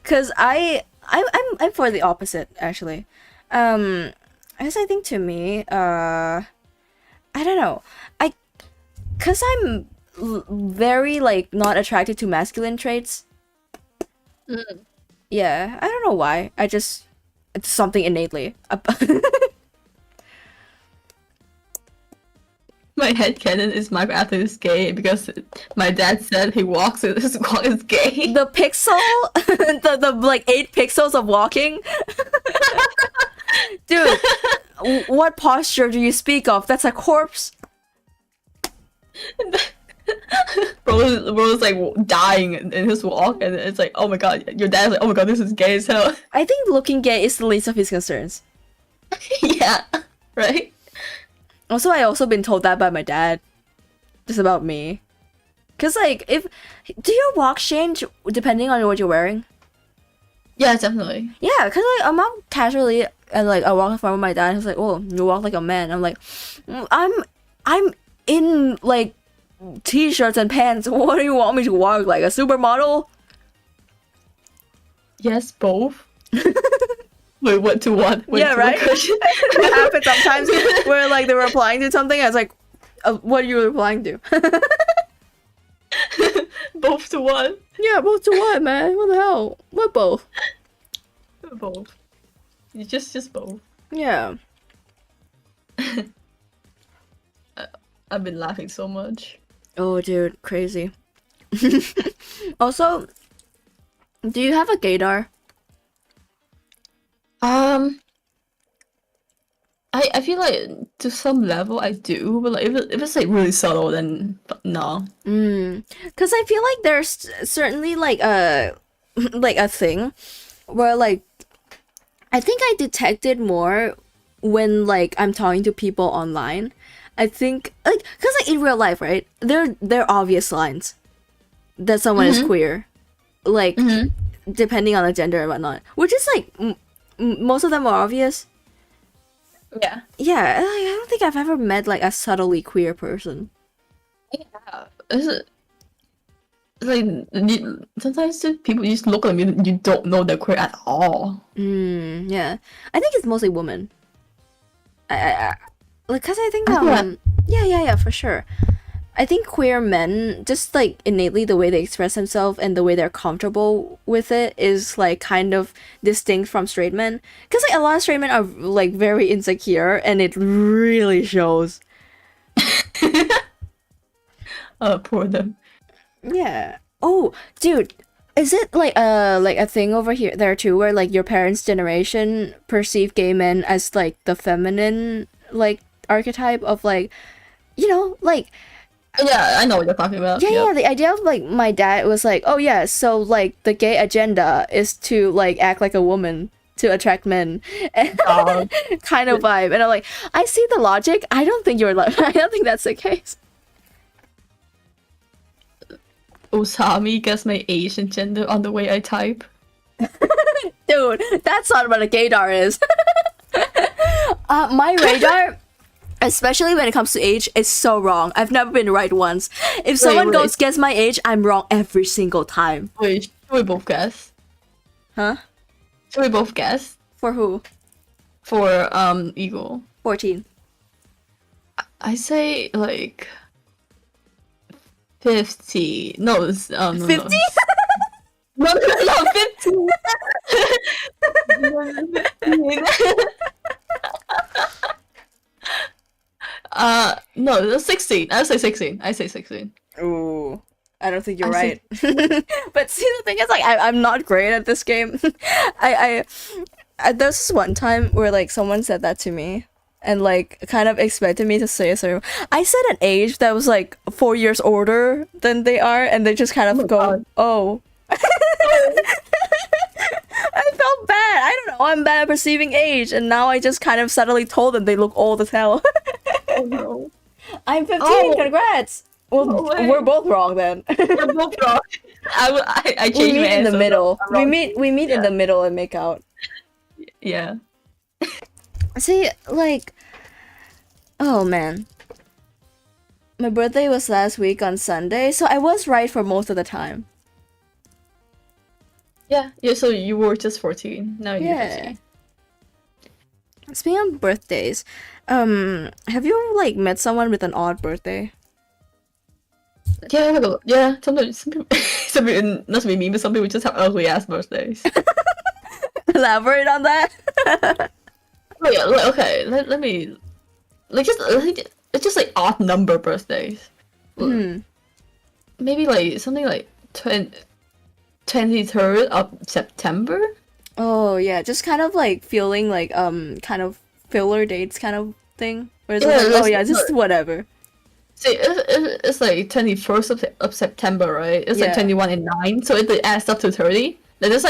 [SPEAKER 1] Cause I'm for the opposite actually. I guess I think to me, I don't know. Cause I'm very like not attracted to masculine traits. Yeah, I don't know why. It's something innately.
[SPEAKER 3] My headcanon is Michael Afton is gay because my dad said his walk is gay.
[SPEAKER 1] The pixel, the like 8 pixels of walking. Dude, what posture do you speak of? That's a corpse.
[SPEAKER 3] Bro's like dying in his walk, and it's like, oh my god, your dad's like, oh my god, this is gay as hell.
[SPEAKER 1] I think looking gay is the least of his concerns.
[SPEAKER 3] Yeah, right?
[SPEAKER 1] Also, I also been told that by my dad, just about me. Cause like, do your walks change depending on what you're wearing?
[SPEAKER 3] Yeah, definitely.
[SPEAKER 1] Yeah, cause like I'm out casually and like I walk in front of my dad. And he's like, "Oh, you walk like a man." I'm like, I'm in like t-shirts and pants. What do you want me to walk like a supermodel?
[SPEAKER 3] Yes, both. Wait, what to what? Wait,
[SPEAKER 1] Yeah,
[SPEAKER 3] to
[SPEAKER 1] right?
[SPEAKER 3] what question?
[SPEAKER 1] It happens sometimes where like they're replying to something. I was like, "What are you replying to?"
[SPEAKER 3] Both to what?
[SPEAKER 1] Yeah, both to what, man? What the hell? What both?
[SPEAKER 3] Both. Just both.
[SPEAKER 1] Yeah.
[SPEAKER 3] I've been laughing so much.
[SPEAKER 1] Oh, dude, crazy. Also, do you have a gaydar?
[SPEAKER 3] I feel like to some level I do, but like if it's like really subtle, then no.
[SPEAKER 1] Because I feel like there's certainly like a like a thing where like I think I detected more when like I'm talking to people online. I think like because like in real life, right? There are obvious signs that someone is queer, like depending on the gender and whatnot, which is like most of them are obvious.
[SPEAKER 3] Yeah.
[SPEAKER 1] Yeah, I don't think I've ever met like a subtly queer person.
[SPEAKER 3] Yeah. Is it like sometimes people just look at me and you don't know they're queer at all.
[SPEAKER 1] Yeah, I think it's mostly women. I like, cause I think yeah, for sure. I think queer men, just like innately the way they express themselves and the way they're comfortable with it is like kind of distinct from straight men. Cause like a lot of straight men are like very insecure and it really shows.
[SPEAKER 3] Poor them.
[SPEAKER 1] Yeah. Oh, dude, is it like a thing over here there too where like your parents' generation perceive gay men as like the feminine like archetype of like, you know, like
[SPEAKER 3] Yeah, I know what you're talking about.
[SPEAKER 1] yeah, the idea of like my dad was like, oh yeah, so like the gay agenda is to like act like a woman to attract men and kind of vibe. And I'm like, I see the logic. I don't think you're like I don't think that's the case.
[SPEAKER 3] Osami guess my age and gender on the way I type.
[SPEAKER 1] Dude, that's not what a gaydar is. My radar, especially when it comes to age, is so wrong. I've never been right once. If someone goes guess my age, I'm wrong every single time.
[SPEAKER 3] Wait, should we both guess?
[SPEAKER 1] Huh?
[SPEAKER 3] Should we both guess?
[SPEAKER 1] For who?
[SPEAKER 3] For Eagle.
[SPEAKER 1] 14.
[SPEAKER 3] I say like 50. No, it's, no,
[SPEAKER 1] 50?
[SPEAKER 3] No, 15. No, that's 16. I say 16. I say 16.
[SPEAKER 1] Ooh. I don't think you're right. But see, the thing is, like, I'm not great at this game. I there's this one time where, like, someone said that to me and, like, kind of expected me to say a certain... I said an age that was, like, 4 years older than they are, and they just kind of
[SPEAKER 3] God.
[SPEAKER 1] oh. I felt bad. I don't know. I'm bad at perceiving age, and now I just kind of subtly told them they look old as hell.
[SPEAKER 3] Oh no.
[SPEAKER 1] I'm 15.
[SPEAKER 3] Oh.
[SPEAKER 1] Congrats. Well,
[SPEAKER 3] No way.
[SPEAKER 1] we're both wrong then.
[SPEAKER 3] We're both wrong. I changed
[SPEAKER 1] We
[SPEAKER 3] my
[SPEAKER 1] meet in the
[SPEAKER 3] answer,
[SPEAKER 1] middle.
[SPEAKER 3] so I'm
[SPEAKER 1] We
[SPEAKER 3] wrong.
[SPEAKER 1] meet in the middle and make out.
[SPEAKER 3] Yeah.
[SPEAKER 1] See, like, oh man, my birthday was last week on Sunday, so I was right for most of the time.
[SPEAKER 3] Yeah. So you were just 14. Now you're
[SPEAKER 1] Yeah.
[SPEAKER 3] 15.
[SPEAKER 1] Speaking of birthdays, have you like met someone with an odd birthday?
[SPEAKER 3] Yeah. Sometimes some people, not to be mean, but some people just have ugly ass birthdays.
[SPEAKER 1] Elaborate on that.
[SPEAKER 3] Oh yeah. Okay. Let me. It's just like odd number birthdays. Maybe like something like 23rd of September.
[SPEAKER 1] Oh yeah, just kind of like feeling like kind of filler dates kind of thing. Where it's
[SPEAKER 3] Yeah,
[SPEAKER 1] like, oh
[SPEAKER 3] that's-
[SPEAKER 1] yeah, just whatever.
[SPEAKER 3] See, it's like 21st of September, right? It's like
[SPEAKER 1] Yeah.
[SPEAKER 3] 21 and 9, so it adds up to 30. That's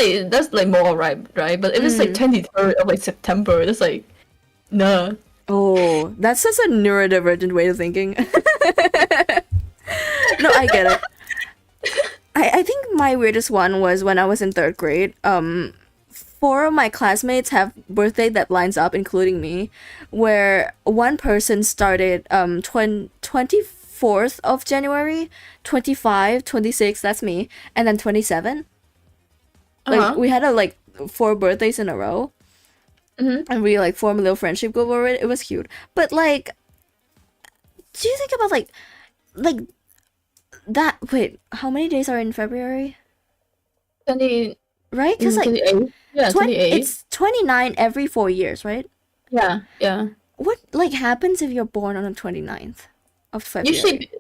[SPEAKER 3] like more, right? But if it's like 23rd of like September, it's like, nah.
[SPEAKER 1] Oh, that's such a neurodivergent way of thinking. No, I get it. I think my weirdest one was when I was in third grade. Four of my classmates have birthday that lines up, including me, where one person started 24th of January, 25, 26, that's me, and then 27. Like
[SPEAKER 3] Uh-huh.
[SPEAKER 1] we had like 4 birthdays in a row. And we like formed a little friendship group over it. It was cute. But like, do you think about like that? Wait, how many days are in February?
[SPEAKER 3] 20,
[SPEAKER 1] Right? Because like
[SPEAKER 3] 28. Yeah, 28.
[SPEAKER 1] it's 29 every 4 years, right?
[SPEAKER 3] Yeah, yeah.
[SPEAKER 1] What like happens if you're born on the 29th of February?
[SPEAKER 3] Usually,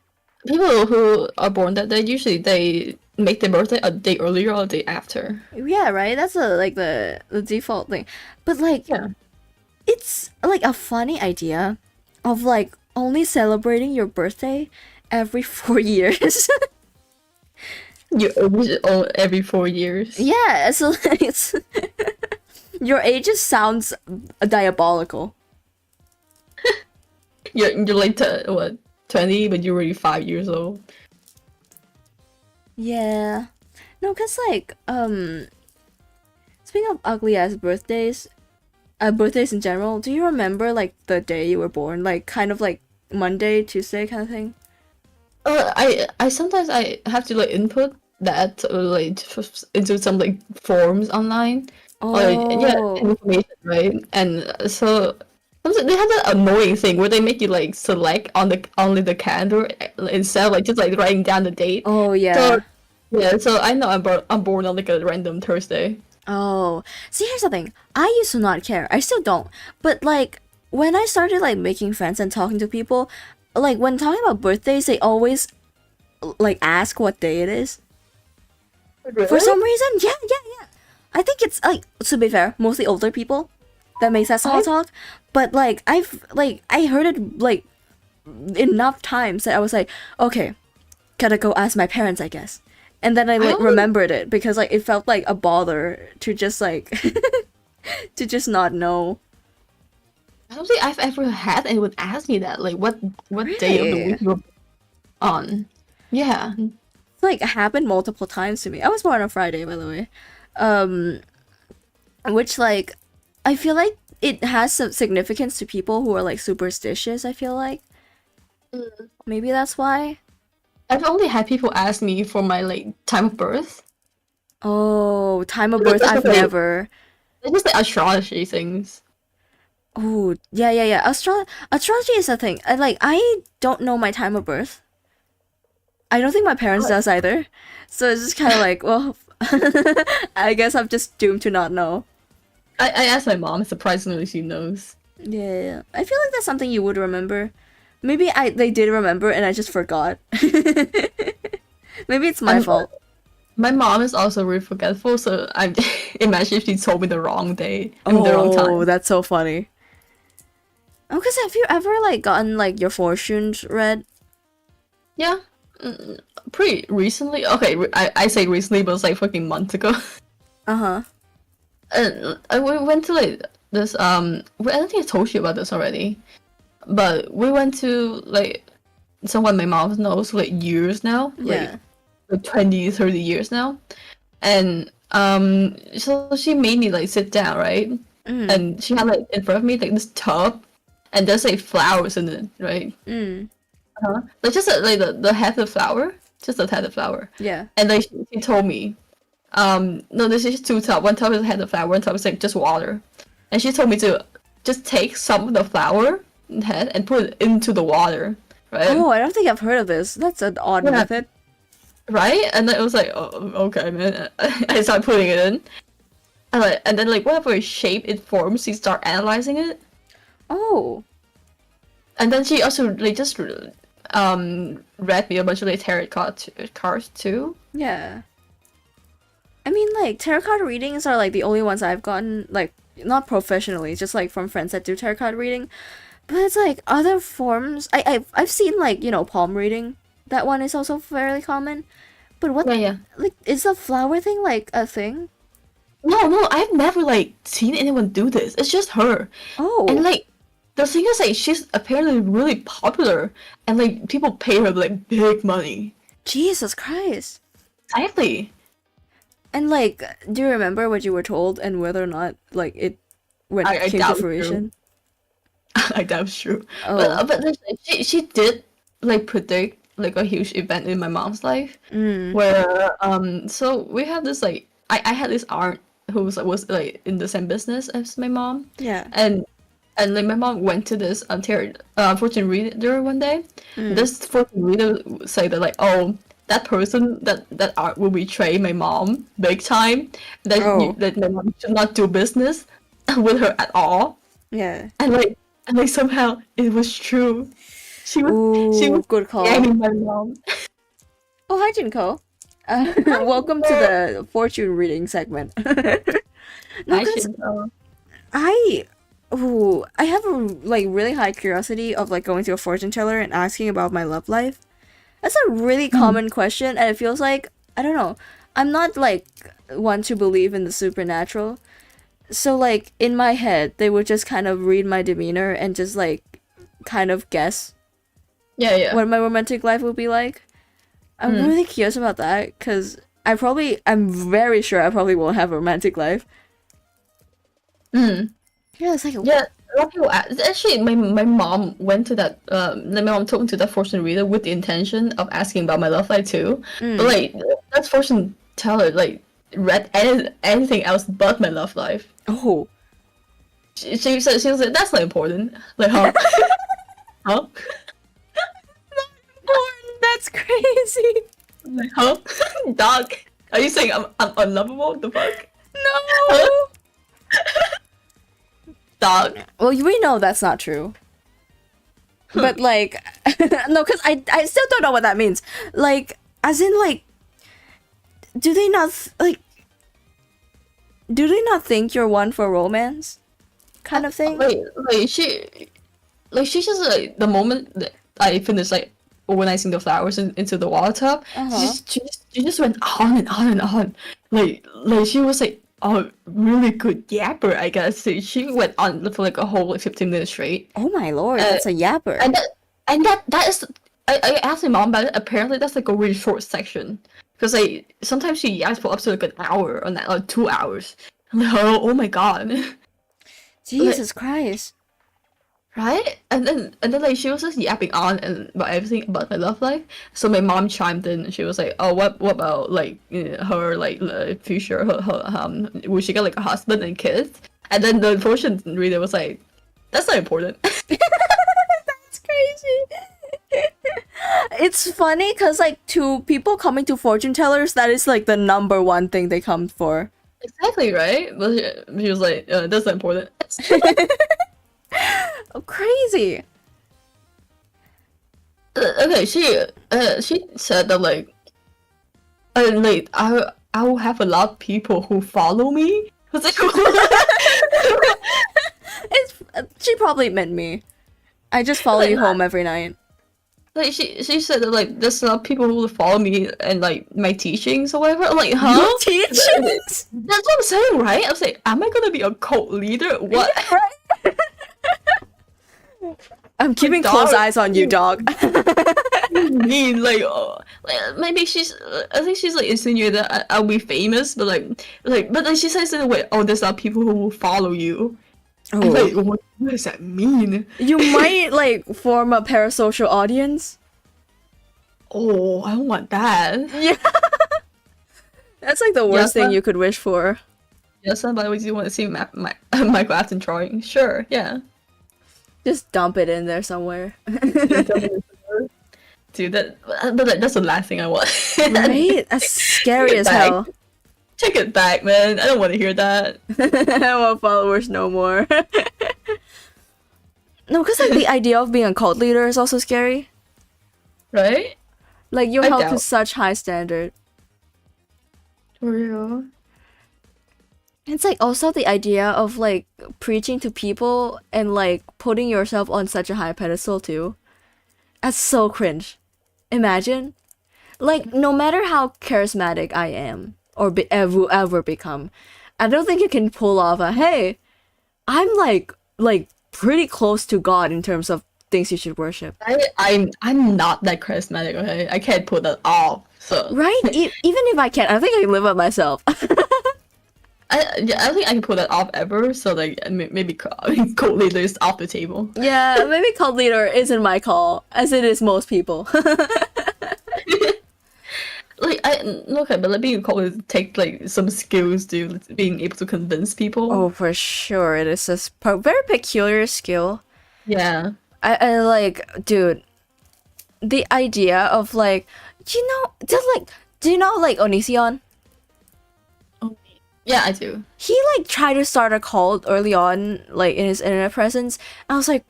[SPEAKER 3] people who are born that day, usually they make their birthday a day earlier or a day after.
[SPEAKER 1] Yeah, right. That's like the default thing. But like,
[SPEAKER 3] Yeah.
[SPEAKER 1] it's like a funny idea of like only celebrating your birthday every 4 years.
[SPEAKER 3] You always every 4 years.
[SPEAKER 1] Yeah, so it's your age just sounds diabolical.
[SPEAKER 3] You're like what 20, but you're already 5 years old.
[SPEAKER 1] Yeah. No, cause like speaking of ugly ass birthdays, birthdays in general, do you remember like the day you were born? Like kind of like Monday, Tuesday kind of thing?
[SPEAKER 3] I sometimes I have to like input that into some like forms online. Or yeah,
[SPEAKER 1] Oh.
[SPEAKER 3] information, right? And so sometimes they have that annoying thing where they make you like select on the only the calendar instead of like just like writing down the date.
[SPEAKER 1] Oh yeah.
[SPEAKER 3] So yeah, so I know I'm born on like a random Thursday.
[SPEAKER 1] Oh. See, here's the thing. I used to not care. I still don't. But like when I started like making friends and talking to people, like when talking about birthdays, they always like ask what day it is. For some reason, yeah. I think it's like, to be fair, mostly older people that makes that small talk. But like I heard it like enough times that I was like, okay, gotta go ask my parents, I guess. And then I like
[SPEAKER 3] only-
[SPEAKER 1] remembered it because like it felt like a bother to just like to just not know.
[SPEAKER 3] I don't think I've ever had anyone ask me that. Like what day of the
[SPEAKER 1] Really?
[SPEAKER 3] week you're on. Yeah.
[SPEAKER 1] Like happened multiple times to me. I was born on a Friday, by the way. Which like I feel like it has some significance to people who are like superstitious, I feel like. Maybe that's why.
[SPEAKER 3] I've only had people ask me for my like time of birth.
[SPEAKER 1] Oh, time of
[SPEAKER 3] Because
[SPEAKER 1] birth,
[SPEAKER 3] that's
[SPEAKER 1] I've
[SPEAKER 3] what they-
[SPEAKER 1] never.
[SPEAKER 3] It's just like astrology things.
[SPEAKER 1] Oh, yeah. Astrology is a thing. I don't know my time of birth. I don't think my parents does either. So it's just kind of like, well, I guess I'm just doomed to not know.
[SPEAKER 3] I asked my mom, surprisingly she knows.
[SPEAKER 1] Yeah. I feel like that's something you would remember. Maybe they did remember and I just forgot. Maybe it's my fault.
[SPEAKER 3] My mom is also really forgetful, so I imagine if she told me the wrong day, I mean, the wrong
[SPEAKER 1] Oh,
[SPEAKER 3] time.
[SPEAKER 1] that's so funny. Oh, because have you ever like gotten like your fortunes read?
[SPEAKER 3] Yeah, pretty recently. Okay, I say recently, but it's like fucking months ago.
[SPEAKER 1] Uh-huh.
[SPEAKER 3] And we went to like this I don't think I told you about this already, but we went to like someone my mom knows for like years now,
[SPEAKER 1] Yeah.
[SPEAKER 3] like 20, 30 years now, and so she made me like sit down, right, and she had like in front of me like this tub, and there's like flowers in it, right, like just like the head of flower, just the head of flower,
[SPEAKER 1] Yeah.
[SPEAKER 3] and like she told me, no, this is just two tubs. One tub is head of flower, one tub is like just water. And she told me to just take some of the flower head and put it into the water, right?
[SPEAKER 1] Oh, I don't think I've heard of this. That's an odd
[SPEAKER 3] Yeah.
[SPEAKER 1] method.
[SPEAKER 3] Right? And then it was like, oh, okay, man. I started putting it in. And then like whatever shape it forms, she start analyzing it.
[SPEAKER 1] Oh.
[SPEAKER 3] And then she also like just read me a bunch of like tarot cards too.
[SPEAKER 1] Yeah. I mean, like, tarot card readings are, like, the only ones I've gotten, like, not professionally, just, like, from friends that do tarot card reading. But it's like other forms. I've seen like, you know, palm reading. That one is also fairly common. But what
[SPEAKER 3] Yeah.
[SPEAKER 1] like is the flower thing like a thing?
[SPEAKER 3] No, I've never like seen anyone do this. It's just her.
[SPEAKER 1] Oh.
[SPEAKER 3] And like the thing is like she's apparently really popular and like people pay her like big money.
[SPEAKER 1] Jesus Christ.
[SPEAKER 3] Exactly.
[SPEAKER 1] And like, do you remember what you were told and whether or not like it
[SPEAKER 3] I
[SPEAKER 1] came
[SPEAKER 3] doubt
[SPEAKER 1] to fruition?
[SPEAKER 3] I doubt it's true.
[SPEAKER 1] Oh.
[SPEAKER 3] But she did like predict like a huge event in my mom's life where so we have this like I had this aunt who was like in the same business as my mom.
[SPEAKER 1] Yeah.
[SPEAKER 3] And like my mom went to this fortune reader one day. This fortune reader said that like, oh, that person that art will betray my mom big time. That that my mom should not do business with her at all.
[SPEAKER 1] Yeah.
[SPEAKER 3] And like somehow it was true. She was
[SPEAKER 1] good call.
[SPEAKER 3] scamming my mom.
[SPEAKER 1] Oh, hi Jinko. Welcome to the fortune reading segment. No,
[SPEAKER 3] I
[SPEAKER 1] 'cause
[SPEAKER 3] should
[SPEAKER 1] I have a like really high curiosity of like going to a fortune teller and asking about my love life. That's a really common question, and it feels like I don't know. I'm not like one to believe in the supernatural, so like in my head, they would just kind of read my demeanor and just like kind of guess
[SPEAKER 3] yeah.
[SPEAKER 1] what my romantic life would be like. I'm really curious about that because I'm very sure I probably won't have a romantic life. Yeah, it's like
[SPEAKER 3] Yeah, a lot of people actually my mom went to that my mom took me to that fortune reader with the intention of asking about my love life too. But like that fortune teller like read anything else but my love life.
[SPEAKER 1] oh.
[SPEAKER 3] She said she was like that's not important. Like huh? Huh?
[SPEAKER 1] That's crazy.
[SPEAKER 3] Like huh? Dog. Are you saying I'm unlovable? The fuck?
[SPEAKER 1] No.
[SPEAKER 3] Dog.
[SPEAKER 1] Well, we know that's not true. But like, no, because I still don't know what that means. Like, as in like, do they not think you're one for romance, kind of thing?
[SPEAKER 3] Like she just like the moment that I finished like organizing the flowers into the water tub, she just went on and on and on. Like she was like a really good yapper, I guess. So she went on for like a whole like, 15 minutes straight.
[SPEAKER 1] Oh my lord, that's a yapper.
[SPEAKER 3] And that is I asked my mom about it. Apparently that's like a really short section. Because like sometimes she yaps for up to like an hour or like 2 hours. I'm like, oh my god.
[SPEAKER 1] Jesus Christ.
[SPEAKER 3] Right? And then like she was just yapping on and about everything about my love life. So my mom chimed in and she was like, oh what about like her like future her will she get like a husband and kids? And then the fortune reader was like, that's not important.
[SPEAKER 1] That's crazy. It's funny because like to people coming to fortune tellers, that is like the number one thing they come for.
[SPEAKER 3] Exactly, right? But she was like, that's not important.
[SPEAKER 1] Oh, crazy.
[SPEAKER 3] Okay, she said that like I will have a lot of people who follow me. I was like,
[SPEAKER 1] She probably meant me. I just follow you home every night.
[SPEAKER 3] like she said that like there's a lot of people who will follow me and like my teachings or whatever. I'm like, huh?
[SPEAKER 1] Your teachings?
[SPEAKER 3] That's what I'm saying, right? I was like, am I gonna be a cult leader? What?
[SPEAKER 1] Right? I'm keeping
[SPEAKER 3] dog.
[SPEAKER 1] close eyes on you, dog.
[SPEAKER 3] mean like maybe she's I think she's like insinuating that I'll be famous, but but then she says in a way, oh, there's a lot of people who will follow you.
[SPEAKER 1] Oh.
[SPEAKER 3] I'm like, what does that mean?
[SPEAKER 1] You might like form a parasocial audience.
[SPEAKER 3] Oh, I don't want that.
[SPEAKER 1] Yeah. That's like the worst thing
[SPEAKER 3] but-
[SPEAKER 1] you could wish for.
[SPEAKER 3] Yeah, somebody would you want to see my my graph and drawing? Sure, yeah.
[SPEAKER 1] Just dump it in there somewhere.
[SPEAKER 3] Dude, that's the last thing I want.
[SPEAKER 1] Right? That's scary as
[SPEAKER 3] back.
[SPEAKER 1] hell.
[SPEAKER 3] Take it back, man. I don't want to hear that.
[SPEAKER 1] I want followers no more. No, because like the idea of being a cult leader is also scary.
[SPEAKER 3] Right?
[SPEAKER 1] Like you're
[SPEAKER 3] I
[SPEAKER 1] held to
[SPEAKER 3] doubt.
[SPEAKER 1] such high standard.
[SPEAKER 3] For real.
[SPEAKER 1] It's like also the idea of like preaching to people and like putting yourself on such a high pedestal too. That's so cringe. Imagine, like, no matter how charismatic I am or ever become, I don't think you can pull off a hey, I'm like pretty close to God in terms of things you should worship.
[SPEAKER 3] I'm not that charismatic. Okay, I can't pull that off. So
[SPEAKER 1] Right? Even if I can, I think I can live up myself.
[SPEAKER 3] I don't think I can pull that off ever. So like maybe cult leader is off the table.
[SPEAKER 1] Yeah, maybe cult leader isn't my call, as it is most people.
[SPEAKER 3] Like okay, but like being a cult leader takes like some skills to being able to convince people.
[SPEAKER 1] Oh, for sure, it is a very peculiar skill.
[SPEAKER 3] Yeah.
[SPEAKER 1] I like, dude, the idea of like, do you know like Onision?
[SPEAKER 3] Yeah, I do.
[SPEAKER 1] He like tried to start a cult early on, like in his internet presence. I was like,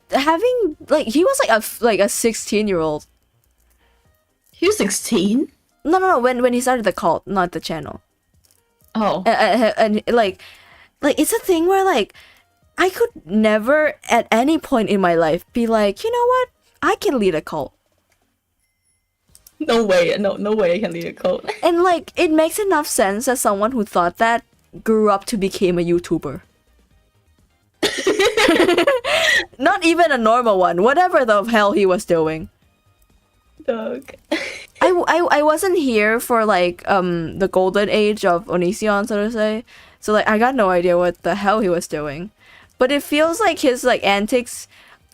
[SPEAKER 1] having like he was like a 16-year-old.
[SPEAKER 3] He was 16?
[SPEAKER 1] No, when he started the cult, not the channel.
[SPEAKER 3] Oh.
[SPEAKER 1] And like it's a thing where like I could never at any point in my life be like, you know what, I can lead a cult.
[SPEAKER 3] No way, no way I can lead a cult.
[SPEAKER 1] And like it makes enough sense as someone who thought that grew up to become a YouTuber. Not even a normal one, whatever the hell he was doing.
[SPEAKER 3] Dog.
[SPEAKER 1] I wasn't here for like the golden age of Onision, so to say. So like I got no idea what the hell he was doing. But it feels like his like antics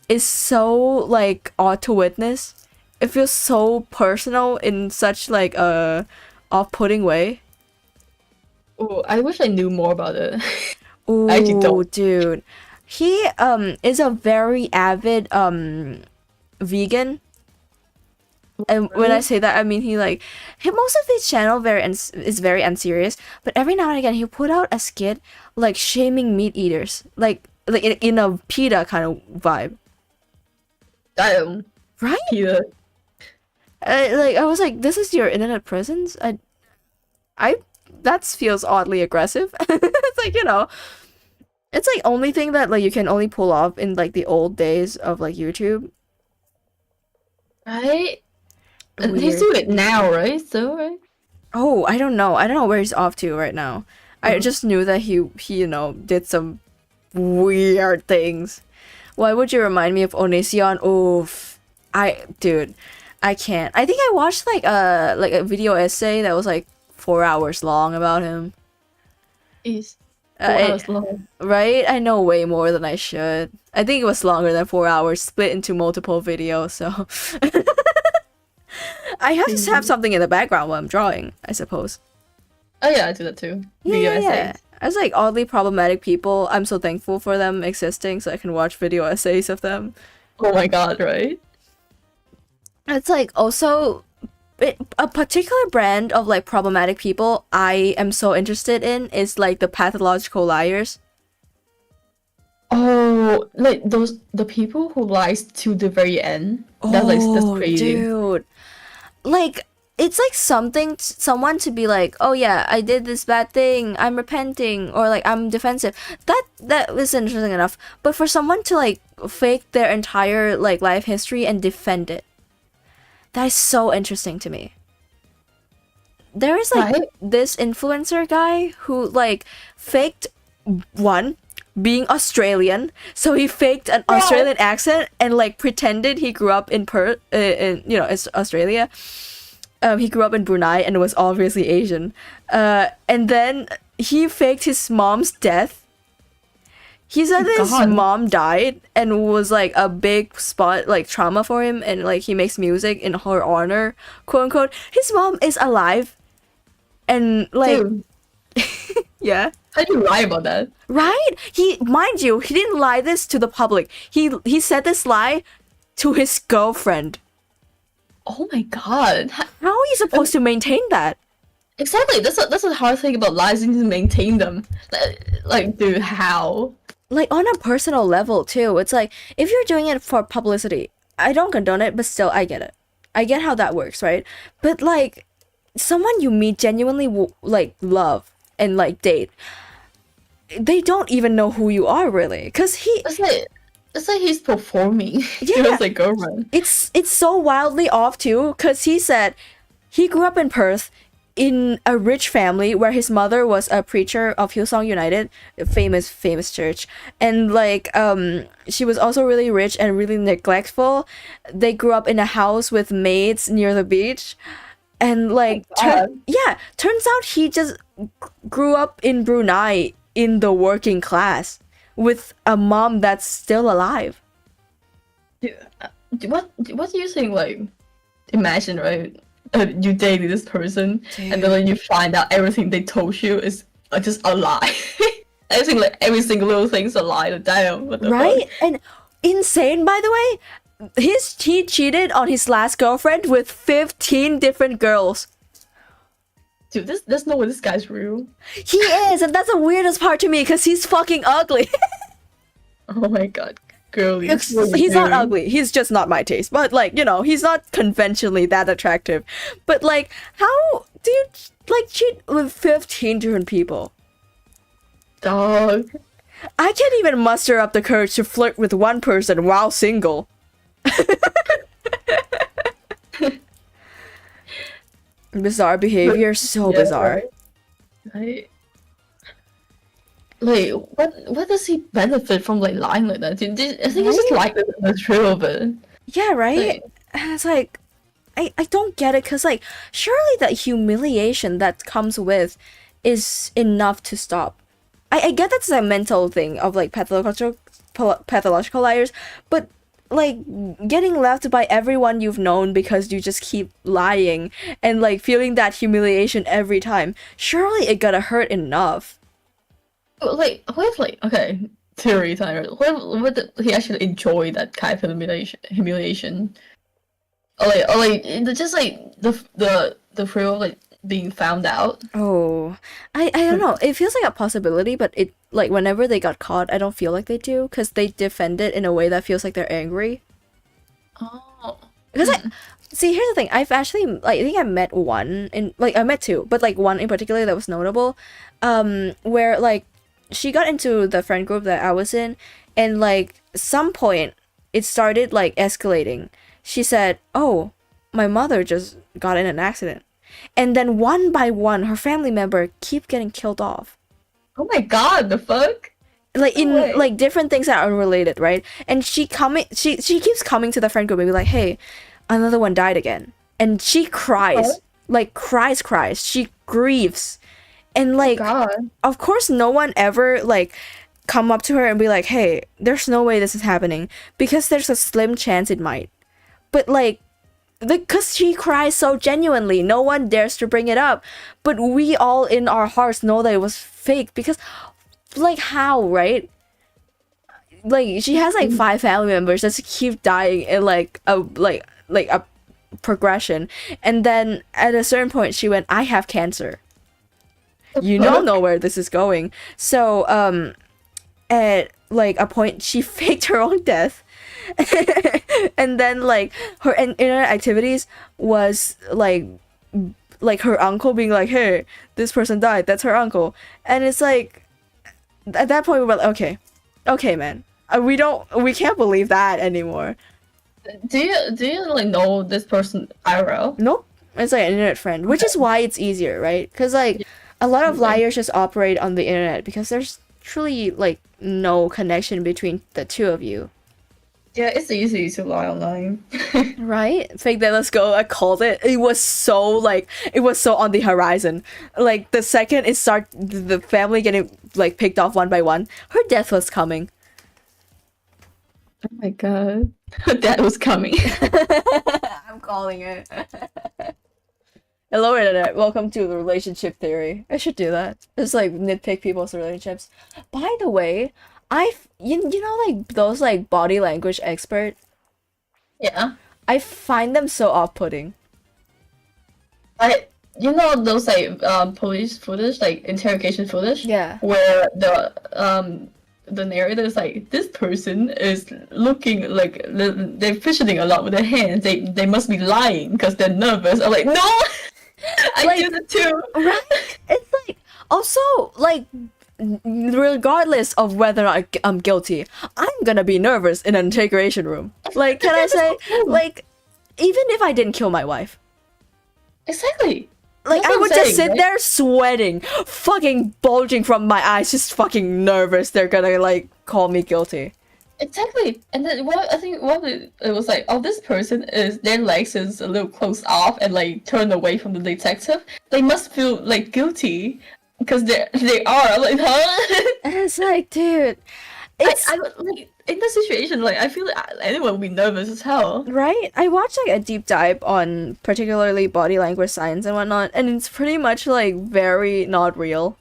[SPEAKER 1] is so like odd to witness. It feels so personal in such like a off-putting way.
[SPEAKER 3] Oh, I wish I knew more about it.
[SPEAKER 1] Ooh,
[SPEAKER 3] I actually don't.
[SPEAKER 1] dude. He is a very avid vegan. And when I say that, I mean most of his channel is very unserious, but every now and again he'll put out a skit like shaming meat eaters, like in a PETA kind of vibe,
[SPEAKER 3] Damn.
[SPEAKER 1] right?
[SPEAKER 3] Peter.
[SPEAKER 1] Like I was like, this is your internet presence. I that feels oddly aggressive. It's like, you know, it's like only thing that like you can only pull off in like the old days of like YouTube.
[SPEAKER 3] Right? And
[SPEAKER 1] Weird.
[SPEAKER 3] he's doing it now, right? So, right?
[SPEAKER 1] Oh, I don't know. I don't know where he's off to right now. I just knew that he you know did some weird things. Why would you remind me of Onision? Oof. Dude, I can't. I think I watched like a video essay that was like 4 hours long about him.
[SPEAKER 3] He's 4
[SPEAKER 1] Uh,
[SPEAKER 3] hours long.
[SPEAKER 1] Right? I know way more than I should. I think it was longer than 4 hours, split into multiple videos, so I have to have something in the background while I'm drawing, I suppose.
[SPEAKER 3] Oh yeah, I do that too. Video
[SPEAKER 1] Yeah.
[SPEAKER 3] essays.
[SPEAKER 1] As like oddly problematic people, I'm so thankful for them existing so I can watch video essays of them.
[SPEAKER 3] Oh my god, right?
[SPEAKER 1] It's like also a particular brand of like problematic people I am so interested in is like the pathological liars.
[SPEAKER 3] Oh, like the people who lies to the very end. That's crazy.
[SPEAKER 1] Dude. Like it's like someone to be like, oh yeah, I did this bad thing, I'm repenting, or like I'm defensive. That was interesting enough. But for someone to like fake their entire like life history and defend it, that is so interesting to me. There is like
[SPEAKER 3] Right?
[SPEAKER 1] this influencer guy who like faked one being Australian, so he faked an Australian accent and like pretended he grew up in it's Australia. He grew up in Brunei and was obviously Asian. And then he faked his mom's death. He said that his
[SPEAKER 3] God.
[SPEAKER 1] mom died and was like a big spot, like trauma for him, and like he makes music in her honor, quote unquote. His mom is alive. And like,
[SPEAKER 3] Dude,
[SPEAKER 1] yeah.
[SPEAKER 3] how do you lie about that?
[SPEAKER 1] Right? Mind you, he didn't lie this to the public. He said this lie to his girlfriend.
[SPEAKER 3] Oh my god.
[SPEAKER 1] How are you supposed to maintain that?
[SPEAKER 3] Exactly. That's a hard thing about lies. You need to maintain them. Like, dude, how?
[SPEAKER 1] Like on a personal level too. It's like if you're doing it for publicity, I don't condone it, but still I get it. I get how that works, right? But like someone you meet genuinely like love and like date, they don't even know who you are really, because
[SPEAKER 3] It's like he's performing
[SPEAKER 1] Yeah.
[SPEAKER 3] to his like girlfriend.
[SPEAKER 1] it's so wildly off too, because he said he grew up in Perth in a rich family where his mother was a preacher of Hillsong United, a famous church, and like she was also really rich and really neglectful. They grew up in a house with maids near the beach, and like turns out he just grew up in Brunei in the working class with a mom that's still alive.
[SPEAKER 3] What do you think? Like, imagine, right? You dated this person, and then you find out everything they told you is just a lie. Every single little thing's a lie. Damn, what the
[SPEAKER 1] Right?
[SPEAKER 3] fuck?
[SPEAKER 1] And insane, by the way, he cheated on his last girlfriend with 15 different girls.
[SPEAKER 3] Dude, there's no way this guy's real.
[SPEAKER 1] He is, and that's the weirdest part to me, because he's fucking ugly.
[SPEAKER 3] Oh my god, girl,
[SPEAKER 1] He's not ugly. He's just not my taste. But like, you know, he's not conventionally that attractive. But like, how do you like cheat with 15 different people?
[SPEAKER 3] Dog.
[SPEAKER 1] I can't even muster up the courage to flirt with one person while single. Bizarre behavior, so bizarre.
[SPEAKER 3] Right. Like, what does he benefit from like lying like that? I think he's just like the thrill of it.
[SPEAKER 1] Yeah, right? And it's like, I don't get it, because like, surely that humiliation that comes with is enough to stop. I get that's a mental thing of like pathological liars, but like getting left by everyone you've known because you just keep lying and like feeling that humiliation every time, surely it gotta hurt enough.
[SPEAKER 3] Like, what if like, okay, theory time, right? What if he actually enjoy that kind of humiliation? Or like just like the thrill of like being found out.
[SPEAKER 1] Oh, I don't know. It feels like a possibility, but it like whenever they got caught, I don't feel like they do, because they defend it in a way that feels like they're angry.
[SPEAKER 3] Oh.
[SPEAKER 1] Because see, here's the thing. I've actually like, I think I met one in like, I met two, but like one in particular that was notable, where like she got into the friend group that I was in, and like some point it started like escalating. She said, "Oh, my mother just got in an accident," and then one by one, her family member keep getting killed off.
[SPEAKER 3] Oh my god, the fuck?
[SPEAKER 1] Like in
[SPEAKER 3] way.
[SPEAKER 1] like different things that are unrelated, right? And she keeps coming to the friend group and be like, "Hey, another one died again," and she cries, like cries. She grieves, and like,
[SPEAKER 3] God.
[SPEAKER 1] of course, no one ever like come up to her and be like, "Hey, there's no way this is happening," because there's a slim chance it might. But like, because she cries so genuinely, no one dares to bring it up. But we all in our hearts know that it was fake, because like, how, right? Like, she has like 5 family members that keep dying in like a progression, and then at a certain point she went, "I have cancer." You don't know where this is going. So at like a point she faked her own death. And then like her internet activities was like her uncle being like, "Hey, this person died, that's her uncle." And it's like, at that point we were like, okay man, we can't believe that anymore.
[SPEAKER 3] Do you like know this person IRL?
[SPEAKER 1] Nope. It's like an internet friend, which is why it's easier, right? Because like a lot of liars just operate on the internet because there's truly like no connection between the two of you.
[SPEAKER 3] Yeah, it's easy to lie online.
[SPEAKER 1] Right? Fake that, let's go. I called it. It was so on the horizon. Like the second it started, the family getting like picked off one by one, her death was coming.
[SPEAKER 3] Oh my god. That was coming.
[SPEAKER 1] I'm calling it. Hello internet, welcome to the relationship theory. I should do that. Just like nitpick people's relationships. By the way, you know like those like body language expert?
[SPEAKER 3] Yeah.
[SPEAKER 1] I find them so off-putting.
[SPEAKER 3] You know those like police footage, like interrogation footage?
[SPEAKER 1] Yeah.
[SPEAKER 3] Where the narrator is like, this person is looking like they're fidgeting a lot with their hands. They must be lying because they're nervous. I'm like, no, I
[SPEAKER 1] Like,
[SPEAKER 3] do that too.
[SPEAKER 1] Right? It's like, Also, like, regardless of whether or not I'm guilty, I'm gonna be nervous in an interrogation room. Like, can I say, like, even if I didn't kill my wife,
[SPEAKER 3] Exactly.
[SPEAKER 1] like,
[SPEAKER 3] That's
[SPEAKER 1] I
[SPEAKER 3] what
[SPEAKER 1] would
[SPEAKER 3] I'm
[SPEAKER 1] just
[SPEAKER 3] saying,
[SPEAKER 1] sit
[SPEAKER 3] right?
[SPEAKER 1] there sweating, fucking bulging from my eyes, just fucking nervous. They're gonna, like, call me guilty.
[SPEAKER 3] Exactly. And then what I think what it was like, oh, this person is their legs is a little closed off and like turned away from the detective. They must feel like guilty because they are like, huh?
[SPEAKER 1] And it's like, dude, it's
[SPEAKER 3] I like in that situation, like I feel like anyone would be nervous as hell.
[SPEAKER 1] right. I watched like a deep dive on particularly body language science and whatnot, and it's pretty much like very not real.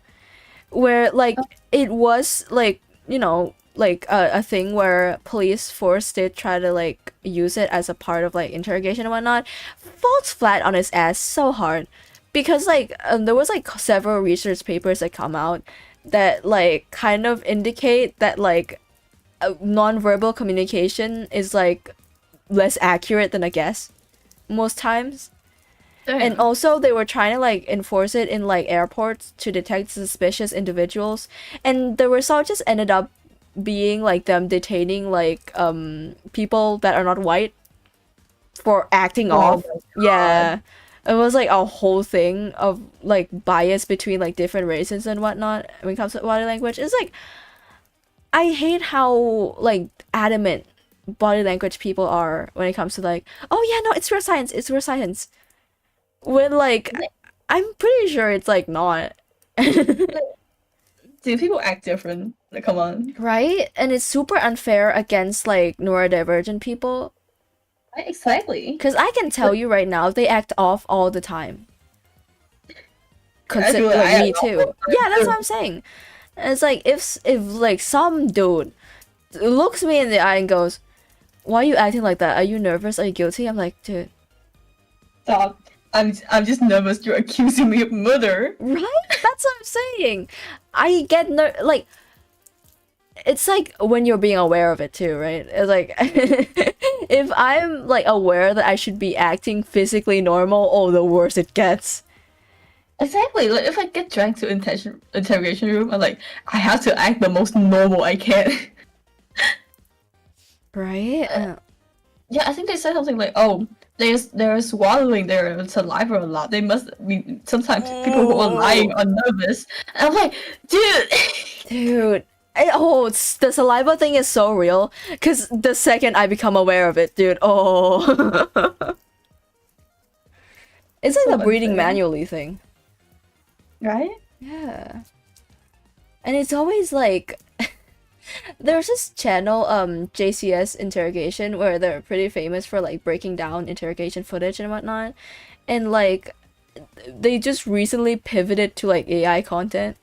[SPEAKER 1] Where like it was like, you know, like a thing where police force did try to like use it as a part of like interrogation and whatnot, falls flat on his ass so hard, because like there was like several research papers that come out that like kind of indicate that like nonverbal communication is like less accurate than a guess most times. And
[SPEAKER 3] Damn.
[SPEAKER 1] also they were trying to like enforce it in like airports to detect suspicious individuals, and the result just ended up being like them detaining like people that are not white for acting off.
[SPEAKER 3] Oh my
[SPEAKER 1] Yeah. It was like a whole thing of like bias between like different races and whatnot when it comes to body language. It's like I hate how like adamant body language people are when it comes to like, oh yeah, no, it's real science, it's real science. When like I'm pretty sure it's like not.
[SPEAKER 3] Dude, people act different. Like, come on.
[SPEAKER 1] Right? And it's super unfair against like neurodivergent people.
[SPEAKER 3] Right, exactly.
[SPEAKER 1] Because I can tell you right now, they act off all the time.
[SPEAKER 3] I do it.
[SPEAKER 1] Like
[SPEAKER 3] I
[SPEAKER 1] me
[SPEAKER 3] act off all
[SPEAKER 1] too.
[SPEAKER 3] the time,
[SPEAKER 1] Yeah, that's
[SPEAKER 3] too.
[SPEAKER 1] what I'm saying. And it's like if like some dude looks me in the eye and goes, "Why are you acting like that? Are you nervous? Are you guilty?" I'm like, dude,
[SPEAKER 3] Stop. I'm just nervous you're accusing me of murder.
[SPEAKER 1] right? That's what I'm saying. I get like it's like when you're being aware of it too, right? It's like if I'm like aware that I should be acting physically normal, oh, the worse it gets.
[SPEAKER 3] Exactly. Like if I get dragged to interrogation room, I'm like, I have to act the most normal I can.
[SPEAKER 1] Right?
[SPEAKER 3] Yeah, I think they said something like, "Oh, they're swallowing their saliva a lot. They must be sometimes people who are lying are nervous." And I'm like, dude.
[SPEAKER 1] Dude. The saliva thing is so real. Because the second I become aware of it, dude, oh. It's like
[SPEAKER 3] So
[SPEAKER 1] the breathing
[SPEAKER 3] unfair.
[SPEAKER 1] manually thing.
[SPEAKER 3] Right?
[SPEAKER 1] Yeah. And it's always like there's this channel, JCS Interrogation, where they're pretty famous for like breaking down interrogation footage and whatnot. And like they just recently pivoted to like AI content,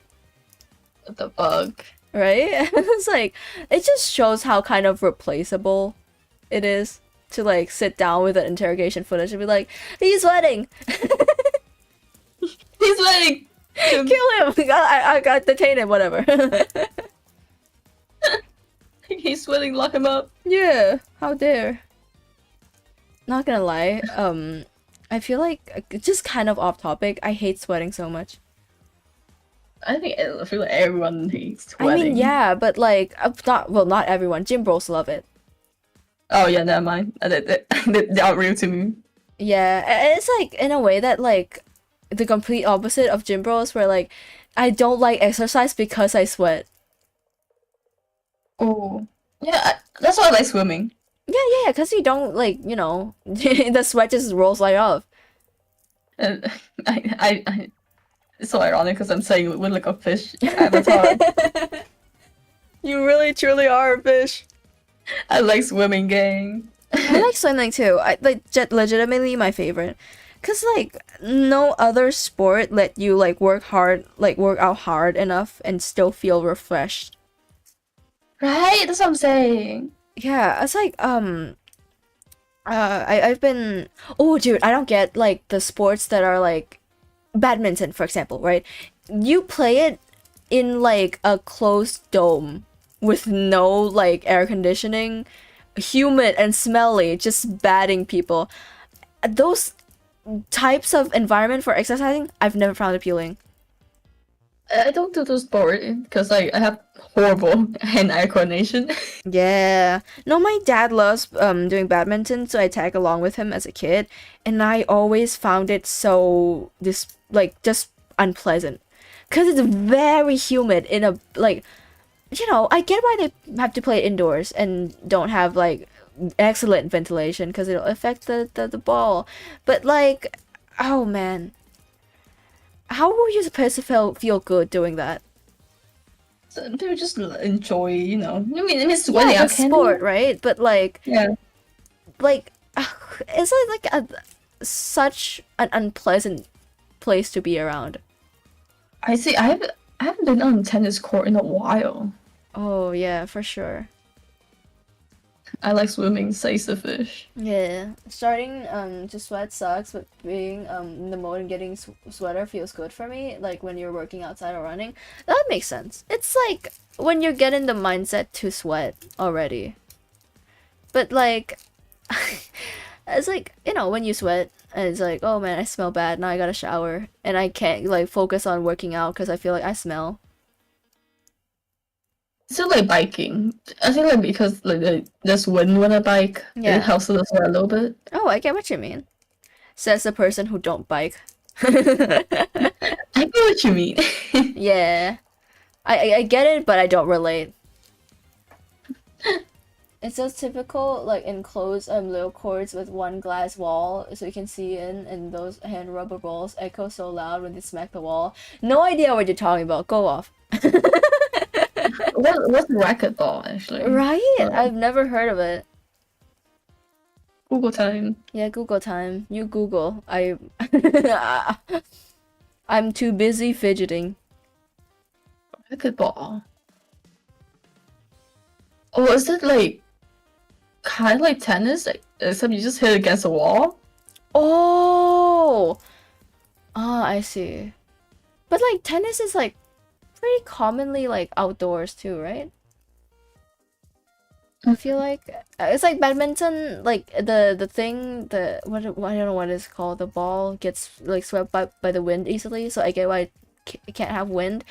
[SPEAKER 3] What the fuck?
[SPEAKER 1] right? It's like it just shows how kind of replaceable it is to like sit down with an interrogation footage and be like, he's sweating.
[SPEAKER 3] He's like,
[SPEAKER 1] Kill him. I got detain him, whatever.
[SPEAKER 3] he's sweating. Lock him up.
[SPEAKER 1] Yeah, how dare. Not gonna lie, I feel like just kind of off topic. I hate sweating so much.
[SPEAKER 3] I feel like everyone hates
[SPEAKER 1] I
[SPEAKER 3] sweating.
[SPEAKER 1] mean, yeah, but like, not everyone. Gym bros love it.
[SPEAKER 3] Oh yeah, never mind. They aren't real to me.
[SPEAKER 1] Yeah, it's like in a way that like the complete opposite of gym bros, where like I don't like exercise because I sweat.
[SPEAKER 3] Oh. Yeah, that's why I like swimming.
[SPEAKER 1] Yeah, because you don't like, you know, the sweat just rolls right off.
[SPEAKER 3] And I it's so ironic because I'm saying it with like a fish avatar.
[SPEAKER 1] You really truly are a fish.
[SPEAKER 3] I like swimming, gang.
[SPEAKER 1] I like swimming too. I like legitimately my favorite. Cause like no other sport let you like work out hard enough and still feel refreshed.
[SPEAKER 3] Right? That's what I'm saying.
[SPEAKER 1] Yeah, it's like I've been, oh dude, I don't get like the sports that are like badminton, for example, right? You play it in like a closed dome with no like air conditioning, humid and smelly, just batting people. Those types of environment for exercising, I've never found appealing.
[SPEAKER 3] I don't do the sport because I have horrible hand-eye coordination.
[SPEAKER 1] Yeah. No, my dad loves doing badminton, so I tag along with him as a kid, and I always found it so just unpleasant. Cause it's very humid in a like I get why they have to play indoors and don't have like excellent ventilation because it'll affect the ball. But like, oh man, how were you supposed to feel good doing that?
[SPEAKER 3] So people just enjoy, I mean,
[SPEAKER 1] Yeah,
[SPEAKER 3] sweating.
[SPEAKER 1] the sport, right? But
[SPEAKER 3] Yeah.
[SPEAKER 1] like, it's like such an unpleasant place to be around.
[SPEAKER 3] I see. I haven't been on tennis court in a while.
[SPEAKER 1] Oh yeah, for sure.
[SPEAKER 3] I like swimming, says the fish.
[SPEAKER 1] Yeah, starting to sweat sucks, but being in the mode and getting sweater feels good for me. Like when you're working outside or running, that makes sense. It's like when you get in the mindset to sweat already. But like, it's like when you sweat and it's like, oh man, I smell bad. Now I gotta shower and I can't like focus on working out because I feel like I smell.
[SPEAKER 3] Still like biking. I think like because like there's wind when I bike,
[SPEAKER 1] Yeah.
[SPEAKER 3] it helps with the sweat a little bit.
[SPEAKER 1] Oh, I get what you mean. Says the person who don't bike.
[SPEAKER 3] I get what you mean.
[SPEAKER 1] Yeah. I get it, but I don't relate. It's those typical like enclosed little courts with one glass wall so you can see in, and those hand rubber balls echo so loud when they smack the wall. No idea what you're talking about. Go off.
[SPEAKER 3] What's racquetball actually?
[SPEAKER 1] Right? I've never heard of it.
[SPEAKER 3] Google time.
[SPEAKER 1] Yeah, Google time. You Google. I'm too busy fidgeting.
[SPEAKER 3] Racquetball. Oh, is it like kind of like tennis, like, except you just hit against a wall?
[SPEAKER 1] Oh! Ah, I see. But like tennis is like pretty commonly like outdoors too, right? I feel like it's like badminton, like the thing, what I don't know what it's called. The ball gets like swept by the wind easily, so I get why it can't have wind.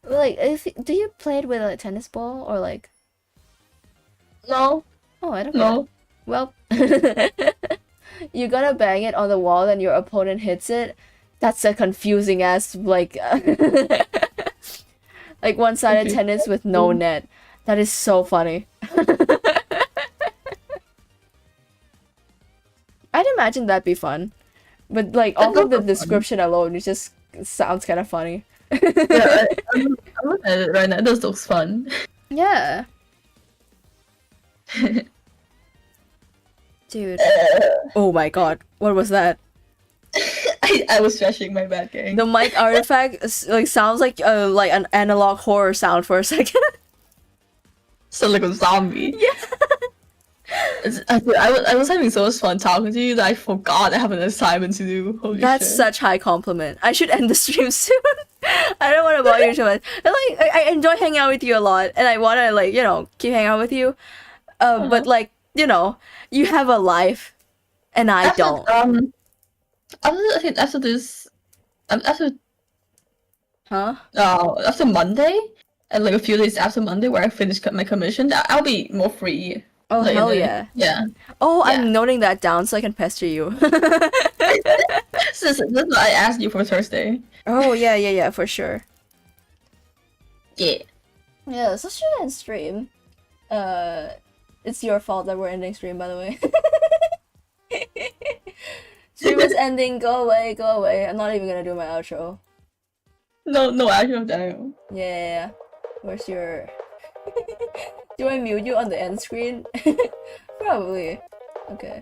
[SPEAKER 1] Like, do you play it with a tennis ball or like?
[SPEAKER 3] No,
[SPEAKER 1] Oh, I don't
[SPEAKER 3] no.
[SPEAKER 1] know. Well, you gotta bang it on the wall, and your opponent hits it. That's a confusing ass like like one-sided
[SPEAKER 3] Okay.
[SPEAKER 1] tennis with no net. That is so funny. I'd imagine that'd be fun. But like off of the description alone, it just sounds kind of funny.
[SPEAKER 3] Yeah, I'm looking at it right now. This looks fun.
[SPEAKER 1] Yeah. Dude. Oh my god. What was that?
[SPEAKER 3] I was stretching my back gang.
[SPEAKER 1] The mic artifact like sounds like an analog horror sound for a second.
[SPEAKER 3] So like a zombie.
[SPEAKER 1] Yeah.
[SPEAKER 3] I was having so much fun talking to you that I forgot I have an assignment to do. Holy
[SPEAKER 1] That's
[SPEAKER 3] shit.
[SPEAKER 1] such high compliment. I should end the stream soon. I don't want to bother you too much. And, like I enjoy hanging out with you a lot, and I want to like keep hanging out with you. But like you have a life, and I don't.
[SPEAKER 3] I think after this, after
[SPEAKER 1] Huh?
[SPEAKER 3] after Monday, and like a few days after Monday, where I finish my commission, I'll be more free.
[SPEAKER 1] Oh
[SPEAKER 3] Like,
[SPEAKER 1] hell
[SPEAKER 3] in the-
[SPEAKER 1] yeah!
[SPEAKER 3] Yeah.
[SPEAKER 1] Oh,
[SPEAKER 3] Yeah.
[SPEAKER 1] I'm noting that down so I can pester you.
[SPEAKER 3] So that's what I asked you for Thursday.
[SPEAKER 1] Oh yeah, for sure.
[SPEAKER 3] Yeah.
[SPEAKER 1] Yeah, so should end stream. It's your fault that we're ending stream, by the way. Stream is ending. Go away, go away. I'm not even gonna do my outro.
[SPEAKER 3] No, actually, Daniel.
[SPEAKER 1] Yeah. Where's your? Do I mute you on the end screen? Probably. Okay.